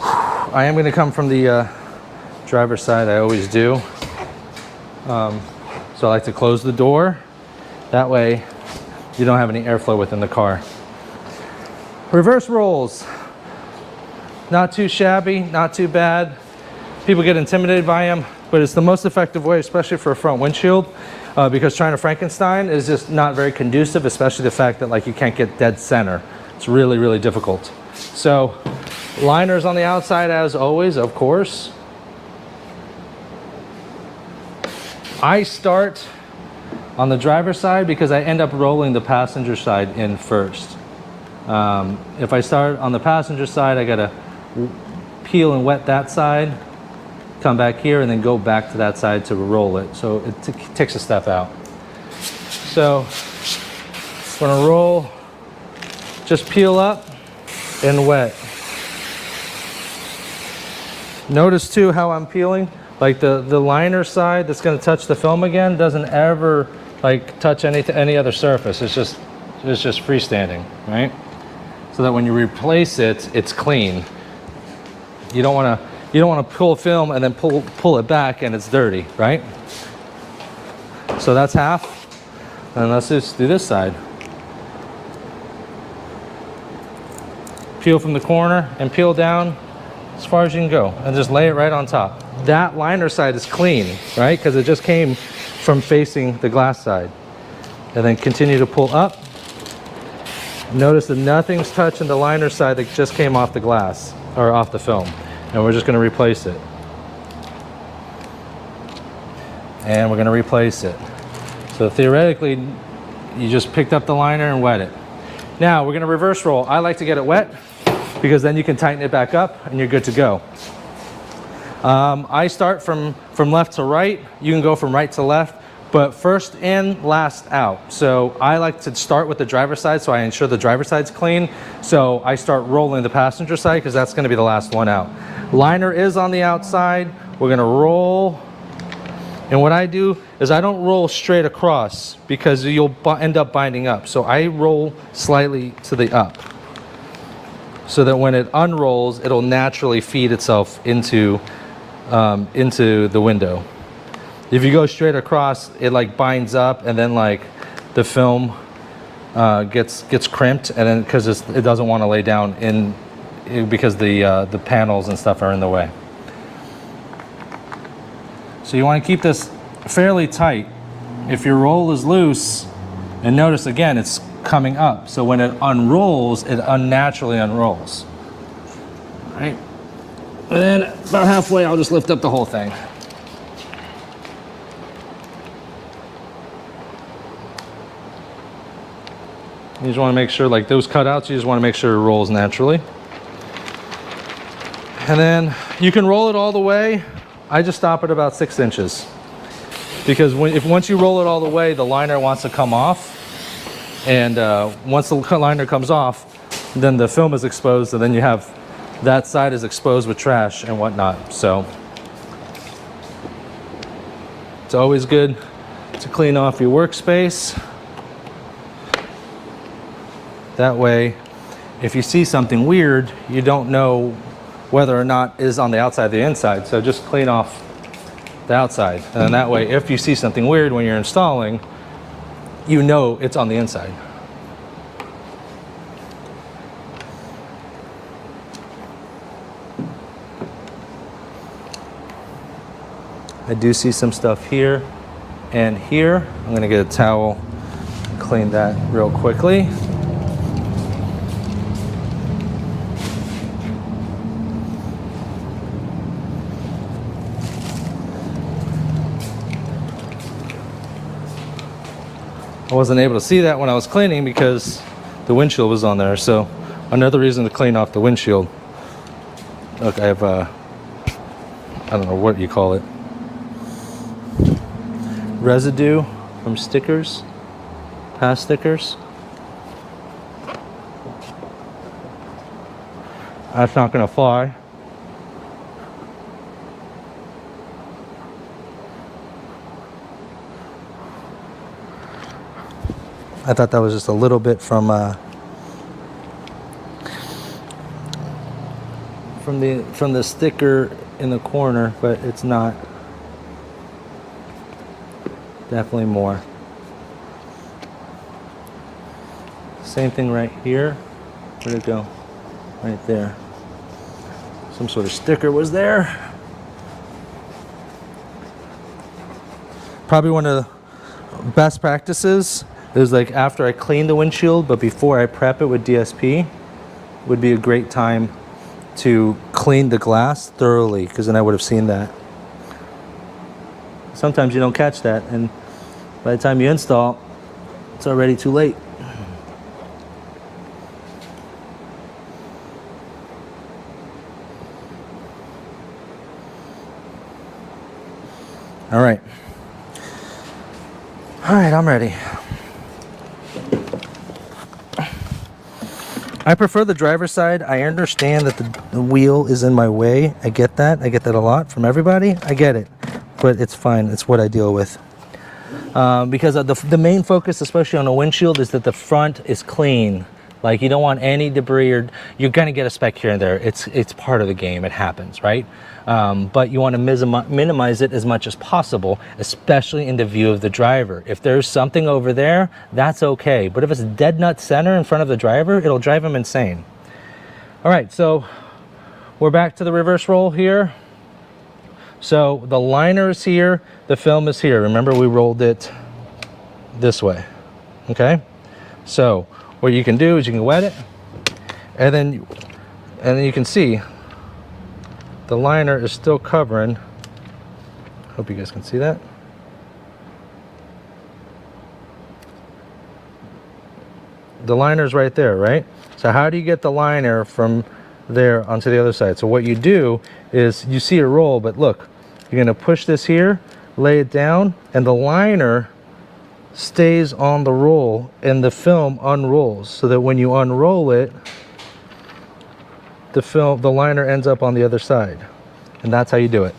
I am gonna come from the driver's side, I always do. So I like to close the door. That way you don't have any airflow within the car. Reverse rolls. Not too shabby, not too bad. People get intimidated by them, but it's the most effective way, especially for a front windshield, because trying to Frankenstein is just not very conducive, especially the fact that like you can't get dead center. It's really, really difficult. So liners on the outside as always, of course. I start on the driver's side because I end up rolling the passenger side in first. If I start on the passenger side, I gotta peel and wet that side, come back here, and then go back to that side to roll it. So it takes a step out. So I'm gonna roll, just peel up and wet. Notice too how I'm peeling. Like the liner side that's going to touch the film again doesn't ever like touch any other surface. It's just freestanding, right? So that when you replace it, it's clean. You don't want to pull film and then pull it back and it's dirty, right? So that's half. And let's just do this side. Peel from the corner and peel down as far as you can go and just lay it right on top. That liner side is clean, right? Because it just came from facing the glass side. And then continue to pull up. Notice that nothing's touching the liner side that just came off the glass or off the film. And we're just going to replace it. And we're going to replace it. So theoretically, you just picked up the liner and wet it. Now we're going to reverse roll. I like to get it wet because then you can tighten it back up and you're good to go. I start from left to right. You can go from right to left, but first in, last out. So I like to start with the driver's side so I ensure the driver's side's clean. So I start rolling the passenger side because that's going to be the last one out. Liner is on the outside. We're going to roll. And what I do is I don't roll straight across because you'll end up binding up. So I roll slightly to the up so that when it unrolls, it'll naturally feed itself into the window. If you go straight across, it like binds up and then like the film gets crimped, and then because it doesn't want to lay down because the panels and stuff are in the way. So you want to keep this fairly tight. If your roll is loose, and notice again it's coming up, so when it unrolls, it unnaturally unrolls. All right. And then about halfway, I'll just lift up the whole thing. You just want to make sure, like those cutouts, you just want to make sure it rolls naturally. And then you can roll it all the way. I just stop at about 6 inches. Because once you roll it all the way, the liner wants to come off. And once the liner comes off, then the film is exposed, and then you have that side is exposed with trash and whatnot. So it's always good to clean off your workspace. That way, if you see something weird, you don't know whether or not it is on the outside or the inside. So just clean off the outside. And then that way, if you see something weird when you're installing, you know it's on the inside. I do see some stuff here and here. I'm gonna get a towel and clean that real quickly. I wasn't able to see that when I was cleaning because the windshield was on there. So another reason to clean off the windshield. Look, I have I don't know what you call it, residue from stickers, past stickers. That's not gonna fly. I thought that was just a little bit from the sticker in the corner, but it's not. Definitely more. Same thing right here. Where'd it go? Right there. Some sort of sticker was there. Probably one of the best practices is like after I clean the windshield, but before I prep it with DSP, would be a great time to clean the glass thoroughly, because then I would have seen that. Sometimes you don't catch that, and by the time you install, it's already too late. All right. All right, I'm ready. I prefer the driver's side. I understand that the wheel is in my way. I get that. I get that a lot from everybody. I get it. But it's fine. It's what I deal with. Because of the main focus, especially on a windshield, is that the front is clean. Like, you don't want any debris, or you're going to get a speck here and there. It's part of the game. It happens, right? But you want to minimize it as much as possible, especially in the view of the driver. If there's something over there, that's okay. But if it's dead nut center in front of the driver, it'll drive him insane. All right, so we're back to the reverse roll here. So the liner is here, the film is here. Remember, we rolled it this way, okay? So what you can do is you can wet it, and then you can see the liner is still covering. Hope you guys can see that. The liner's right there, right? So how do you get the liner from there onto the other side? So what you do is, you see it roll, but look, you're gonna push this here, lay it down, and the liner stays on the roll and the film unrolls, so that when you unroll it, the liner ends up on the other side. And that's how you do it.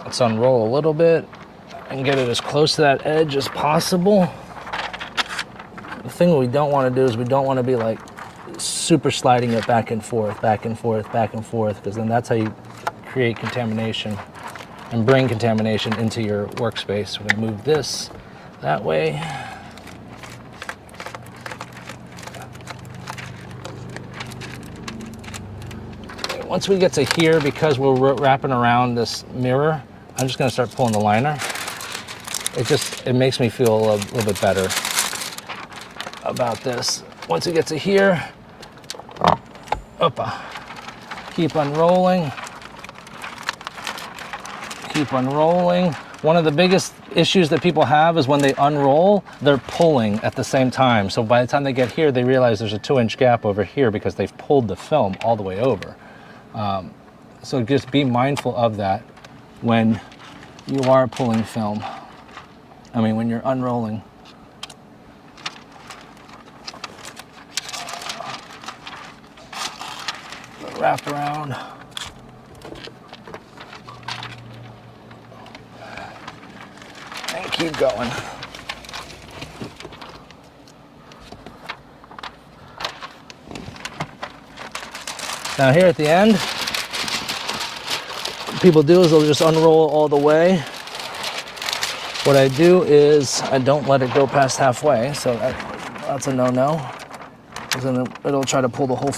Let's unroll a little bit and get it as close to that edge as possible. The thing we don't want to do is we don't want to be like super sliding it back and forth, back and forth, back and forth, because then that's how you create contamination and bring contamination into your workspace. We're going to move this that way. Once we get to here, because we're wrapping around this mirror, I'm just going to start pulling the liner. It makes me feel a little bit better about this. Once we get to here, keep unrolling, keep unrolling. One of the biggest issues that people have is when they unroll, they're pulling at the same time. So by the time they get here, they realize there's a 2-inch gap over here because they've pulled the film all the way over. So just be mindful of that when you are pulling film. When you're unrolling. Wrap around. And keep going. Now here at the end, what people do is they'll just unroll all the way. What I do is I don't let it go past halfway, so that's a no-no. Because then it'll try to pull the whole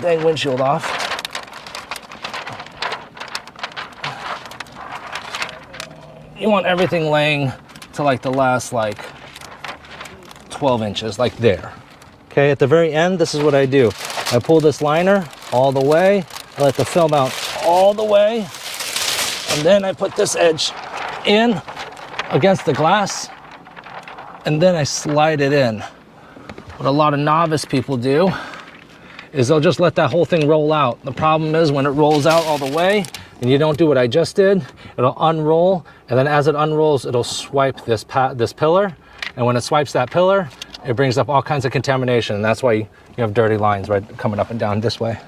dang windshield off. you want everything laying to like the last like 12 inches, like there. Okay, at the very end, this is what I do. I pull this liner all the way, I let the film out all the way, and then I put this edge in against the glass, and then I slide it in. What a lot of novice people do is they'll just let that whole thing roll out. The problem is when it rolls out all the way and you don't do what I just did, it'll unroll, and then as it unrolls, it'll swipe this pillar, and when it swipes that pillar, it brings up all kinds of contamination, and that's why you have dirty lines right coming up and down this way.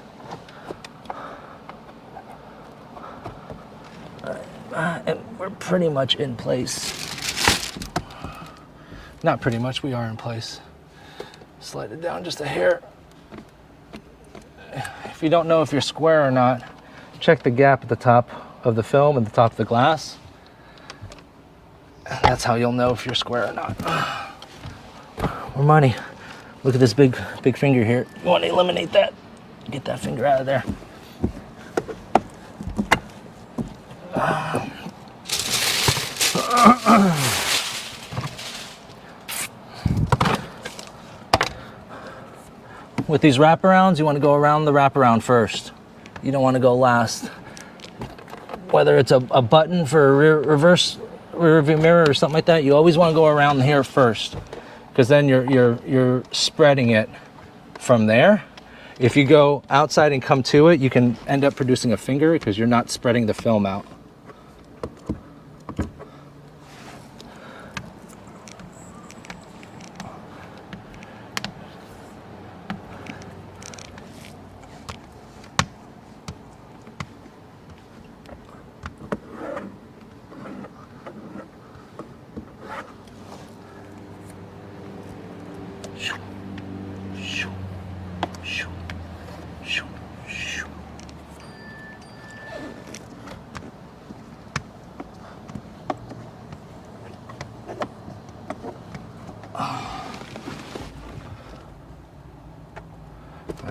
All right, and we're pretty much in place. Not pretty much, we are in place. Slide it down just a hair. If you don't know if you're square or not, check the gap at the top of the film and the top of the glass. That's how you'll know if you're square or not. More money. Look at this big finger here. You want to eliminate that. Get that finger out of there. With these wraparounds, you want to go around the wraparound first. You don't want to go last. Whether it's a button for a reverse rear view mirror or something like that, you always want to go around here first, because then you're spreading it from there. If you go outside and come to it, you can end up producing a finger because you're not spreading the film out.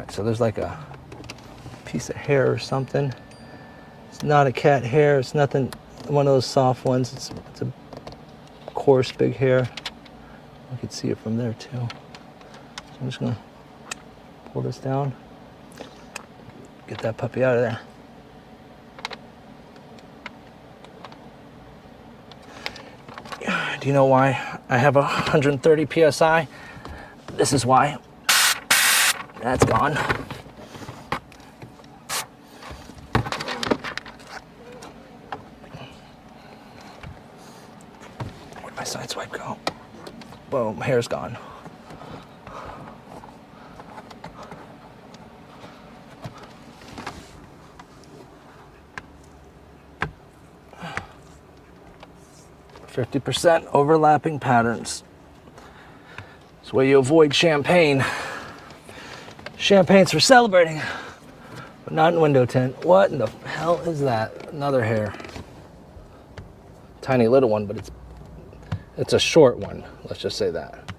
So there's like a piece of hair or something. It's not a cat hair. It's nothing, one of those soft ones. It's a coarse big hair. You can see it from there too. So I'm just gonna pull this down. Get that puppy out of there. Do you know why I have 130 PSI? This is why. That's gone. Where'd my side swipe go? Boom, hair's gone. %, overlapping patterns. That's where you avoid champagne. Champagne's for celebrating, but not in window tint. What in the hell is that? Another hair. Tiny little one, but it's a short one. Let's just say that.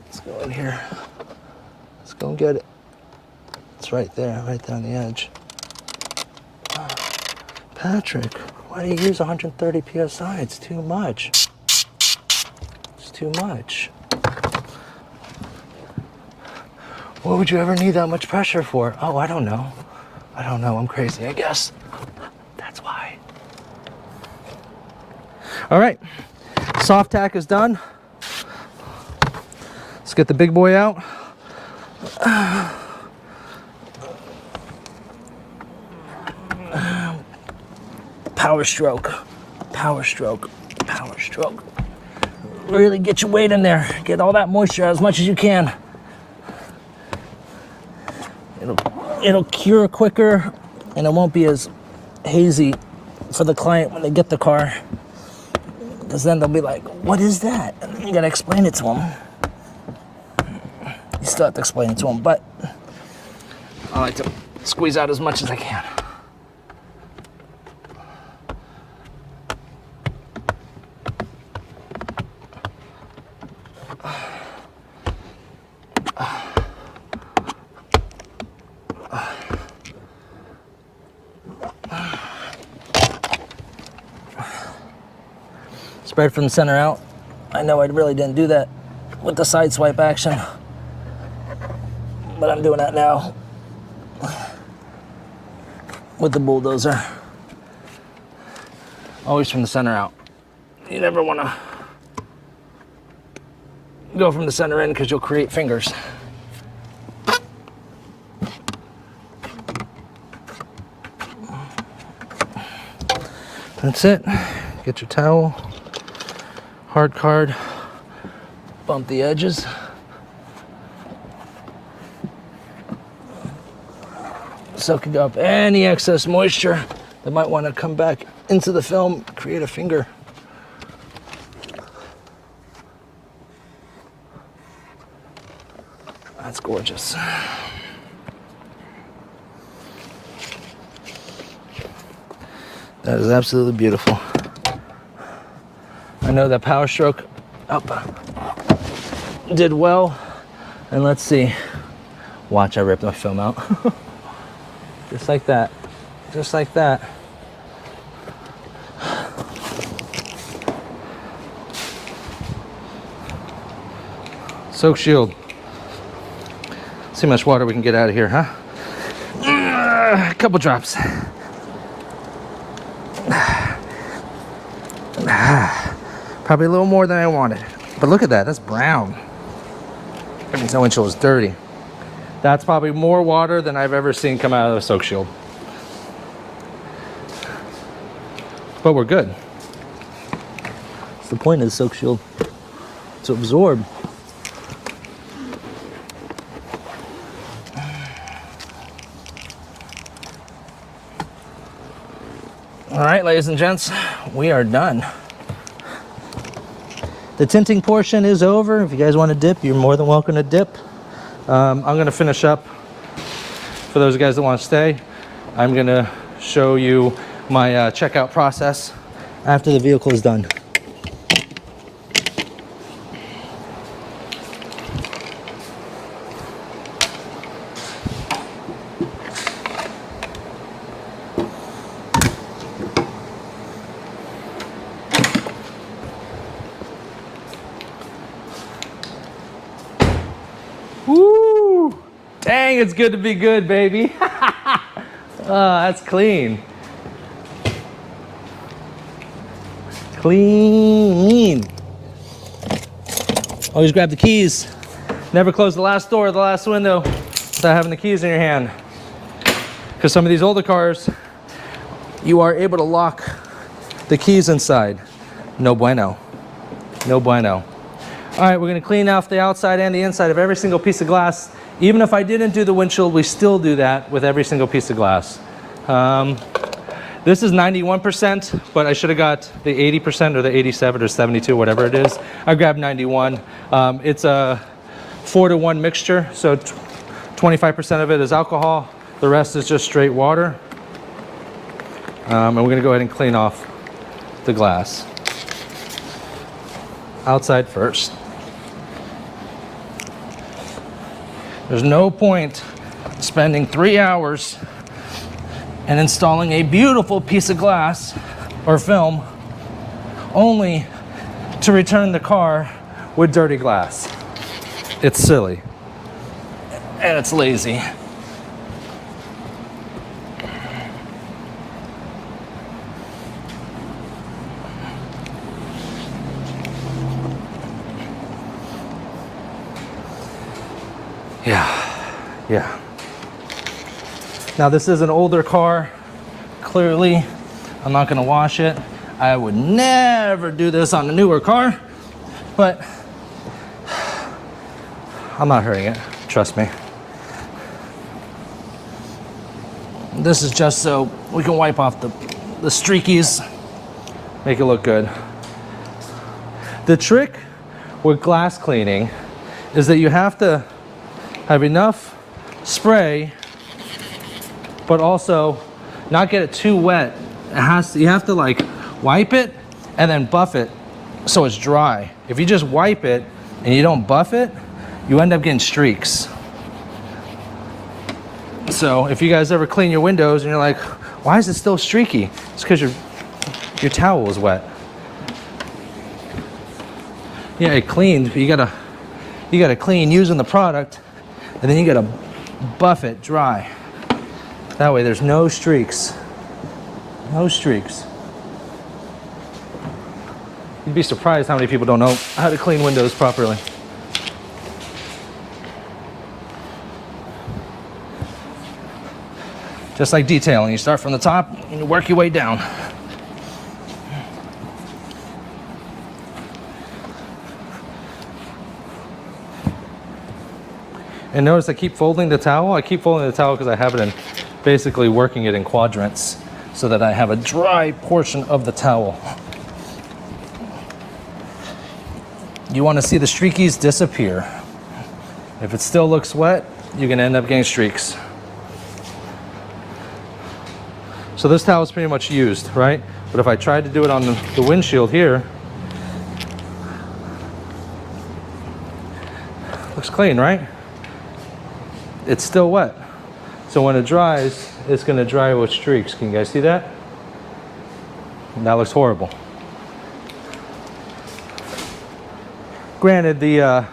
Let's go in here. Let's go and get it. It's right there on the edge. Patrick, why do you use 130 PSI? It's too much. It's too much. What would you ever need that much pressure for? Oh, I don't know. I'm crazy, I guess. That's why. All right, soft tack is done. Let's get the big boy out. Power stroke, power stroke, power stroke. Really get your weight in there. Get all that moisture out as much as you can. It'll cure quicker, and it won't be as hazy for the client when they get the car. Because then they'll be like, what is that? And then you gotta explain it to them. You still have to explain it to them, but I like to squeeze out as much as I can. Spread from the center out. I know I really didn't do that with the side swipe action, but I'm doing that now with the bulldozer. Always from the center out. You never want to go from the center in because you'll create fingers. That's it. Get your towel, hard card, bump the edges. Soaking up any excess moisture that might want to come back into the film, create a finger. That's gorgeous. That is absolutely beautiful. I know that power stroke up did well. And let's see. Watch, I ripped my film out. Just like that. Just like that. Soak shield. See how much water we can get out of here, huh? A couple drops. Probably a little more than I wanted. But look at that, that's brown. That means that windshield is dirty. That's probably more water than I've ever seen come out of a soak shield. But we're good. That's the point of the soak shield, to absorb. All right, ladies and gents, we are done. The tinting portion is over. If you guys want to dip, you're more than welcome to dip. I'm gonna finish up. For those guys that want to stay, I'm gonna show you my checkout process after the vehicle is done. Woo! Dang, it's good to be good, baby. Oh, that's clean. Clean. Always grab the keys. Never close the last door or the last window without having the keys in your hand. Because some of these older cars, you are able to lock the keys inside. No bueno. No bueno. All right, we're gonna clean off the outside and the inside of every single piece of glass. Even if I didn't do the windshield, we still do that with every single piece of glass. This is 91%, but I should have got the 80% or the 87 or 72, whatever it is. I grabbed 91. It's a 4-to-1 mixture, so 25% of it is alcohol. The rest is just straight water. And we're gonna go ahead and clean off the glass. Outside first. There's no point spending 3 hours and installing a beautiful piece of glass or film only to return the car with dirty glass. It's silly and it's lazy. Yeah. Now this is an older car. Clearly, I'm not gonna wash it. I would never do this on a newer car, but I'm not hurting it, trust me. This is just so we can wipe off the streakies, make it look good. The trick with glass cleaning is that you have to have enough spray, but also not get it too wet. You have to like wipe it and then buff it so it's dry. If you just wipe it and you don't buff it, you end up getting streaks. So if you guys ever clean your windows and you're like, why is it still streaky? It's because your towel is wet. Yeah, it cleans, but you gotta clean using the product, and then you gotta buff it dry. That way there's no streaks. No streaks. You'd be surprised how many people don't know how to clean windows properly. Just like detailing, you start from the top and you work your way down. And notice I keep folding the towel. I keep folding the towel because I have it in, basically working it in quadrants so that I have a dry portion of the towel. You want to see the streakies disappear. If it still looks wet, you're going to end up getting streaks. So this towel is pretty much used, right? But if I tried to do it on the windshield here, looks clean, right? It's still wet. So when it dries, it's going to dry with streaks. Can you guys see that? And that looks horrible. Granted, the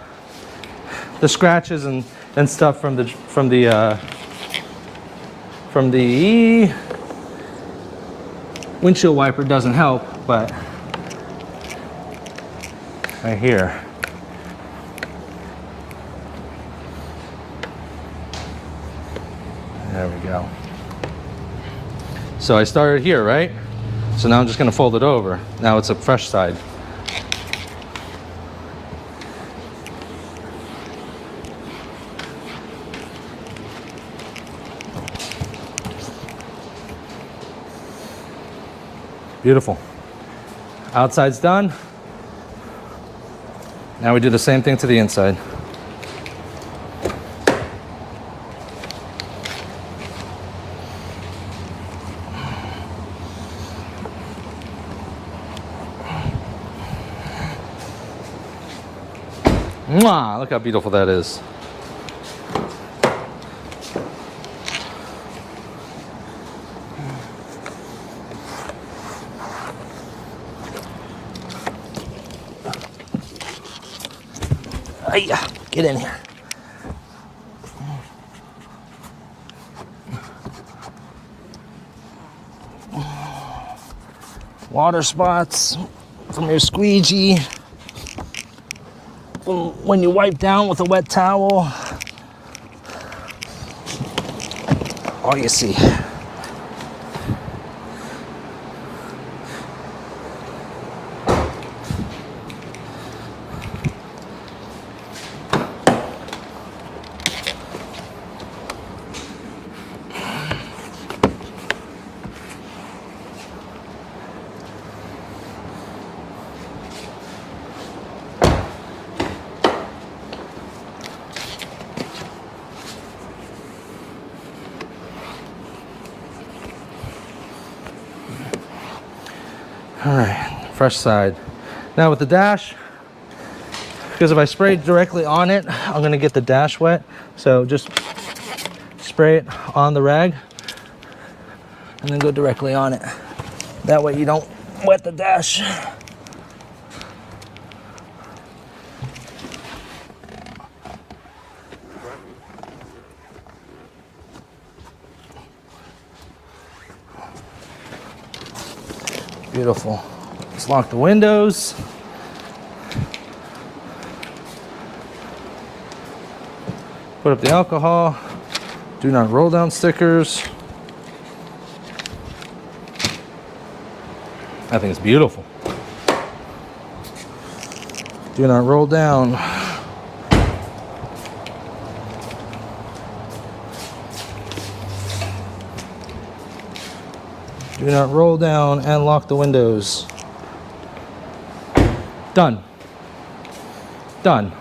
scratches and stuff from the windshield wiper doesn't help, but right here. There we go. So I started here, right? So now I'm just going to fold it over. Now it's a fresh side. Beautiful. Outside's done. Now we do the same thing to the inside. Mwah! Look how beautiful that is. Get in here. Water spots from your squeegee. From when you wipe down with a wet towel. All you see. All right, fresh side. Now with the dash, because if I spray directly on it, I'm gonna get the dash wet. So just spray it on the rag and then go directly on it. That way you don't wet the dash. Beautiful. Let's lock the windows. Put up the alcohol. Do not roll down stickers. I think it's beautiful. Do not roll down. Do not roll down and lock the windows. Done. Done.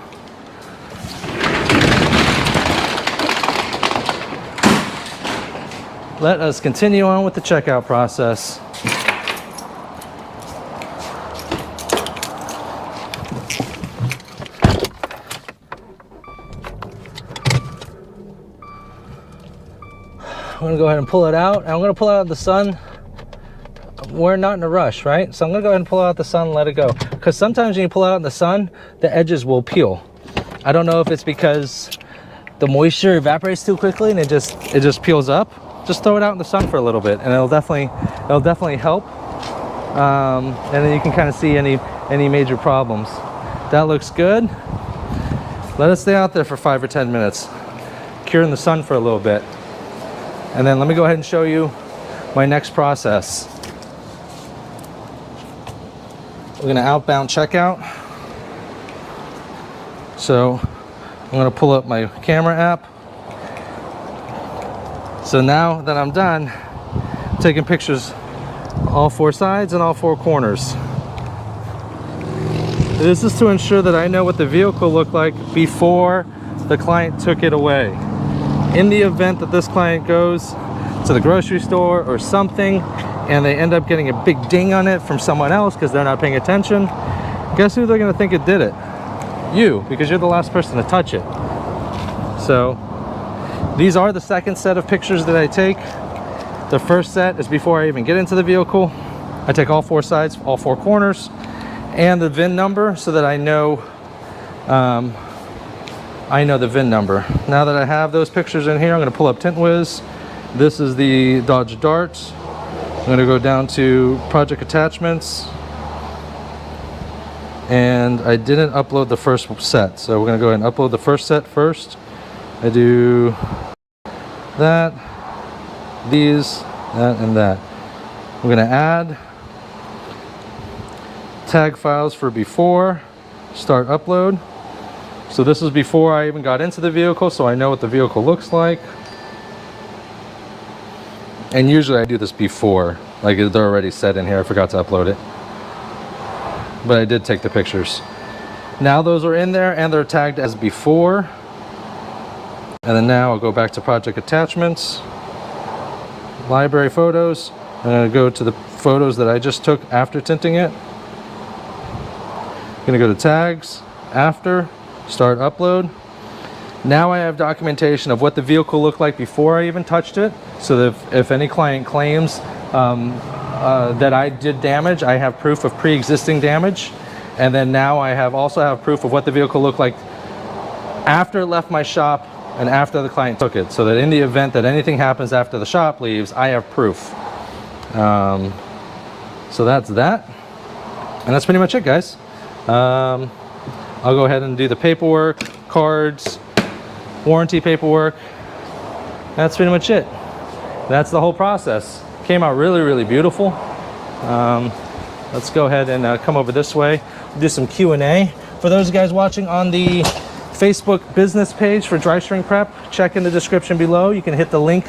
Let us continue on with the checkout process. I'm gonna go ahead and pull it out. And I'm gonna pull out the sun. We're not in a rush, right? So I'm gonna go ahead and pull out the sun and let it go. because sometimes when you pull it out in the sun, the edges will peel. I don't know if it's because the moisture evaporates too quickly and it just peels up. Just throw it out in the sun for a little bit and it'll definitely help. And then you can kind of see any major problems. That looks good. Let it stay out there for 5 or 10 minutes. Cure in the sun for a little bit. And then let me go ahead and show you my next process. We're gonna outbound checkout. So I'm gonna pull up my camera app. So now that I'm done, I'm taking pictures all 4 sides and all 4 corners. This is to ensure that I know what the vehicle looked like before the client took it away. In the event that this client goes to the grocery store or something and they end up getting a big ding on it from someone else because they're not paying attention, guess who they're gonna think it did it? You, because you're the last person to touch it. So these are the second set of pictures that I take. The first set is before I even get into the vehicle. I take all 4 sides, all 4 corners, and the VIN number so that I know the VIN number. Now that I have those pictures in here, I'm going to pull up Tint Wiz. This is the Dodge Dart. I'm going to go down to project attachments, and I didn't upload the first set, so we're going to go ahead and upload the first set first. I do that, these, that, and that. We're going to add tag files for before, start upload. So this is before I even got into the vehicle, so I know what the vehicle looks like. And usually I do this before, like they're already set in here. I forgot to upload it, but I did take the pictures. Now those are in there and they're tagged as before. And then now I'll go back to project attachments, library photos. I'm going to go to the photos that I just took after tinting it. I'm going to go to tags, after, start upload. Now I have documentation of what the vehicle looked like before I even touched it, so that if any client claims that I did damage, I have proof of pre-existing damage. And then now I also have proof of what the vehicle looked like after it left my shop and after the client took it, so that in the event that anything happens after the shop leaves, I have proof. So that's that, and that's pretty much it, guys. I'll go ahead and do the paperwork, cards, warranty paperwork. That's pretty much it. That's the whole process. Came out really, really beautiful. Let's go ahead and come over this way, do some Q&A. For those guys watching on the Facebook business page for dry shrink prep, check in the description below. You can hit the link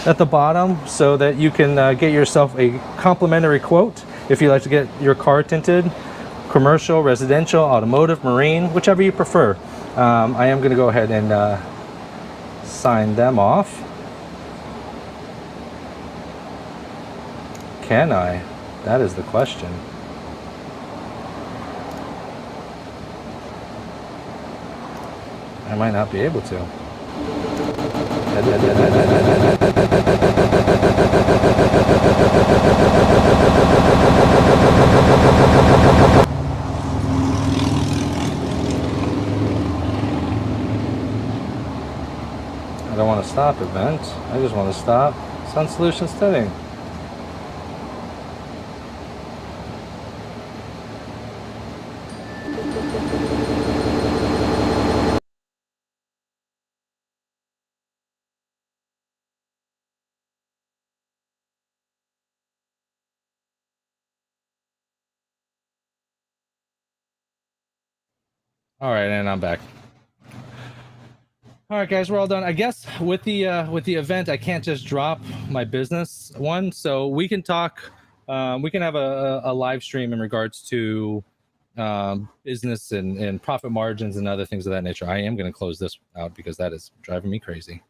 at the bottom so that you can get yourself a complimentary quote if you'd like to get your car tinted, commercial, residential, automotive, marine, whichever you prefer. I am going to go ahead and sign them off. Can I? That is the question. I might not be able to. I don't want to stop event. I just want to stop Sun Solutions Tinting. All right, and I'm back. All right, guys, we're all done. I guess with the event, I can't just drop my business one, so we can talk. We can have a live stream in regards to business and profit margins and other things of that nature. I am going to close this out because that is driving me crazy.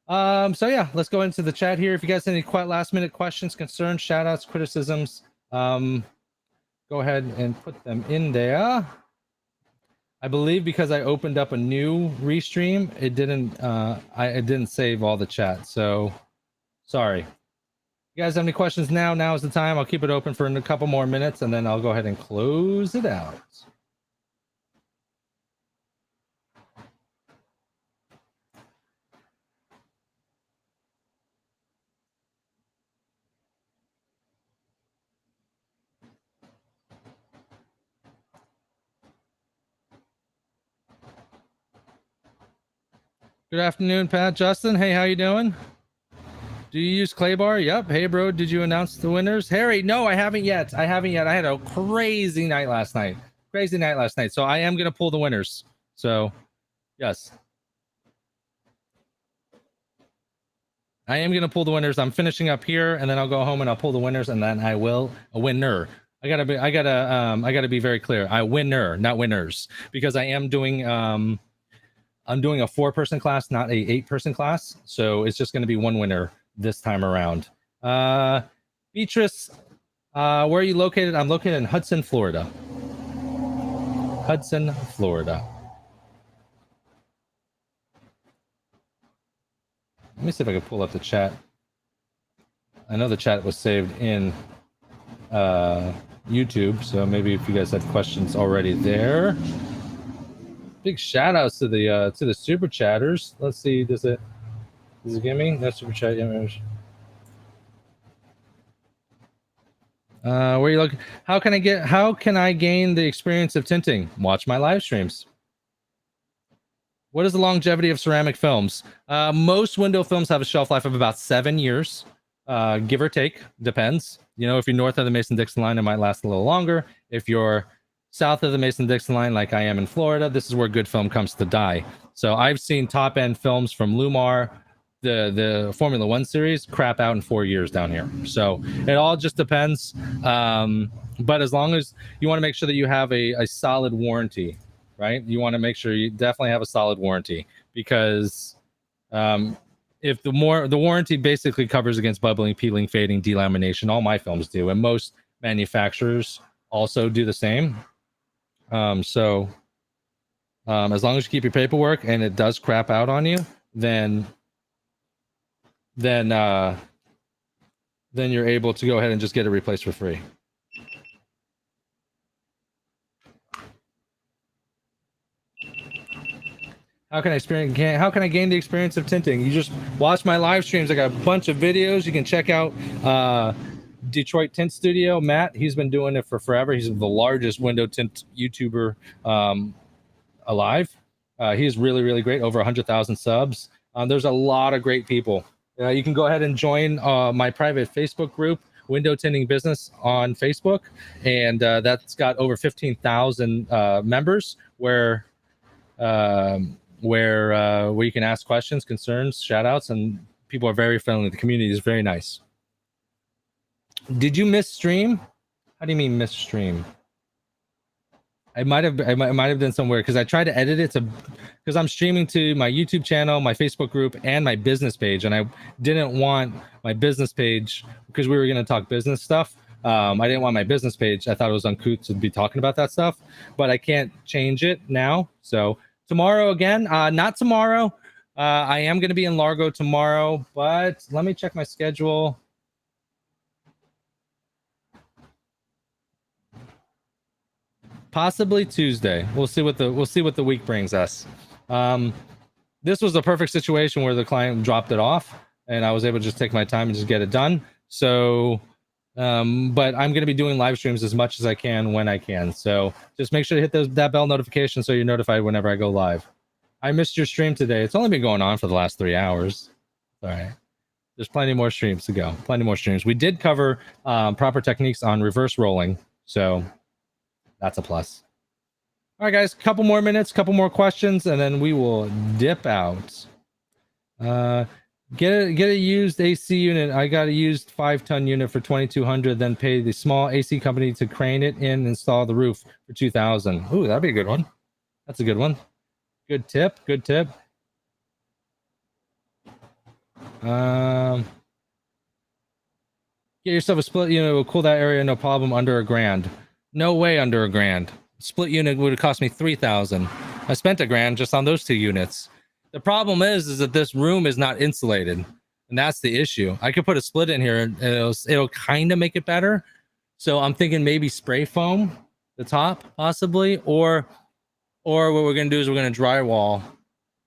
So yeah, let's go into the chat here. If you guys have any last minute questions, concerns, shout outs, criticisms, go ahead and put them in there. I believe because I opened up a new restream, it didn't it didn't save all the chat, so sorry. You guys have any questions now? Now is the time. I'll keep it open for a couple more minutes, and then I'll go ahead and close it out. Good afternoon, Pat. Justin, hey, how you doing? Do you use clay bar? Yep. Hey, bro, did you announce the winners? Harry, no, I haven't yet. I had a crazy night last night. So I am going to pull the winners. So, yes. I am going to pull the winners. I'm finishing up here, and then I'll go home and I'll pull the winners, and then I will a winner. I gotta be very clear. I winner, not winners, because I am doing I'm doing a 4-person class, not a 8-person class. So it's just going to be one winner this time around. Beatrice, where are you located? I'm located in Hudson, Florida. Hudson, Florida. Let me see if I can pull up the chat. I know the chat was saved in YouTube, so maybe if you guys had questions already there. Big shout outs to the super chatters. Let's see, does it give me no super chat image? Where you look? How can I gain the experience of tinting? Watch my live streams. What is the longevity of ceramic films? Most window films have a shelf life of about 7 years, give or take. Depends. You know, if you're north of the Mason-Dixon line, it might last a little longer. If you're south of the Mason-Dixon line, like I am in Florida, this is where good film comes to die. So I've seen top-end films from Lumar, the Formula One series, crap out in 4 years down here. So it all just depends. But as long as you want to make sure that you have a solid warranty, right? You want to make sure you definitely have a solid warranty, because if the warranty basically covers against bubbling, peeling, fading, delamination. All my films do, and most manufacturers also do the same. So as long as you keep your paperwork and it does crap out on you, then you're able to go ahead and just get it replaced for free. How can I gain the experience of tinting? You just watch my live streams. I got a bunch of videos. You can check out Detroit Tint Studio. Matt, he's been doing it for forever. He's the largest window tint YouTuber alive. He's really, really great. Over 100,000 subs. There's a lot of great people. You can go ahead and join my private Facebook group, Window Tinting Business, on Facebook, and that's got over 15,000 members where you can ask questions, concerns, shout outs, and people are very friendly. The community is very nice. Did you miss stream? How do you mean miss stream? I might have done somewhere, because I tried to edit it because I'm streaming to my YouTube channel, my Facebook group, and my business page, and I didn't want my business page, because we were going to talk business stuff. I didn't want my business page. I thought it was uncouth to be talking about that stuff, but I can't change it now. So tomorrow again, not tomorrow. I am going to be in Largo tomorrow, but let me check my schedule. Possibly Tuesday. We'll see what the week brings us. This was a perfect situation where the client dropped it off, and I was able to just take my time and just get it done. So, but I'm going to be doing live streams as much as I can when I can. So just make sure to hit that bell notification so you're notified whenever I go live. I missed your stream today. It's only been going on for the last 3 hours. All right. There's plenty more streams to go. Plenty more streams. We did cover proper techniques on reverse rolling. So that's a plus. All right, guys, couple more minutes, couple more questions, and then we will dip out. Get a used AC unit. I got a used 5-ton unit for $2,200, then pay the small AC company to crane it in and install the roof for $2,000. Ooh, that'd be a good one. That's a good one. Good tip. Good tip. Get yourself a split unit. Will cool that area, no problem. Under $1,000. No way under $1,000. Split unit would have cost me $3,000. I spent $1,000 just on those 2 units. The problem is that this room is not insulated. And that's the issue. I could put a split in here and it'll kind of make it better. So I'm thinking maybe spray foam the top possibly, or what we're going to do is we're going to drywall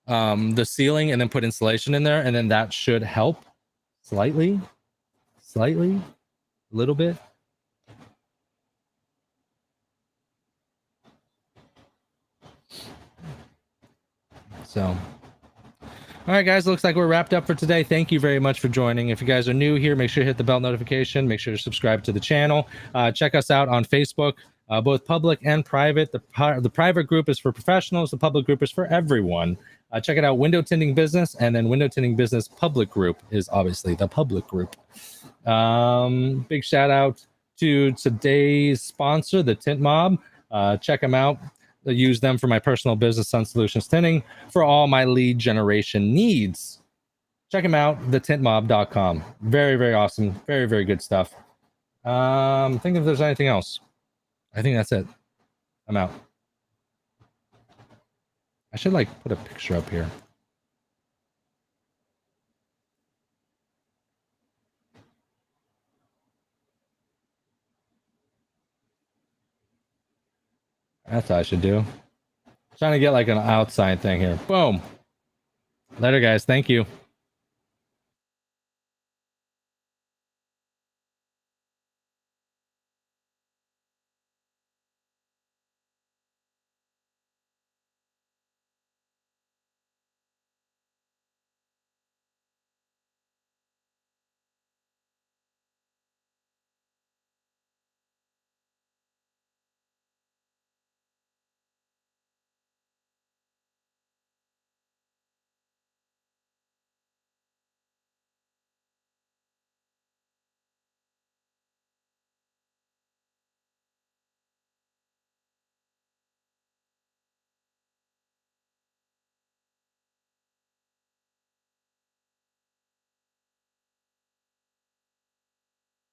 the ceiling and then put insulation in there, and then that should help slightly, a little bit. So, all right, guys, looks like we're wrapped up for today. Thank you very much for joining. If you guys are new here, make sure you hit the bell notification. Make sure to subscribe to the channel. Check us out on Facebook, both public and private. The private group is for professionals. The public group is for everyone. Check it out, Window Tinting Business, and then Window Tinting Business Public Group is obviously the public group. Big shout out to today's sponsor, the Tint Mob. Check them out. I use them for my personal business, Sun Solutions Tinting, for all my lead generation needs. Check them out, thetintmob.com. Very, very awesome. Very, very good stuff. Think if there's anything else. I think that's it. I'm out. I should like put a picture up here. That's what I should do. Trying to get like an outside thing here. Boom. Later, guys. Thank you.